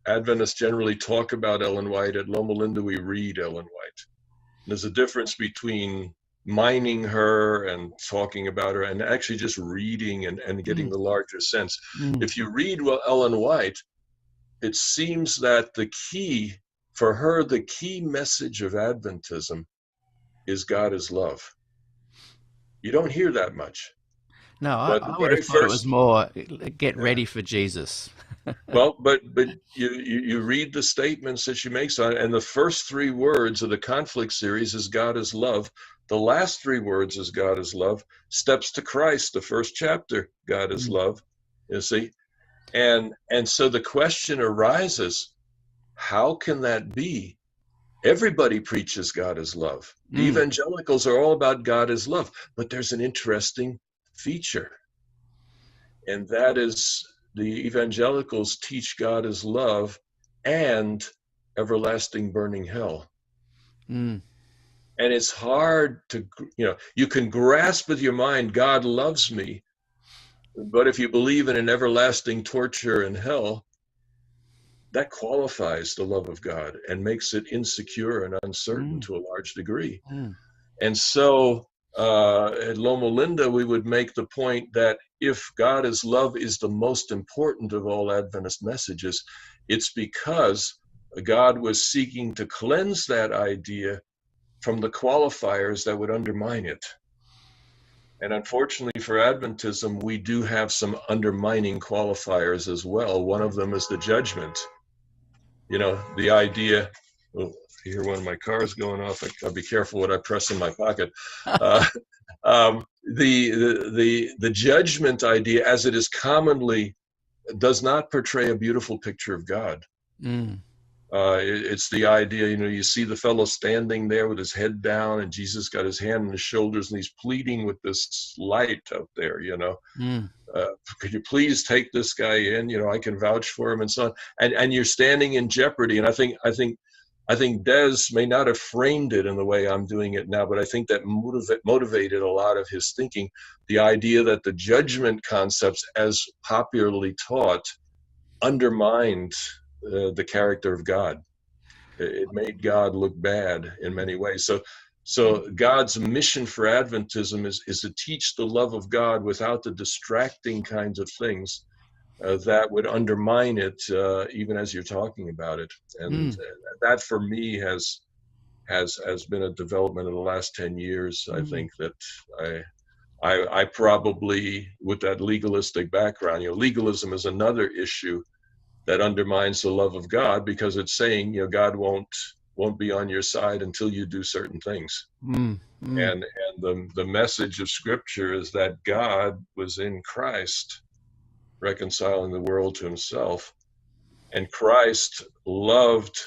Adventists generally talk about Ellen White. At Loma Linda, we read Ellen White. There's a difference between mining her and talking about her and actually just reading and getting the larger sense. If you read Ellen White, it seems that the key message of Adventism is God is love. You don't hear that much. No, I would have thought it was more get ready for Jesus. Well, but you read the statements that she makes on, and the first 3 words of the conflict series is God is love. The last 3 words is God is love. Steps to Christ, the first chapter, God is love. You see, and so the question arises: how can that be? Everybody preaches God is love. The evangelicals are all about God is love, but there's an interesting feature, and that is the evangelicals teach God is love and everlasting burning hell. And it's hard to, you can grasp with your mind, God loves me, but if you believe in an everlasting torture and hell, that qualifies the love of God and makes it insecure and uncertain to a large degree. And so at Loma Linda, we would make the point that if God is love is the most important of all Adventist messages, it's because God was seeking to cleanse that idea from the qualifiers that would undermine it. And unfortunately for Adventism, we do have some undermining qualifiers as well. One of them is the judgment. The idea, I hear one of my cars going off. I'll be careful what I press in my pocket. The judgment idea, as it is commonly, does not portray a beautiful picture of God. It's the idea, you see the fellow standing there with his head down, and Jesus got his hand on his shoulders, and he's pleading with this light out there, could you please take this guy in? I can vouch for him, and so on. And you're standing in jeopardy. And I think Des may not have framed it in the way I'm doing it now, but I think that motivated a lot of his thinking. The idea that the judgment concepts, as popularly taught, undermined the character of God. It made God look bad in many ways. So God's mission for Adventism is to teach the love of God without the distracting kinds of things that would undermine it, even as you're talking about it. And that for me has been a development in the last 10 years. I think that I probably, with that legalistic background, legalism is another issue that undermines the love of God, because it's saying, God won't be on your side until you do certain things. And the message of Scripture is that God was in Christ, reconciling the world to himself. And Christ loved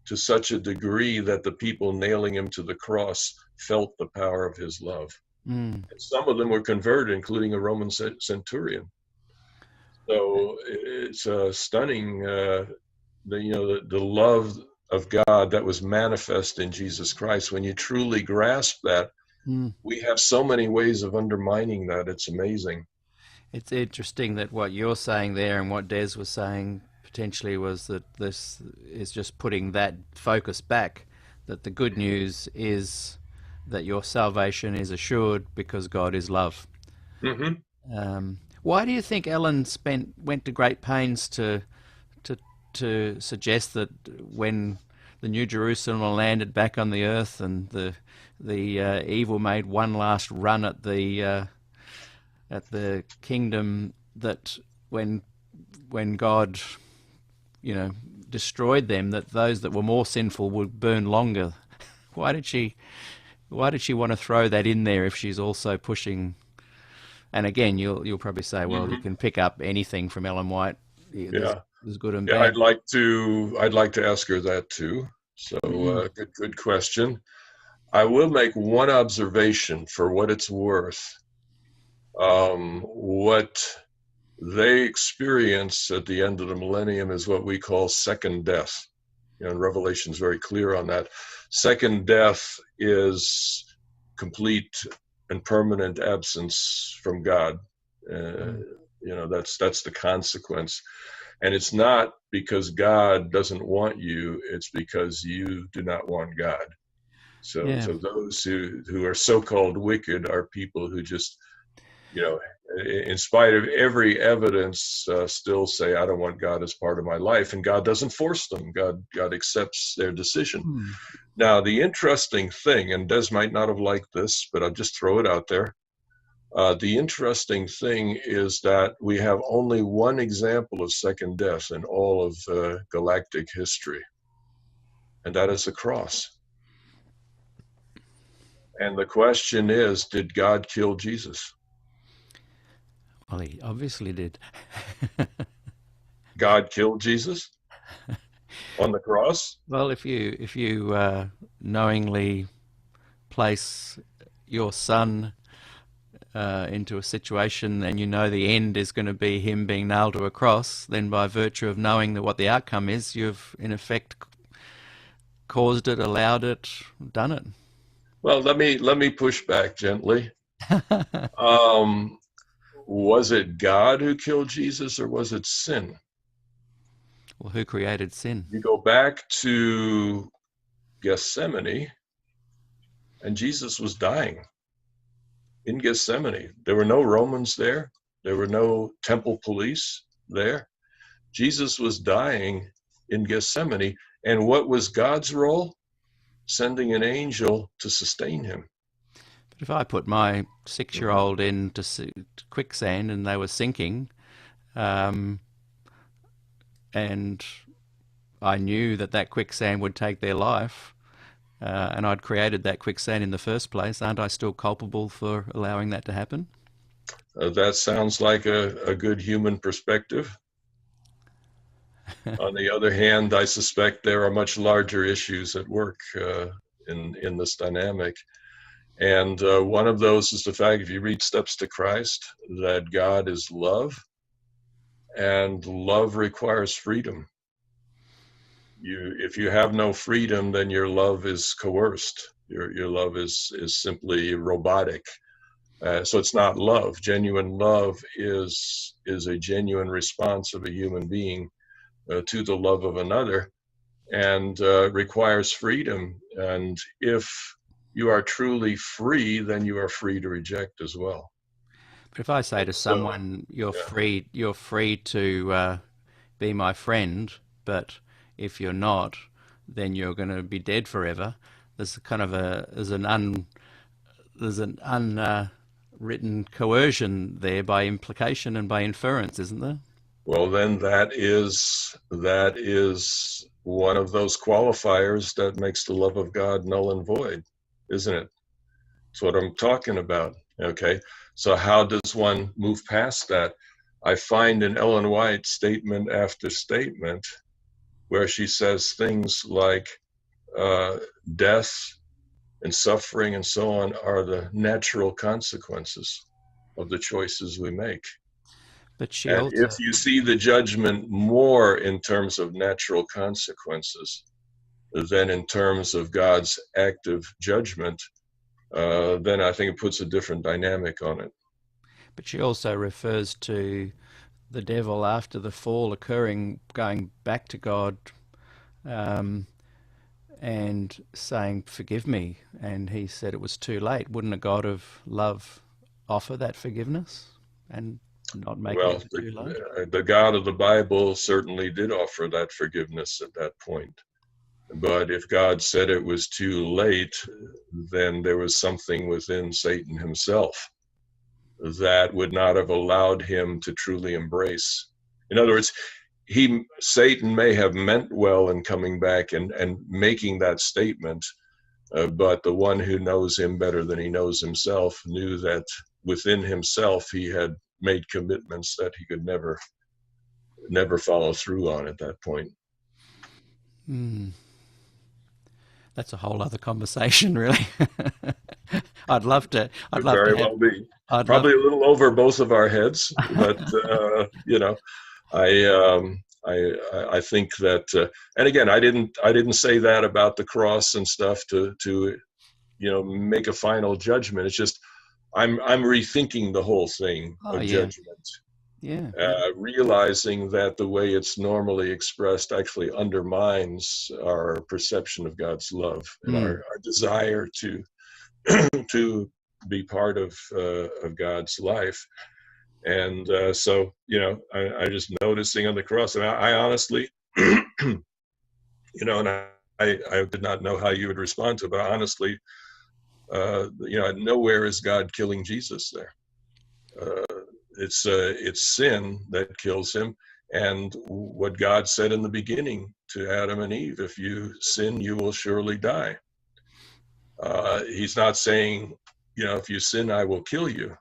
to such a degree that the people nailing him to the cross felt the power of his love. And some of them were converted, including a Roman centurion. So it's stunning, the love of God that was manifest in Jesus Christ. When you truly grasp that, we have so many ways of undermining that. It's amazing. It's interesting that what you're saying there and what Des was saying potentially was that this is just putting that focus back, that the good news is that your salvation is assured because God is love. Why do you think Ellen went to great pains to suggest that when the New Jerusalem landed back on the earth and the evil made one last run at the at the kingdom that when God, destroyed them, that those that were more sinful would burn longer. Why did she want to throw that in there if she's also pushing? And again, you'll probably say, well, you can pick up anything from Ellen White. There's good and Yeah, bad. I'd like to ask her that too. So good question. I will make one observation for what it's worth. What they experience at the end of the millennium is what we call second death. And Revelation is very clear on that. Second death is complete and permanent absence from God. That's the consequence. And it's not because God doesn't want you, it's because you do not want God. So those who are so-called wicked are people who just, in spite of every evidence, still say, I don't want God as part of my life. And God doesn't force them. God accepts their decision. Now, the interesting thing, and Des might not have liked this, but I'll just throw it out there. The interesting thing is that we have only one example of second death in all of galactic history, and that is the cross. And the question is, did God kill Jesus? Well, he obviously did. God killed Jesus on the cross? Well, if you knowingly place your son into a situation and the end is going to be him being nailed to a cross, then by virtue of knowing what the outcome is, you've in effect caused it, allowed it, done it. Well, let me push back gently. Was it God who killed Jesus, or was it sin? Well, who created sin? You go back to Gethsemane, and Jesus was dying in Gethsemane. There were no Romans there. There were no temple police there. Jesus was dying in Gethsemane. And what was God's role? Sending an angel to sustain him. But if I put my 6-year-old into quicksand and they were sinking, and I knew that quicksand would take their life, and I'd created that quicksand in the first place, aren't I still culpable for allowing that to happen? That sounds like a good human perspective. On the other hand, I suspect there are much larger issues at work in this dynamic. And one of those is the fact, if you read Steps to Christ, that God is love, and love requires freedom. If you have no freedom, then your love is coerced. Your love is simply robotic. So it's not love. Genuine love is a genuine response of a human being to the love of another, and requires freedom. And if you are truly free, then you are free to reject as well. But if I say to someone, you're free to be my friend, but if you're not, then you're going to be dead forever. There's an unwritten coercion there by implication and by inference, isn't there? Well, then that is one of those qualifiers that makes the love of God null and void, isn't it? That's what I'm talking about. Okay, so how does one move past that? I find in Ellen White statement after statement where she says things like death and suffering and so on are the natural consequences of the choices we make. But if you see the judgment more in terms of natural consequences than in terms of God's active judgment, then I think it puts a different dynamic on it. But she also refers to the devil after the fall occurring, going back to God and saying, forgive me. And he said it was too late. Wouldn't a God of love offer that forgiveness and not make it too late? The God of the Bible certainly did offer that forgiveness at that point. But if God said it was too late, then there was something within Satan himself that would not have allowed him to truly embrace. In other words, Satan may have meant well in coming back and making that statement, but the one who knows him better than he knows himself knew that within himself he had made commitments that he could never follow through on at that point. That's a whole other conversation, really. I'd love to. Could very well be. Probably a little over both of our heads, but you know, I think that, and again, I didn't say that about the cross and stuff to you know, make a final judgment. It's just I'm rethinking the whole thing of judgment. Yeah. Realizing that the way it's normally expressed actually undermines our perception of God's love and our desire to to be part of God's life. And so, you know, I just noticing on the cross, and I honestly, you know, and I did not know how you would respond to it, but honestly, you know, nowhere is God killing Jesus there. It's sin that kills him, and what God said in the beginning to Adam and Eve: if you sin, you will surely die. He's not saying, you know, if you sin, I will kill you.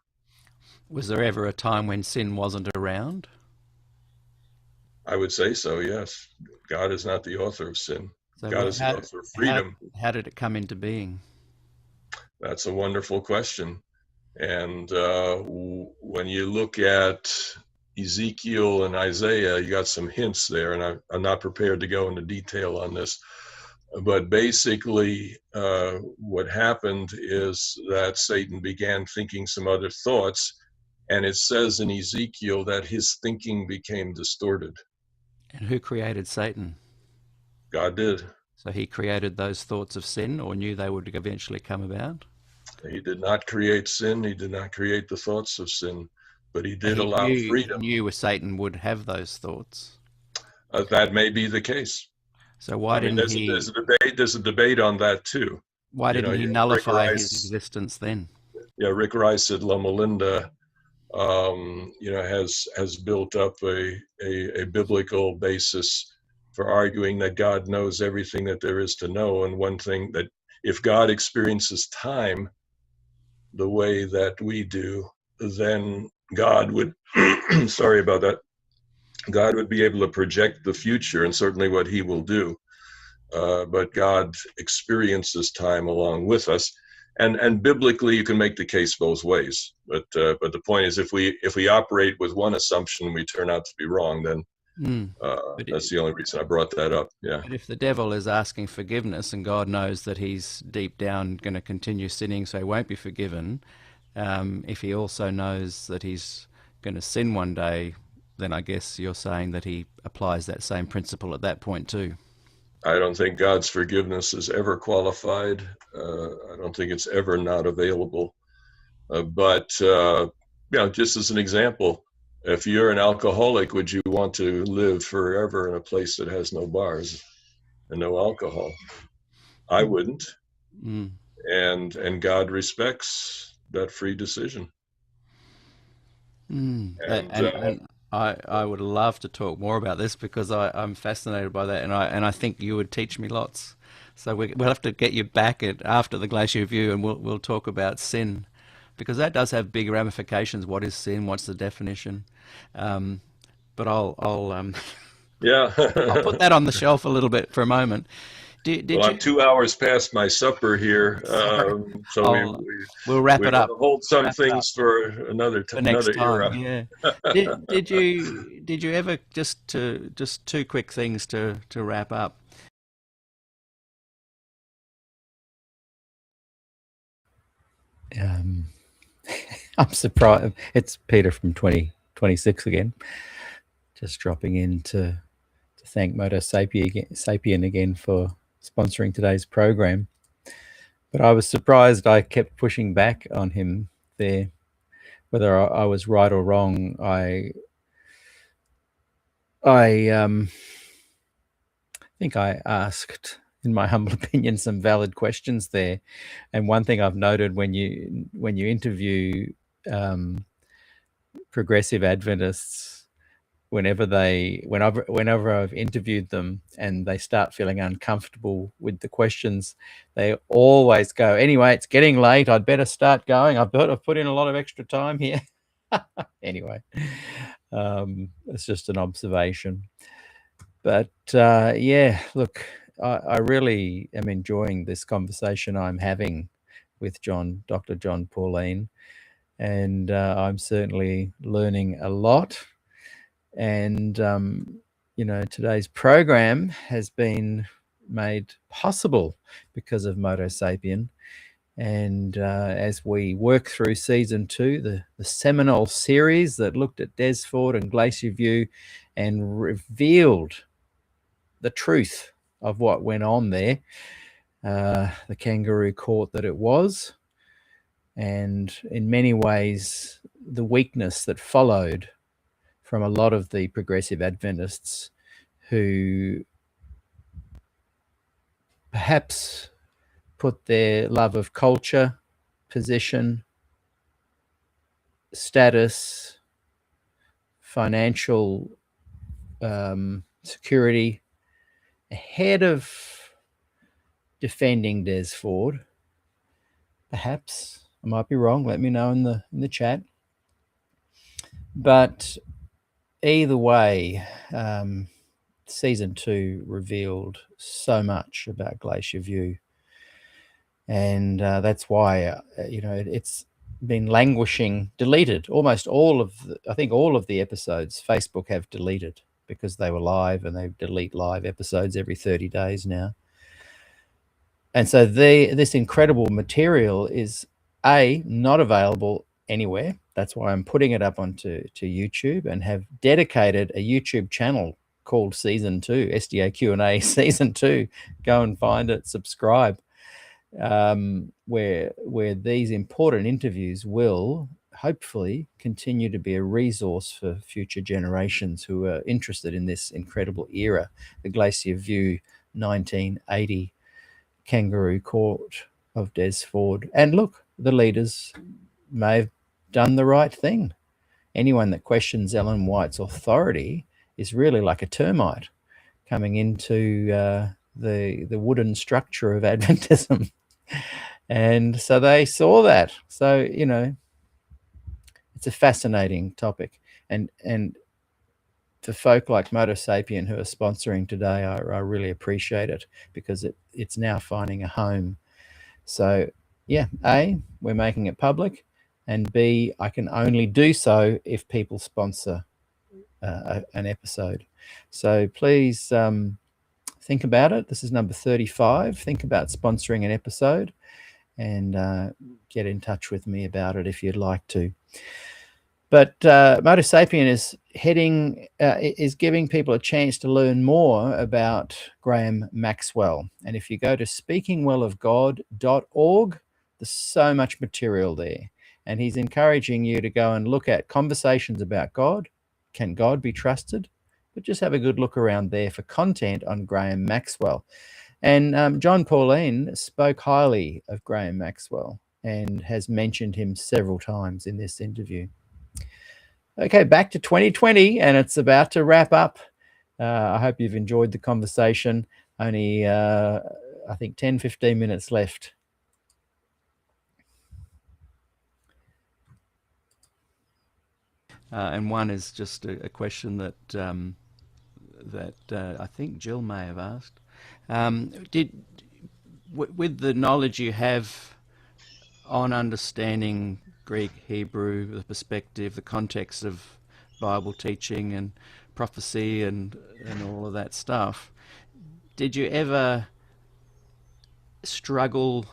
Was there ever a time when sin wasn't around? I would say so, yes. God is not the author of sin. So God is the author of freedom. How did it come into being? That's a wonderful question. And when you look at Ezekiel and Isaiah, you got some hints there, and I'm not prepared to go into detail on this. But basically, what happened is that Satan began thinking some other thoughts, and it says in Ezekiel that his thinking became distorted. And who created Satan? God did. So he created those thoughts of sin, or knew they would eventually come about? He did not create sin. He did not create the thoughts of sin, but he did allow freedom. He knew Satan would have those thoughts. That may be the case. So why didn't he? There's a debate on that too. Why didn't he nullify his existence then? Yeah, Rick Rice at Loma Linda, you know, has built up a biblical basis for arguing that God knows everything that there is to know, and one thing that if God experiences time the way that we do, then God would, sorry about that, God would be able to project the future and certainly what he will do. But God experiences time along with us. And biblically, you can make the case both ways. But the point is, if we operate with one assumption, we turn out to be wrong, then that's the only reason I brought that up. Yeah. But if the devil is asking forgiveness and God knows that he's deep down going to continue sinning, so he won't be forgiven, if he also knows that he's going to sin one day, then I guess you're saying that he applies that same principle at that point too. I don't think God's forgiveness is ever qualified. I don't think it's ever not available. But you know, just as an example, if you're an alcoholic, would you want to live forever in a place that has no bars and no alcohol? I wouldn't. And God respects that free decision. And I would love to talk more about this because I'm fascinated by that, and I think you would teach me lots. So we'll have to get you back after the Glacier Review, and we'll talk about sin, because that does have big ramifications. What is sin? What's the definition? But I'll yeah I'll put that on the shelf a little bit for a moment. I'm 2 hours past my supper here, so we'll wrap it up. Hold some things for another next time. era. Yeah. Did you ever just two quick things to wrap up? I'm surprised. It's Peter from 2026 again, just dropping in to thank Moto Sapien again for sponsoring today's program. But I was surprised. I kept pushing back on him there, whether I was right or wrong. I think I asked, in my humble opinion, some valid questions there. And one thing I've noted when you interview progressive Adventists, whenever I've interviewed them and they start feeling uncomfortable with the questions, they always go, anyway, it's getting late, I'd better start going. I've put in a lot of extra time here. Anyway, it's just an observation. But yeah, look, I really am enjoying this conversation I'm having with Dr. John Paulien, and I'm certainly learning a lot. And, today's program has been made possible because of Moto Sapien. And as we work through season 2, the seminal series that looked at Desford and Glacier View and revealed the truth of what went on there, the kangaroo court that it was, and in many ways the weakness that followed from a lot of the progressive Adventists who perhaps put their love of culture, position, status, financial security ahead of defending Desford. Perhaps I might be wrong. Let me know in the chat. But either way, season 2 revealed so much about Glacier View, and that's why it's been languishing, deleted. Almost all of the episodes Facebook have deleted because they were live, and they delete live episodes every 30 days now. And so this incredible material is not available anywhere. That's why I'm putting it up onto YouTube, and have dedicated a YouTube channel called Season 2, SDAQ&A Season 2. Go and find it, subscribe, where these important interviews will hopefully continue to be a resource for future generations who are interested in this incredible era, the Glacier View 1980 kangaroo court of Desford. And look, the leaders may have done the right thing. Anyone that questions Ellen White's authority is really like a termite coming into the wooden structure of Adventism. And so they saw that. So, it's a fascinating topic. And for folk like Moto Sapien who are sponsoring today, I really appreciate it, because it's now finding a home. So, yeah, A, we're making it public, and B, I can only do so if people sponsor an episode. So please think about it. This is number 35. Think about sponsoring an episode, and get in touch with me about it if you'd like to. But Moto Sapien is giving people a chance to learn more about Graham Maxwell. And if you go to speakingwellofgod.org, there's so much material there. And he's encouraging you to go and look at conversations about God. Can God be trusted? But just have a good look around there for content on Graham Maxwell. And John Paulien spoke highly of Graham Maxwell and has mentioned him several times in this interview. Okay, back to 2020, and it's about to wrap up. I hope you've enjoyed the conversation. Only, I think, 10, 15 minutes left. And one is just a question that I think Jill may have asked. With the knowledge you have on understanding Greek, Hebrew, the perspective, the context of Bible teaching and prophecy and all of that stuff, did you ever struggle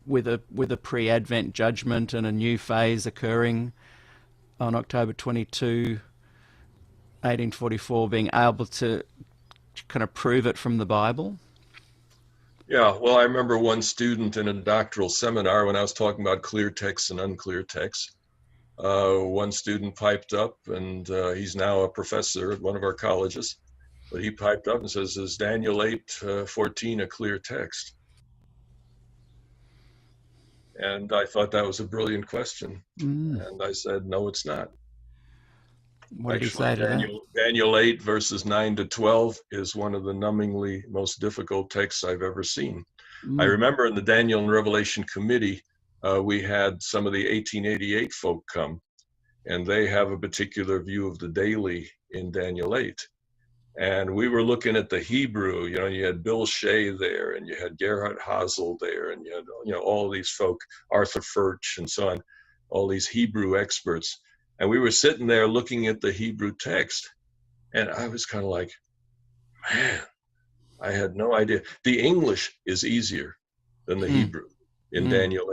with a pre-Advent judgment and a new phase occurring on October 22, 1844, being able to kind of prove it from the Bible? Yeah, well, I remember one student in a doctoral seminar when I was talking about clear texts and unclear texts. One student piped up, and he's now a professor at one of our colleges, but he piped up and says, "Is Daniel 8:14 a clear text?" And I thought that was a brilliant question. Mm. And I said, no, it's not. What did he Actually, say to that? Daniel 8 verses 9 to 12 is one of the numbingly most difficult texts I've ever seen. I Mm. remember in the Daniel and Revelation committee, we had some of the 1888 folk come, and they have a particular view of the daily in Daniel 8. And we were looking at the Hebrew, you had Bill Shea there, and you had Gerhard Hazel there, and you had all these folk, Arthur Furch and so on, all these Hebrew experts. And we were sitting there looking at the Hebrew text, and I was kind of like, man, I had no idea. The English is easier than the Hebrew in Daniel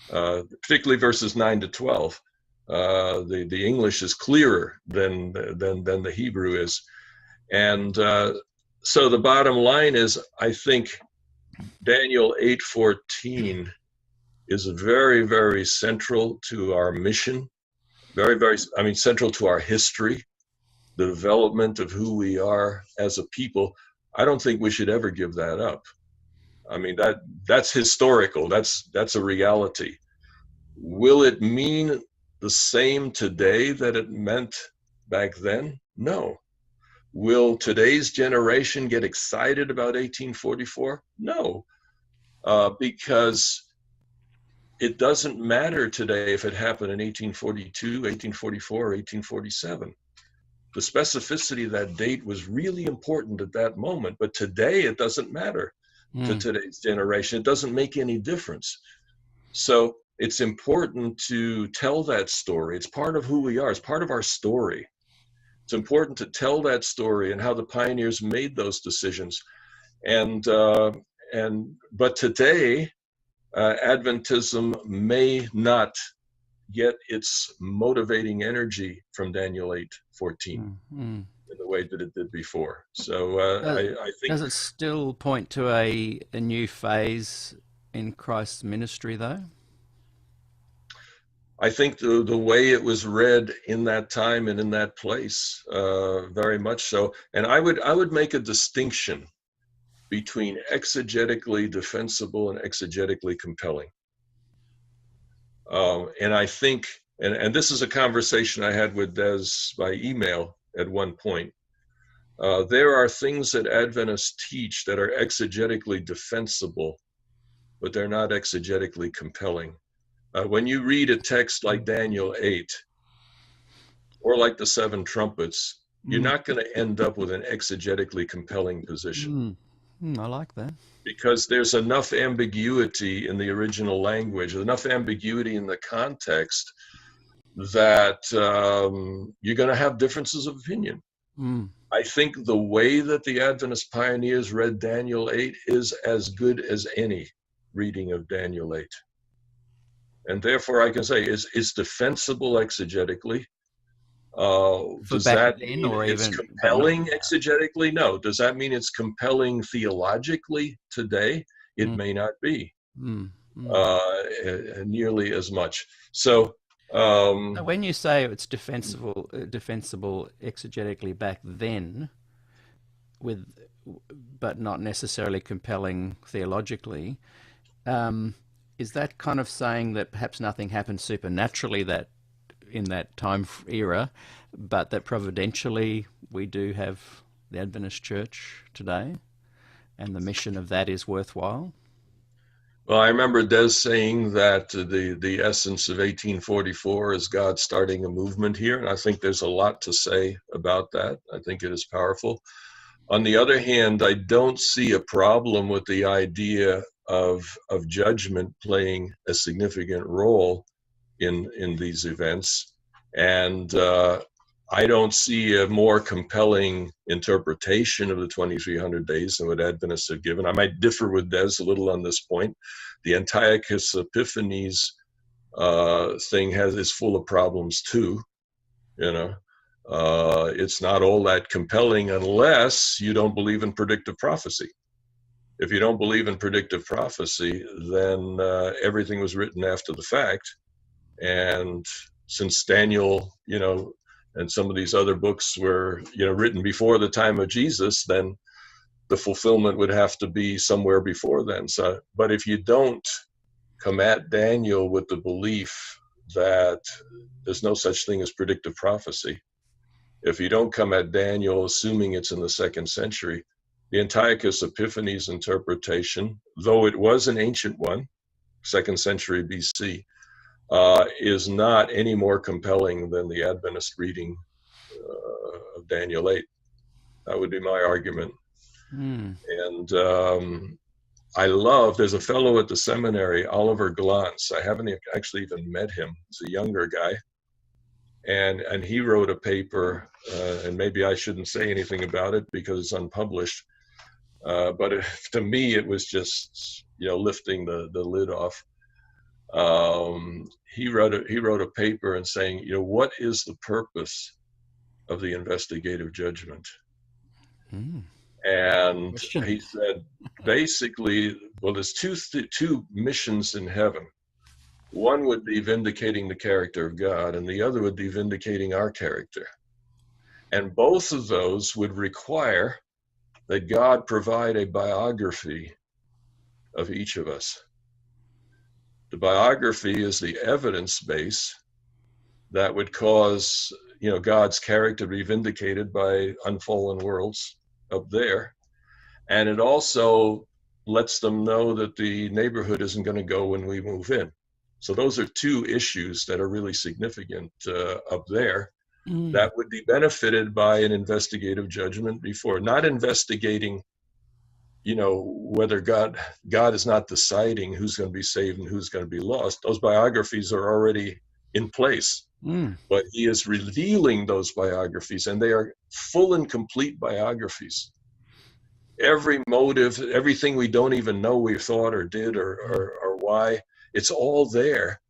8, particularly verses 9 to 12. The English is clearer than the Hebrew is. And so the bottom line is, I think Daniel 8:14 is very, very central to our mission, central to our history, the development of who we are as a people. I don't think we should ever give that up. I mean, that's historical. That's a reality. Will it mean the same today that it meant back then? No. Will today's generation get excited about 1844? No, because it doesn't matter today if it happened in 1842, 1844, or 1847. The specificity of that date was really important at that moment, but today it doesn't matter to today's generation. It doesn't make any difference. So it's important to tell that story. It's part of who we are. It's part of our story. It's important to tell that story and how the pioneers made those decisions. But today, Adventism may not get its motivating energy from Daniel 8:14 in the way that it did before. So I think. Does it still point to a new phase in Christ's ministry, though? I think the way it was read in that time and in that place, very much so. And I would make a distinction between exegetically defensible and exegetically compelling. And I think, and this is a conversation I had with Des by email at one point. There are things that Adventists teach that are exegetically defensible, but they're not exegetically compelling. When you read a text like Daniel 8 or like the Seven Trumpets, you're not going to end up with an exegetically compelling position. I like that. Because there's enough ambiguity in the original language, enough ambiguity in the context that you're going to have differences of opinion. I think the way that the Adventist pioneers read Daniel 8 is as good as any reading of Daniel 8. And therefore, I can say it's defensible exegetically. Does that mean it's compelling exegetically? No. Does that mean it's compelling theologically today? It may not be nearly as much. So when you say it's defensible exegetically back then, but not necessarily compelling theologically, is that kind of saying that perhaps nothing happened supernaturally that in that time era, but that providentially we do have the Adventist Church today, and the mission of that is worthwhile? Well, I remember Des saying that the essence of 1844 is God starting a movement here, and I think there's a lot to say about that. I think it is powerful. On the other hand, I don't see a problem with the idea of judgment playing a significant role in these events. And I don't see a more compelling interpretation of the 2300 days than what Adventists have given. I might differ with Des a little on this point. The Antiochus Epiphanes thing is full of problems too, It's not all that compelling unless you don't believe in predictive prophecy. If you don't believe in predictive prophecy, then everything was written after the fact. And since Daniel, and some of these other books were, written before the time of Jesus, then the fulfillment would have to be somewhere before then. So, but if you don't come at Daniel with the belief that there's no such thing as predictive prophecy. If you don't come at Daniel assuming it's in the 2nd century, the Antiochus Epiphanes interpretation, though it was an ancient one, 2nd century BC, is not any more compelling than the Adventist reading of Daniel 8. That would be my argument. And there's a fellow at the seminary, Oliver Glantz. I haven't actually even met him. He's a younger guy. And he wrote a paper, and maybe I shouldn't say anything about it because it's unpublished. But to me, it was just, lifting the lid off. He wrote a paper and saying, what is the purpose of the investigative judgment? And he said, basically, well, there's two missions in heaven. One would be vindicating the character of God, and the other would be vindicating our character. And both of those would require that God provide a biography of each of us. The biography is the evidence base that would cause, God's character to be vindicated by unfallen worlds up there. And it also lets them know that the neighborhood isn't going to go when we move in. So those are two issues that are really significant up there that would be benefited by an investigative judgment before. Not investigating, whether God is not deciding who's going to be saved and who's going to be lost. Those biographies are already in place. But he is revealing those biographies, and they are full and complete biographies. Every motive, everything we don't even know we thought or did or why, it's all there,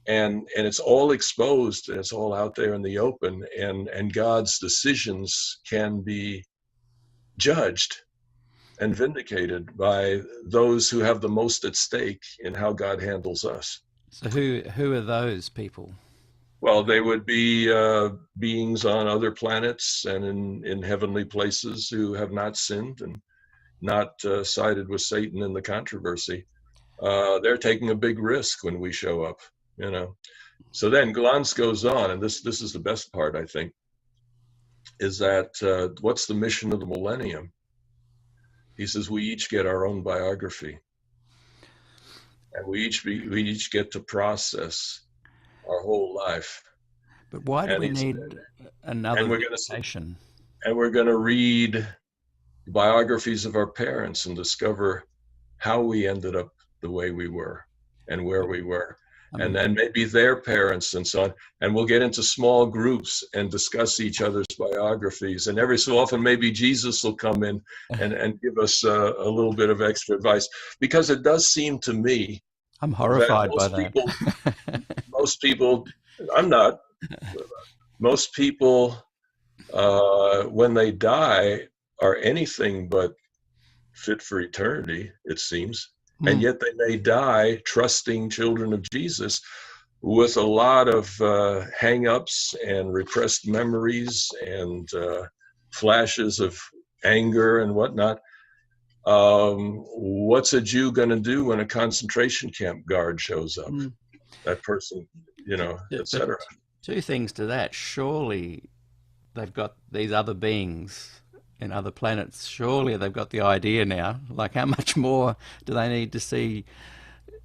and it's all exposed, and it's all out there in the open, and God's decisions can be judged and vindicated by those who have the most at stake in how God handles us. So who are those people? Well, they would be beings on other planets and in heavenly places who have not sinned and not sided with Satan in the controversy. They're taking a big risk when we show up, So then Glantz goes on, and this is the best part, I think, is that what's the mission of the millennium? He says we each get our own biography, and we each get to process our whole life. But why do we need another vindication? And we're going to read biographies of our parents and discover how we ended up the way we were and where we were. And then maybe their parents and so on. And we'll get into small groups and discuss each other's biographies. And every so often, maybe Jesus will come in and give us a little bit of extra advice. Because it does seem to me, I'm horrified by that. Most people, I'm not. Most people, when they die, are anything but fit for eternity, it seems. And yet they may die trusting children of Jesus with a lot of hang-ups and repressed memories and flashes of anger and whatnot. What's a Jew going to do when a concentration camp guard shows up? That person, etc. Two things to that. Surely they've got these other beings in other planets. Surely they've got the idea now. Like, how much more do they need to see?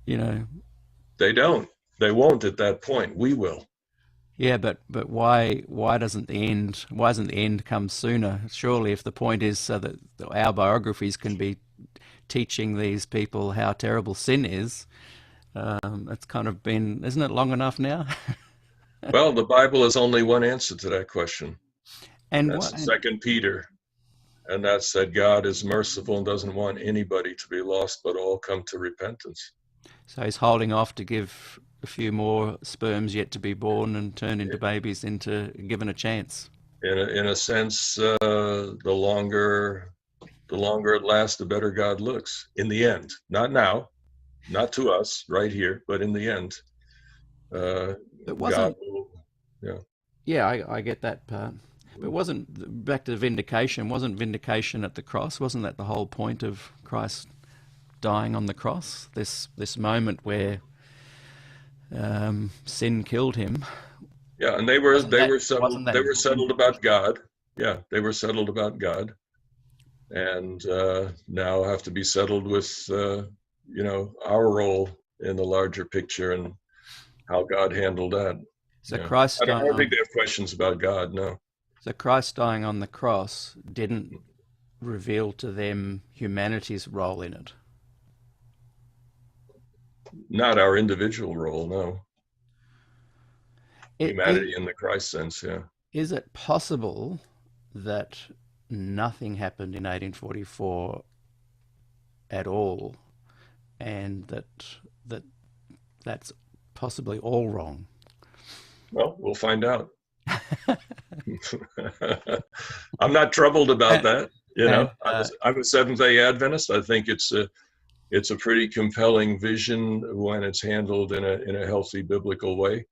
They don't. They won't at that point. We will. Yeah, but why doesn't the end? Why doesn't the end come sooner? Surely, if the point is so that our biographies can be teaching these people how terrible sin is, it's kind of been, isn't it long enough now? Well, the Bible has only one answer to that question, and that's 2 Peter. And that's that God is merciful and doesn't want anybody to be lost, but all come to repentance. So he's holding off to give a few more sperms yet to be born and turn into babies given a chance. In a sense, the longer it lasts, the better God looks. In the end, not now, not to us right here, but in the end, God will. Yeah, I get that part. But wasn't vindication at the cross? Wasn't that the whole point of Christ dying on the cross, this moment where sin killed him. Yeah, and they were wasn't that settled about God. Yeah, they were settled about God, and now have to be settled with our role in the larger picture and how God handled that. So Yeah. Christ I dying don't think they have questions about God. No. So Christ dying on the cross didn't reveal to them humanity's role in it. Not our individual role, no. Humanity in the Christ sense, yeah. Is it possible that nothing happened in 1844 at all, and that's possibly all wrong? Well, we'll find out. I'm not troubled about that. I'm a Seventh-day Adventist. I think it's a pretty compelling vision when it's handled in a healthy biblical way.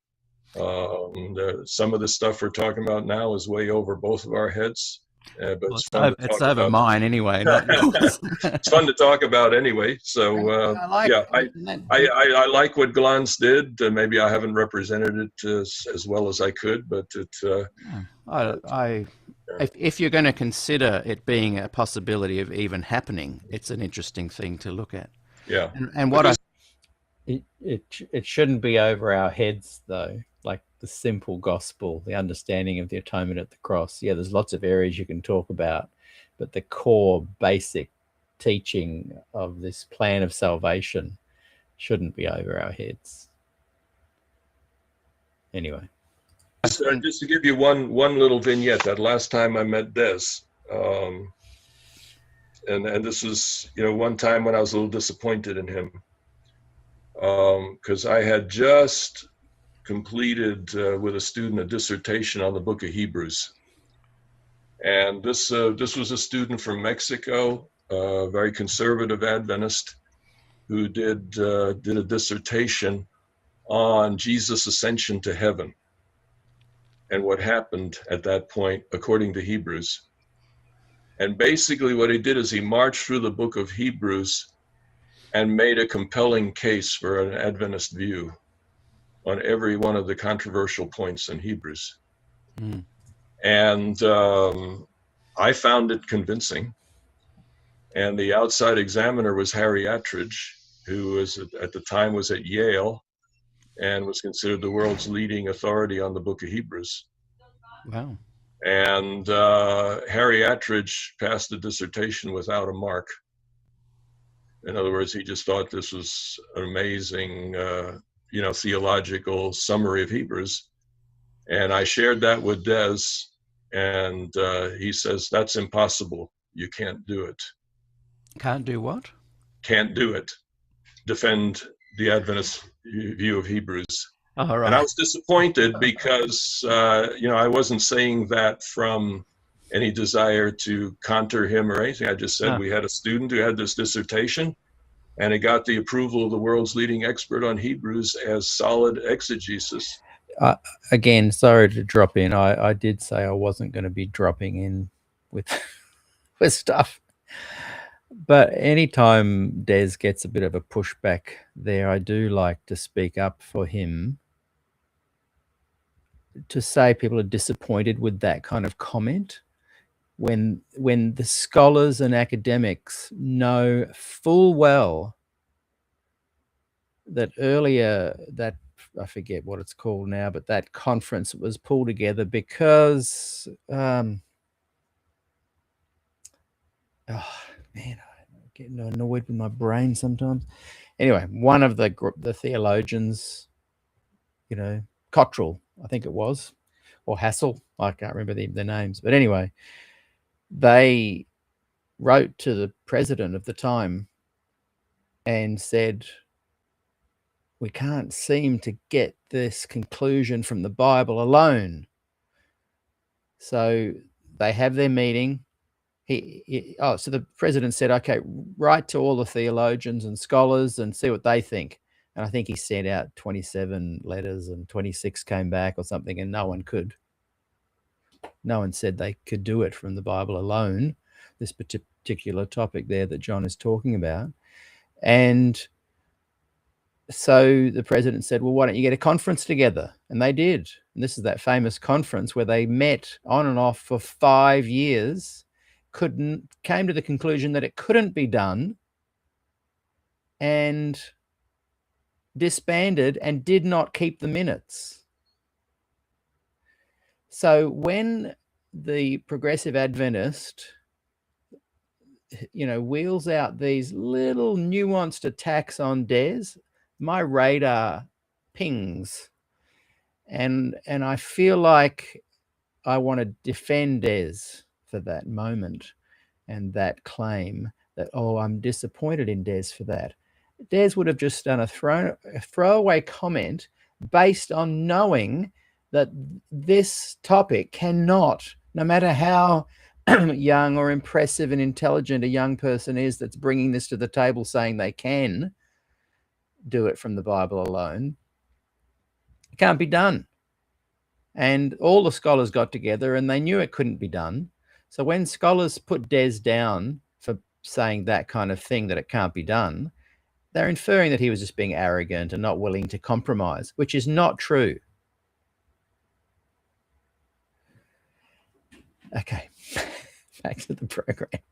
Some of the stuff we're talking about now is way over both of our heads. But well, it's over mine anyway. Not yours. It's fun to talk about anyway. So I like what Glantz did. Maybe I haven't represented it as well as I could, but if you're going to consider it being a possibility of even happening, it's an interesting thing to look at. Yeah, and what it shouldn't be over our heads though. Like the simple gospel, the understanding of the atonement at the cross. Yeah, there's lots of areas you can talk about, but the core basic teaching of this plan of salvation shouldn't be over our heads. Anyway. Just to give you one little vignette, that last time I met Des, and this is, one time when I was a little disappointed in him, because I had just completed with a student a dissertation on the book of Hebrews. And this was a student from Mexico, a very conservative Adventist, who did a dissertation on Jesus' ascension to heaven and what happened at that point, according to Hebrews. And basically what he did is he marched through the book of Hebrews and made a compelling case for an Adventist view on every one of the controversial points in Hebrews. Mm. And I found it convincing. And the outside examiner was Harry Attridge, who was at the time was at Yale and was considered the world's leading authority on the book of Hebrews. Wow. And Harry Attridge passed the dissertation without a mark. In other words, he just thought this was an amazing theological summary of Hebrews. And I shared that with Des, and he says, that's impossible. You can't do it. Can't do what? Can't do it. Defend the Adventist view of Hebrews. Oh, right. And I was disappointed because, I wasn't saying that from any desire to counter him or anything. I just said we had a student who had this dissertation, and it got the approval of the world's leading expert on Hebrews as solid exegesis. Again, sorry to drop in. I did say I wasn't going to be dropping in with with stuff. But anytime Des gets a bit of a pushback there, I do like to speak up for him, to say people are disappointed with that kind of comment when the scholars and academics know full well that earlier, that I forget what it's called now, but that conference was pulled together because oh man, I'm getting annoyed with my brain sometimes. Anyway, one of the theologians, Cottrell, I think it was, or Hassel, I can't remember the names, but anyway, they wrote to the president of the time and said, we can't seem to get this conclusion from the Bible alone. So they have their meeting. So the president said, okay, write to all the theologians and scholars and see what they think. And I think he sent out 27 letters and 26 came back or something, and no one said they could do it from the Bible alone, this particular topic there that John is talking about. And so the president said, well, why don't you get a conference together? And they did. And this is that famous conference where they met on and off for 5 years, came to the conclusion that it couldn't be done, and disbanded and did not keep the minutes. So when the Progressive Adventist, wheels out these little nuanced attacks on Des, my radar pings, and I feel like I want to defend Des for that moment and that claim that, oh, I'm disappointed in Des for that. Des would have just done a throwaway comment based on knowing that this topic cannot, no matter how young or impressive and intelligent a young person is that's bringing this to the table saying they can do it from the Bible alone, it can't be done. And all the scholars got together and they knew it couldn't be done. So when scholars put Des down for saying that kind of thing, that it can't be done, they're inferring that he was just being arrogant and not willing to compromise, which is not true. Okay, back to the program.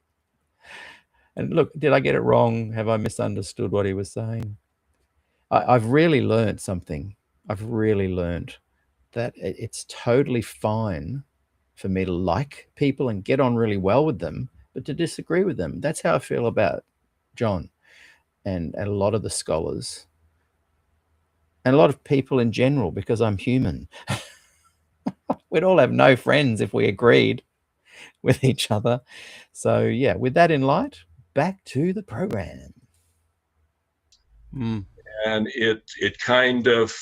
And look, did I get it wrong? Have I misunderstood what he was saying? I've really learned something. I've really learned that it's totally fine for me to like people and get on really well with them, but to disagree with them. That's how I feel about John and a lot of the scholars and a lot of people in general, because I'm human. We'd all have no friends if we agreed with each other. So yeah, with that in light, back to the program. And it kind of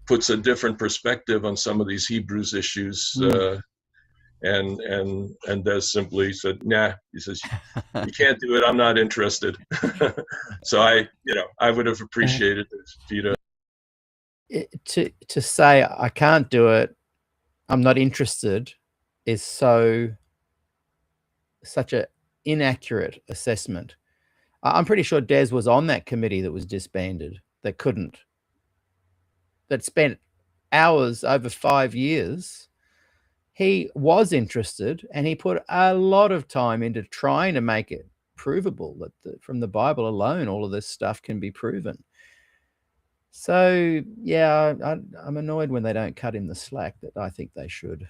puts a different perspective on some of these Hebrews issues. And Des simply said, nah, he says, you can't do it. I'm not interested. So I would have appreciated this if you'd to say I can't do it, I'm not interested, is such an inaccurate assessment. I'm pretty sure Des was on that committee that was disbanded, that spent hours over 5 years. He was interested and he put a lot of time into trying to make it provable that from the Bible alone, all of this stuff can be proven. So yeah, I'm annoyed when they don't cut him the slack that I think they should.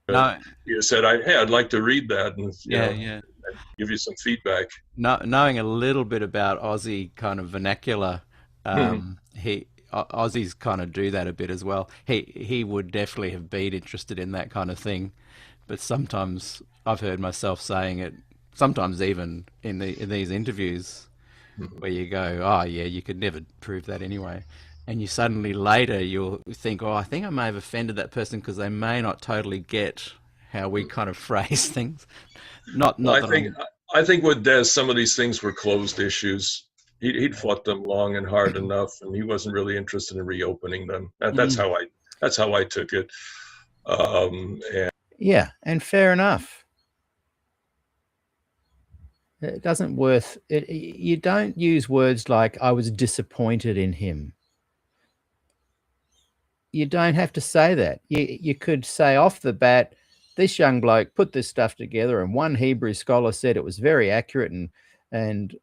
No. You said, I'd like to read that and give you some feedback. Knowing a little bit about Aussie kind of vernacular, Aussies kind of do that a bit as well. He would definitely have been interested in that kind of thing, but sometimes I've heard myself saying it. Sometimes even in these interviews, where you go, oh yeah, you could never prove that anyway, and you suddenly later you'll think, oh, I think I may have offended that person because they may not totally get how we kind of phrase things. I think with Des, some of these things were closed issues. He'd fought them long and hard enough, and he wasn't really interested in reopening them. That's how I took it. Yeah, and fair enough. It doesn't worth it. You don't use words like I was disappointed in him. You don't have to say that. You could say off the bat, this young bloke put this stuff together, and one Hebrew scholar said it was very accurate, and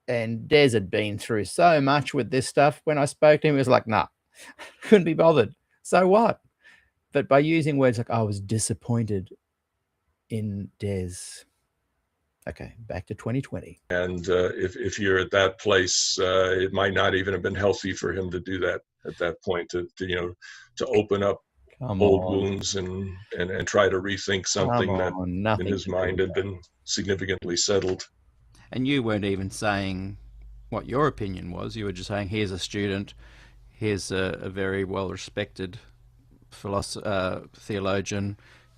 Des had been through so much with this stuff. When I spoke to him, he was like, nah, couldn't be bothered. So what? But by using words like I was disappointed in Des. Okay, back to 2020. And if you're at that place, it might not even have been healthy for him to do that at that point, to open up old wounds and try to rethink something that in his mind had been significantly settled. And you weren't even saying what your opinion was. You were just saying, here's a student, here's a very well-respected theologian.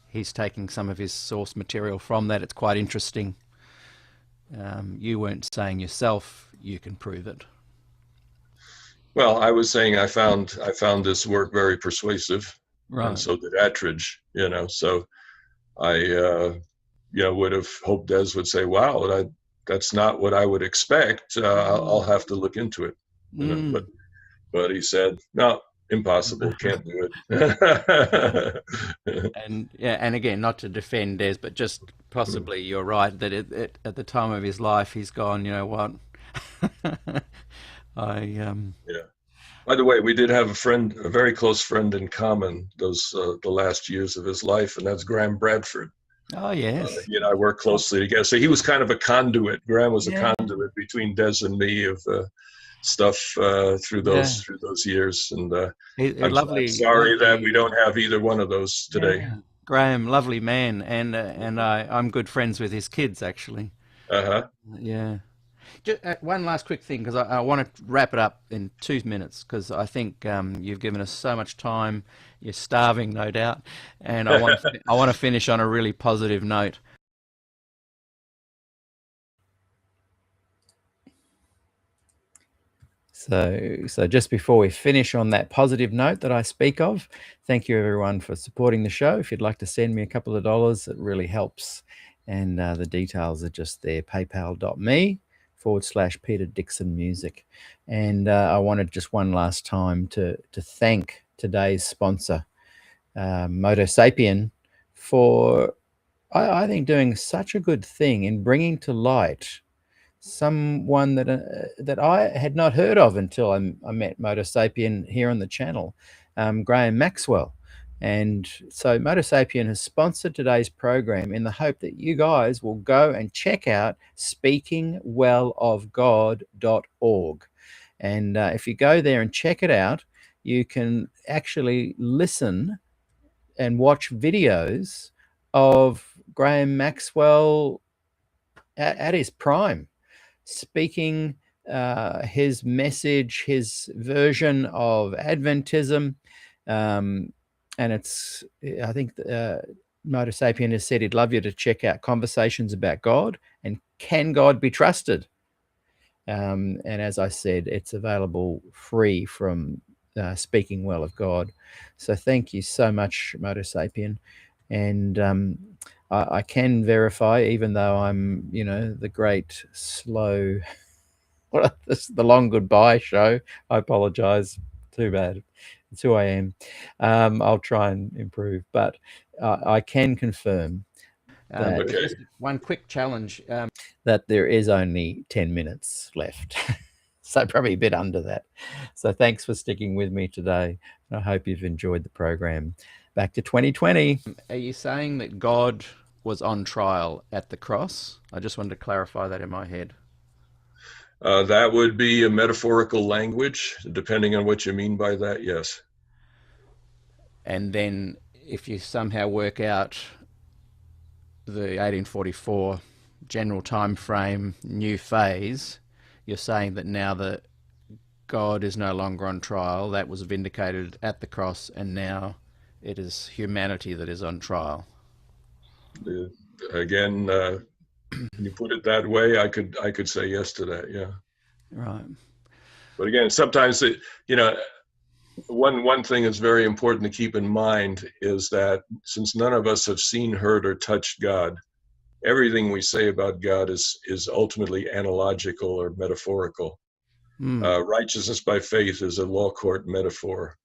He's taking some of his source material from that. It's quite interesting. You weren't saying yourself, you can prove it. Well, I was saying I found this work very persuasive, right? And so did Attridge. So I would have hoped Des would say, "Wow, that's not what I would expect. I'll have to look into it. But he said, no, impossible, can't do it. And yeah, and again, not to defend Des, but just possibly you're right that at the time of his life, he's gone. You know what? Yeah. By the way, we did have a very close friend in common the last years of his life, and that's Graham Bradford. Oh yes. He and I worked closely together. So he was kind of a conduit. Graham was a conduit between Des and me of stuff through those years. And I'm sorry that we don't have either one of those today. Yeah. Graham, lovely man, and I'm good friends with his kids actually. Yeah. Just, one last quick thing, because I want to wrap it up in 2 minutes, because I think you've given us so much time. You're starving, no doubt, and I want to finish on a really positive note. So just before we finish on that positive note that I speak of, thank you everyone for supporting the show. If you'd like to send me a couple of dollars, it really helps. And the details are just there, paypal.me/Peter Dixon Music. And I wanted just one last time to thank today's sponsor, Moto Sapien, for, I think, doing such a good thing in bringing to light someone that I had not heard of until I met Moto Sapien here on the channel, Graham Maxwell. And so Moto Sapien has sponsored today's program in the hope that you guys will go and check out speakingwellofgod.org. And if you go there and check it out, you can actually listen and watch videos of Graham Maxwell at his prime, speaking his message, his version of Adventism. And it's, I think Moto Sapien has said he'd love you to check out Conversations About God and Can God Be Trusted? And as I said, it's available free from Speaking Well of God. So thank you so much, Moto Sapien. And I can verify, even though I'm, the great slow, the long goodbye show. I apologize. Too bad. It's who I am. I'll try and improve, but I can confirm that just one quick challenge, that there is only 10 minutes left. So probably a bit under that. So thanks for sticking with me today. I hope you've enjoyed the program. Back to 2020. Are you saying that God was on trial at the cross? I just wanted to clarify that in my head. That would be a metaphorical language, depending on what you mean by that, yes. And then if you somehow work out the 1844 general time frame, new phase, you're saying that now that God is no longer on trial, that was vindicated at the cross, and now it is humanity that is on trial. Again, when you put it that way, I could say yes to that, yeah. Right. But again, sometimes one thing that's very important to keep in mind is that since none of us have seen, heard, or touched God, everything we say about God is ultimately analogical or metaphorical. Righteousness by faith is a law court metaphor.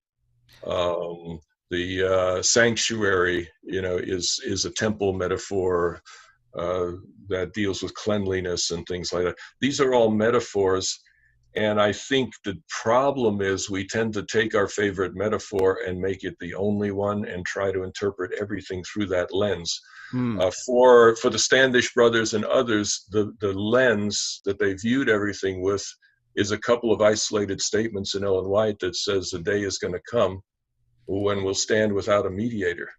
The sanctuary, is a temple metaphor that deals with cleanliness and things like that. These are all metaphors. And I think the problem is we tend to take our favorite metaphor and make it the only one and try to interpret everything through that lens. For the Standish brothers and others, the lens that they viewed everything with is a couple of isolated statements in Ellen White that says the day is going to come when we'll stand without a mediator.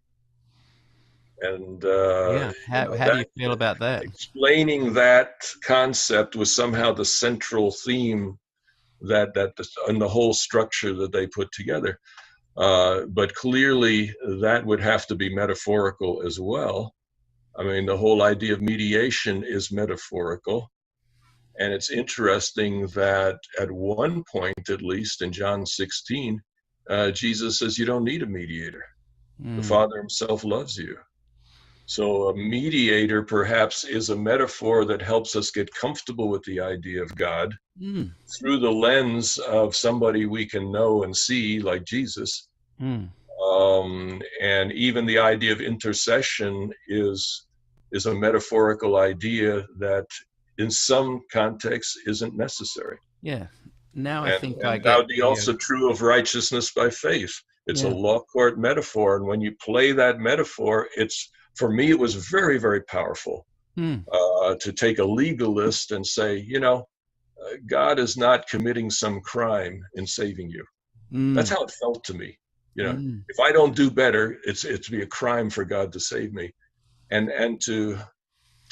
And how do you feel about that? Explaining that concept was somehow the central theme that and the whole structure that they put together. But clearly that would have to be metaphorical as well. I mean, the whole idea of mediation is metaphorical. And it's interesting that at one point, at least in John 16, Jesus says, you don't need a mediator. The Father himself loves you. So a mediator perhaps is a metaphor that helps us get comfortable with the idea of God Mm. through the lens of somebody we can know and see, like Jesus. Mm. And even the idea of intercession is a metaphorical idea that in some contexts isn't necessary. Yeah. Now I And, think I and that get would be also true of righteousness by faith. It's a yeah. law court metaphor. And when you play that metaphor, for me, it was very, very powerful Mm. to take a legalist and say, God is not committing some crime in saving you. That's Mm. how it felt to me. Mm. If I don't do better, it's be a crime for God to save me. And to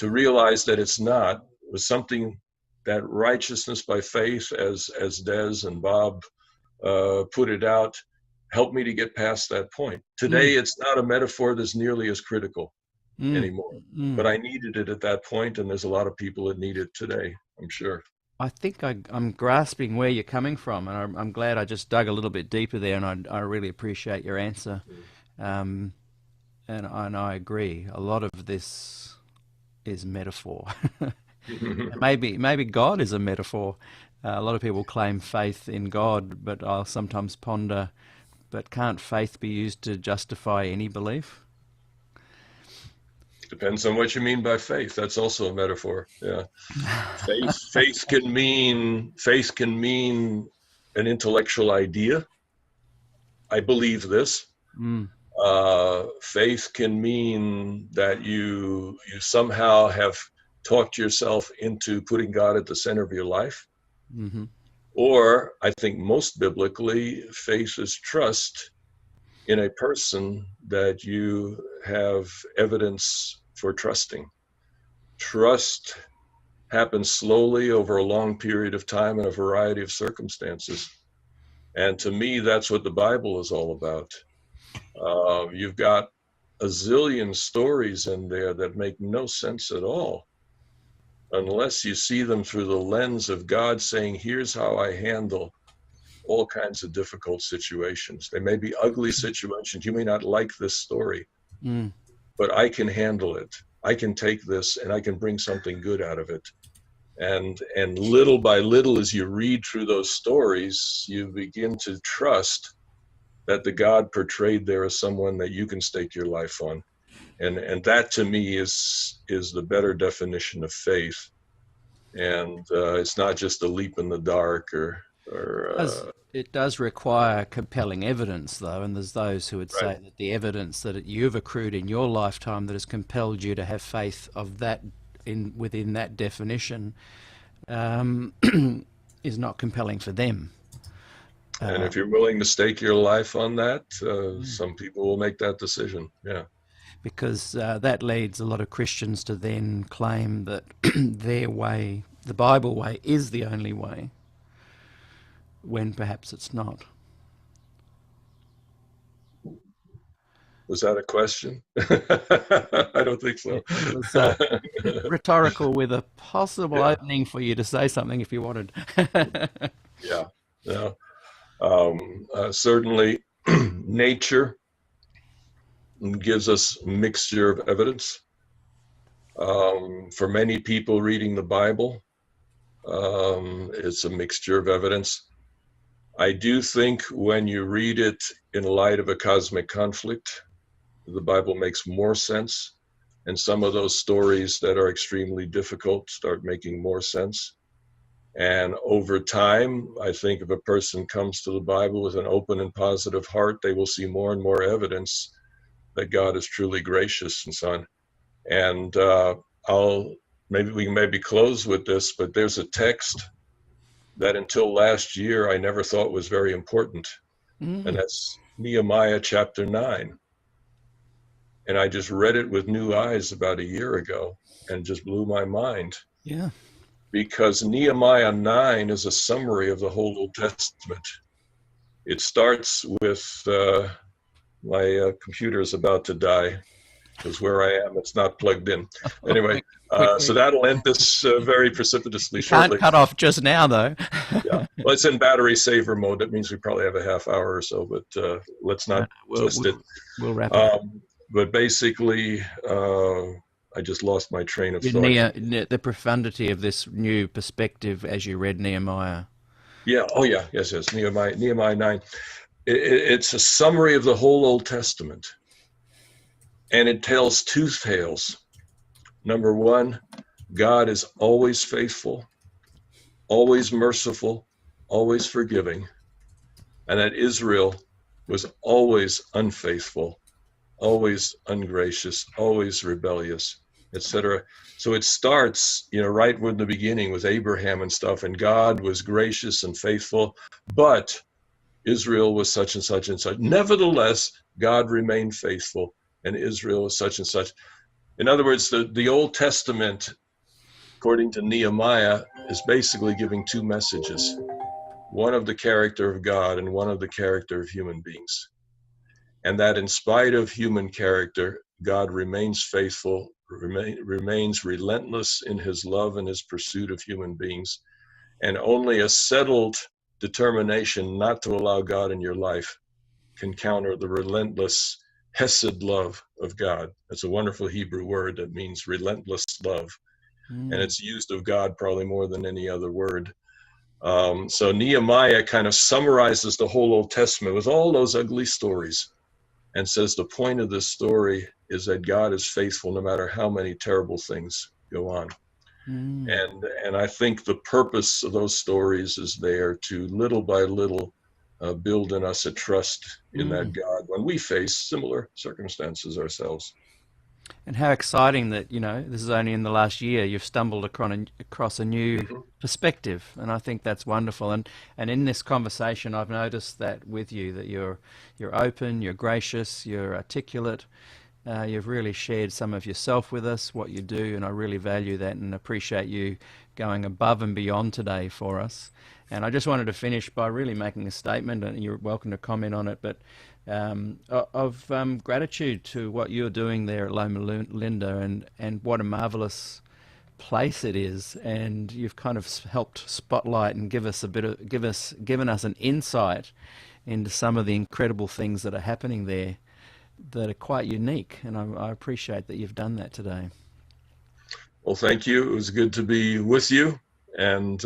realize that it's not was something that righteousness by faith, as Des and Bob put it out, helped me to get past that point. Today, it's not a metaphor that's nearly as critical anymore, but I needed it at that point, and there's a lot of people that need it today, I'm sure. I think I'm grasping where you're coming from, and I'm glad I just dug a little bit deeper there, and I really appreciate your answer. And I agree. A lot of this is metaphor. Maybe God is a metaphor. A lot of people claim faith in God, but I'll sometimes ponder, but can't faith be used to justify any belief? Depends on what you mean by faith. That's also a metaphor. Yeah. Faith can mean an intellectual idea. I believe this. Faith can mean that you somehow have talked yourself into putting God at the center of your life. Mm-hmm. Or I think most biblically, faith is trust in a person that you have evidence for trusting. Trust happens slowly over a long period of time in a variety of circumstances. And to me, that's what the Bible is all about. You've got a zillion stories in there that make no sense at all unless you see them through the lens of God saying, here's how I handle all kinds of difficult situations. They may be ugly situations. You may not like this story, but I can handle it. I can take this and I can bring something good out of it. And little by little, as you read through those stories, you begin to trust that the God portrayed there is someone that you can stake your life on. And that to me is the better definition of faith. And it's not just a leap in the dark or It does require compelling evidence, though, and there's those who would say Right. that the evidence that you've accrued in your lifetime that has compelled you to have faith of that within that definition is not compelling for them. And if you're willing to stake your life on that, some people will make that decision. Yeah. Because that leads a lot of Christians to then claim that their way, the Bible way, is the only way, when perhaps it's not. Was that a question? I don't think so. It was rhetorical with a possible opening for you to say something if you wanted. Yeah. Certainly, nature gives us a mixture of evidence. For many people reading the Bible, it's a mixture of evidence. I do think when you read it in light of a cosmic conflict, the Bible makes more sense. And some of those stories that are extremely difficult start making more sense. And over time, I think if a person comes to the Bible with an open and positive heart, they will see more and more evidence that God is truly gracious and so on. And we can close with this, but there's a text that until last year I never thought was very important, and that's Nehemiah chapter 9. And I just read it with new eyes about a year ago and just blew my mind. Yeah. Because Nehemiah 9 is a summary of the whole Old Testament. It starts with my computer is about to die because where I am, it's not plugged in. Anyway, so that'll end this very precipitously shortly. Can't cut off just now, though. Yeah, well, it's in battery saver mode. That means we probably have a half hour or so, but let's not twist it. We'll wrap it up. but basically, I just lost my train of thought. The profundity of this new perspective as you read Nehemiah. Yeah. Oh, yeah. Yes. Nehemiah 9. It's a summary of the whole Old Testament, and it tells two tales. Number one, God is always faithful, always merciful, always forgiving, and that Israel was always unfaithful, always ungracious, always rebellious, etc. So it starts, right in the beginning with Abraham and stuff, and God was gracious and faithful, but Israel was such and such and such. Nevertheless, God remained faithful, and Israel was such and such. In other words, the Old Testament, according to Nehemiah, is basically giving two messages. One of the character of God and one of the character of human beings. And that in spite of human character, God remains faithful, remains relentless in his love and his pursuit of human beings. And only a settled determination not to allow God in your life can counter the relentless hesed love of God. That's a wonderful Hebrew word that means relentless love. And it's used of God probably more than any other word. So Nehemiah kind of summarizes the whole Old Testament with all those ugly stories and says the point of this story is that God is faithful no matter how many terrible things go on. And I think the purpose of those stories is there to little by little build in us a trust in that God when we face similar circumstances ourselves. And how exciting that, this is only in the last year you've stumbled across a new perspective. And I think that's wonderful. And in this conversation, I've noticed that with you, that you're open, you're gracious, you're articulate. You've really shared some of yourself with us, what you do, and I really value that and appreciate you going above and beyond today for us. And I just wanted to finish by really making a statement, and you're welcome to comment on it, but of gratitude to what you're doing there at Loma Linda, and what a marvelous place it is. And you've kind of helped spotlight and given us an insight into some of the incredible things that are happening there that are quite unique, and I appreciate that you've done that today. Well, thank you. It was good to be with you, and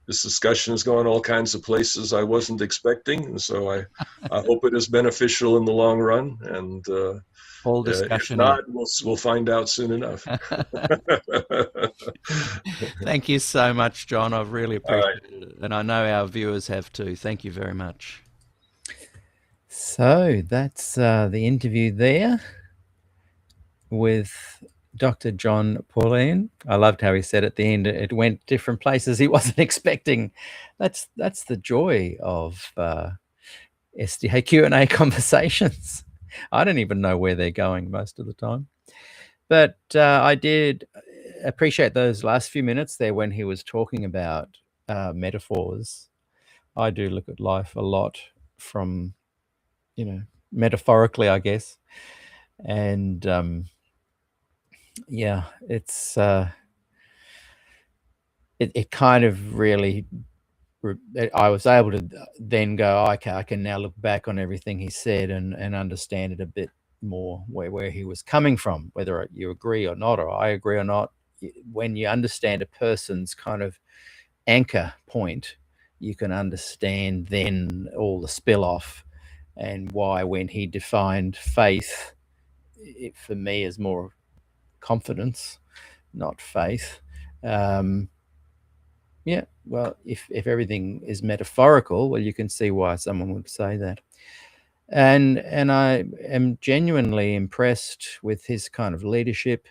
this discussion has gone all kinds of places I wasn't expecting, and so I hope it is beneficial in the long run. And all discussion. If not, we'll find out soon enough. Thank you so much, John. I've really appreciated it, and I know our viewers have too. Thank you very much. So that's the interview there with Dr. John Paulien. I loved how he said at the end, it went different places he wasn't expecting. That's the joy of SDAQ&A conversations. I don't even know where they're going most of the time. But I did appreciate those last few minutes there when he was talking about metaphors. I do look at life a lot from, metaphorically, I guess. And yeah, it's it kind of really, I was able to then go, okay, I can now look back on everything he said and understand it a bit more, where he was coming from, whether you agree or not, or I agree or not. When you understand a person's kind of anchor point, you can understand then all the spill off, and why when he defined faith, it for me is more confidence, not faith. Yeah, well, if everything is metaphorical, well, you can see why someone would say that. And I am genuinely impressed with his kind of leadership,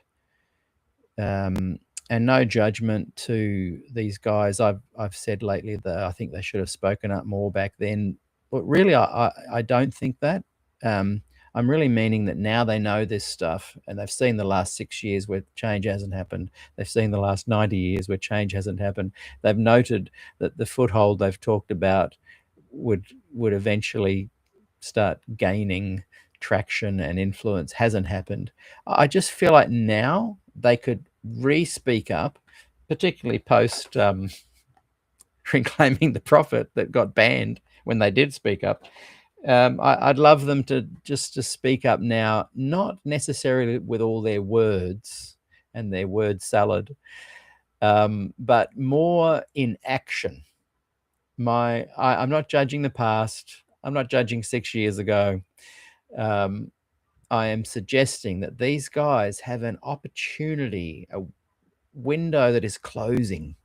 and no judgment to these guys. I've said lately that I think they should have spoken up more back then, but really I don't think that. I'm really meaning that now they know this stuff, and they've seen the last 6 years where change hasn't happened. They've seen the last 90 years where change hasn't happened. They've noted that the foothold they've talked about would eventually start gaining traction and influence hasn't happened. I just feel like now they could re-speak up, particularly post reclaiming the prophet that got banned when they did speak up. I'd love them to just to speak up now, not necessarily with all their words and their word salad, but more in action. I'm not judging the past. I'm not judging 6 years ago. I am suggesting that these guys have an opportunity, a window that is closing,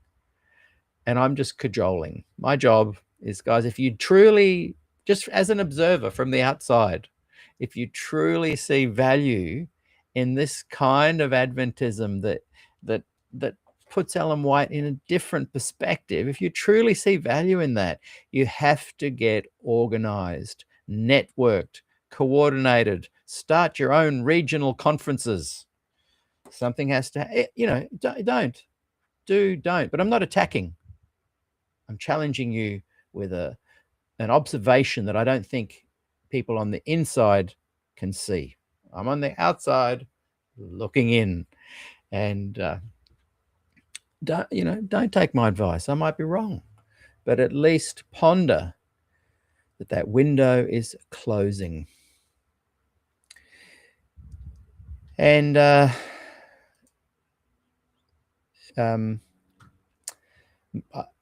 and I'm just cajoling. My job is, guys, if you truly, just as an observer from the outside, if you truly see value in this kind of Adventism that puts Ellen White in a different perspective, if you truly see value in that, you have to get organized, networked, coordinated, start your own regional conferences. Something has to, don't. But I'm not attacking. I'm challenging you with an observation that I don't think people on the inside can see. I'm on the outside looking in, and don't take my advice. I might be wrong, but at least ponder that window is closing. And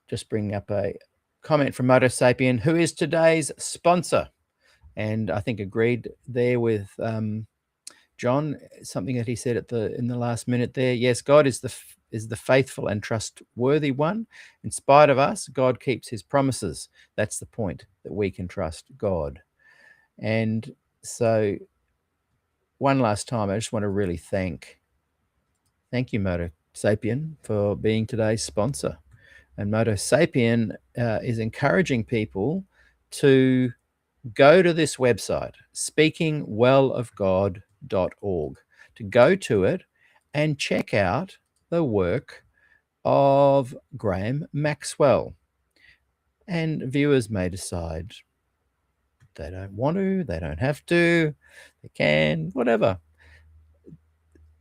just bring up a comment from Moto Sapien, who is today's sponsor, and I think agreed there with John, something that he said in the last minute there. Yes, God is the faithful and trustworthy one. In spite of us, God keeps his promises. That's the point, that we can trust God. And so one last time, I just want to really thank you, Moto Sapien, for being today's sponsor. And Moto Sapien is encouraging people to go to this website, speakingwellofgod.org, to go to it and check out the work of Graham Maxwell. And viewers may decide they don't want to, they don't have to, they can, whatever.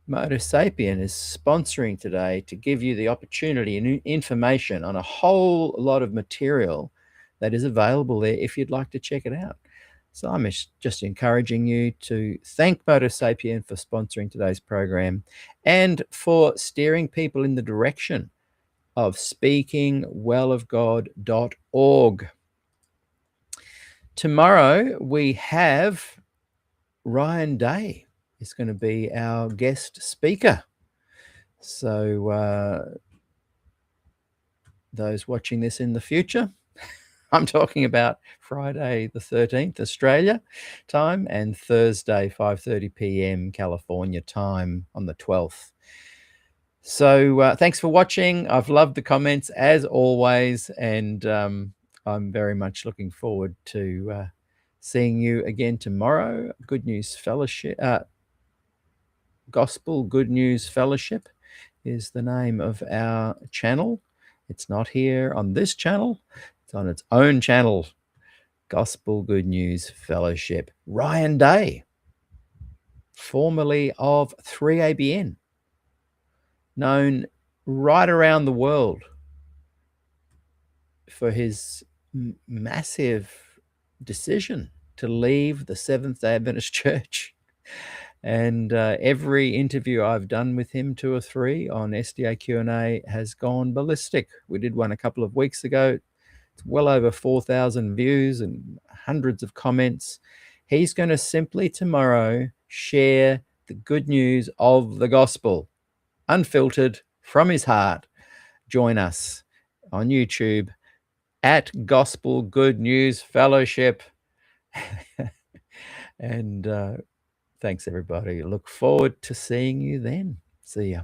Moto Sapien is sponsoring today to give you the opportunity and information on a whole lot of material that is available there if you'd like to check it out. So I'm just encouraging you to thank Moto Sapien for sponsoring today's program and for steering people in the direction of speakingwellofgod.org. Tomorrow we have Ryan Day is going to be our guest speaker. So those watching this in the future, I'm talking about Friday the 13th Australia time and Thursday 5:30 p.m. California time on the 12th. So thanks for watching. I've loved the comments as always, and I'm very much looking forward to seeing you again tomorrow. Good News Fellowship, Gospel Good News Fellowship is the name of our channel. It's not here on this channel. It's on its own channel, Gospel Good News Fellowship. Ryan Day, formerly of 3ABN, known right around the world for his massive decision to leave the Seventh-day Adventist Church. And every interview I've done with him, 2 or 3 on SDAQ&A, has gone ballistic. We did one a couple of weeks ago. It's well over 4,000 views and hundreds of comments. He's going to simply tomorrow share the good news of the gospel, unfiltered, from his heart. Join us on YouTube at Gospel Good News Fellowship. And thanks, everybody. Look forward to seeing you then. See ya.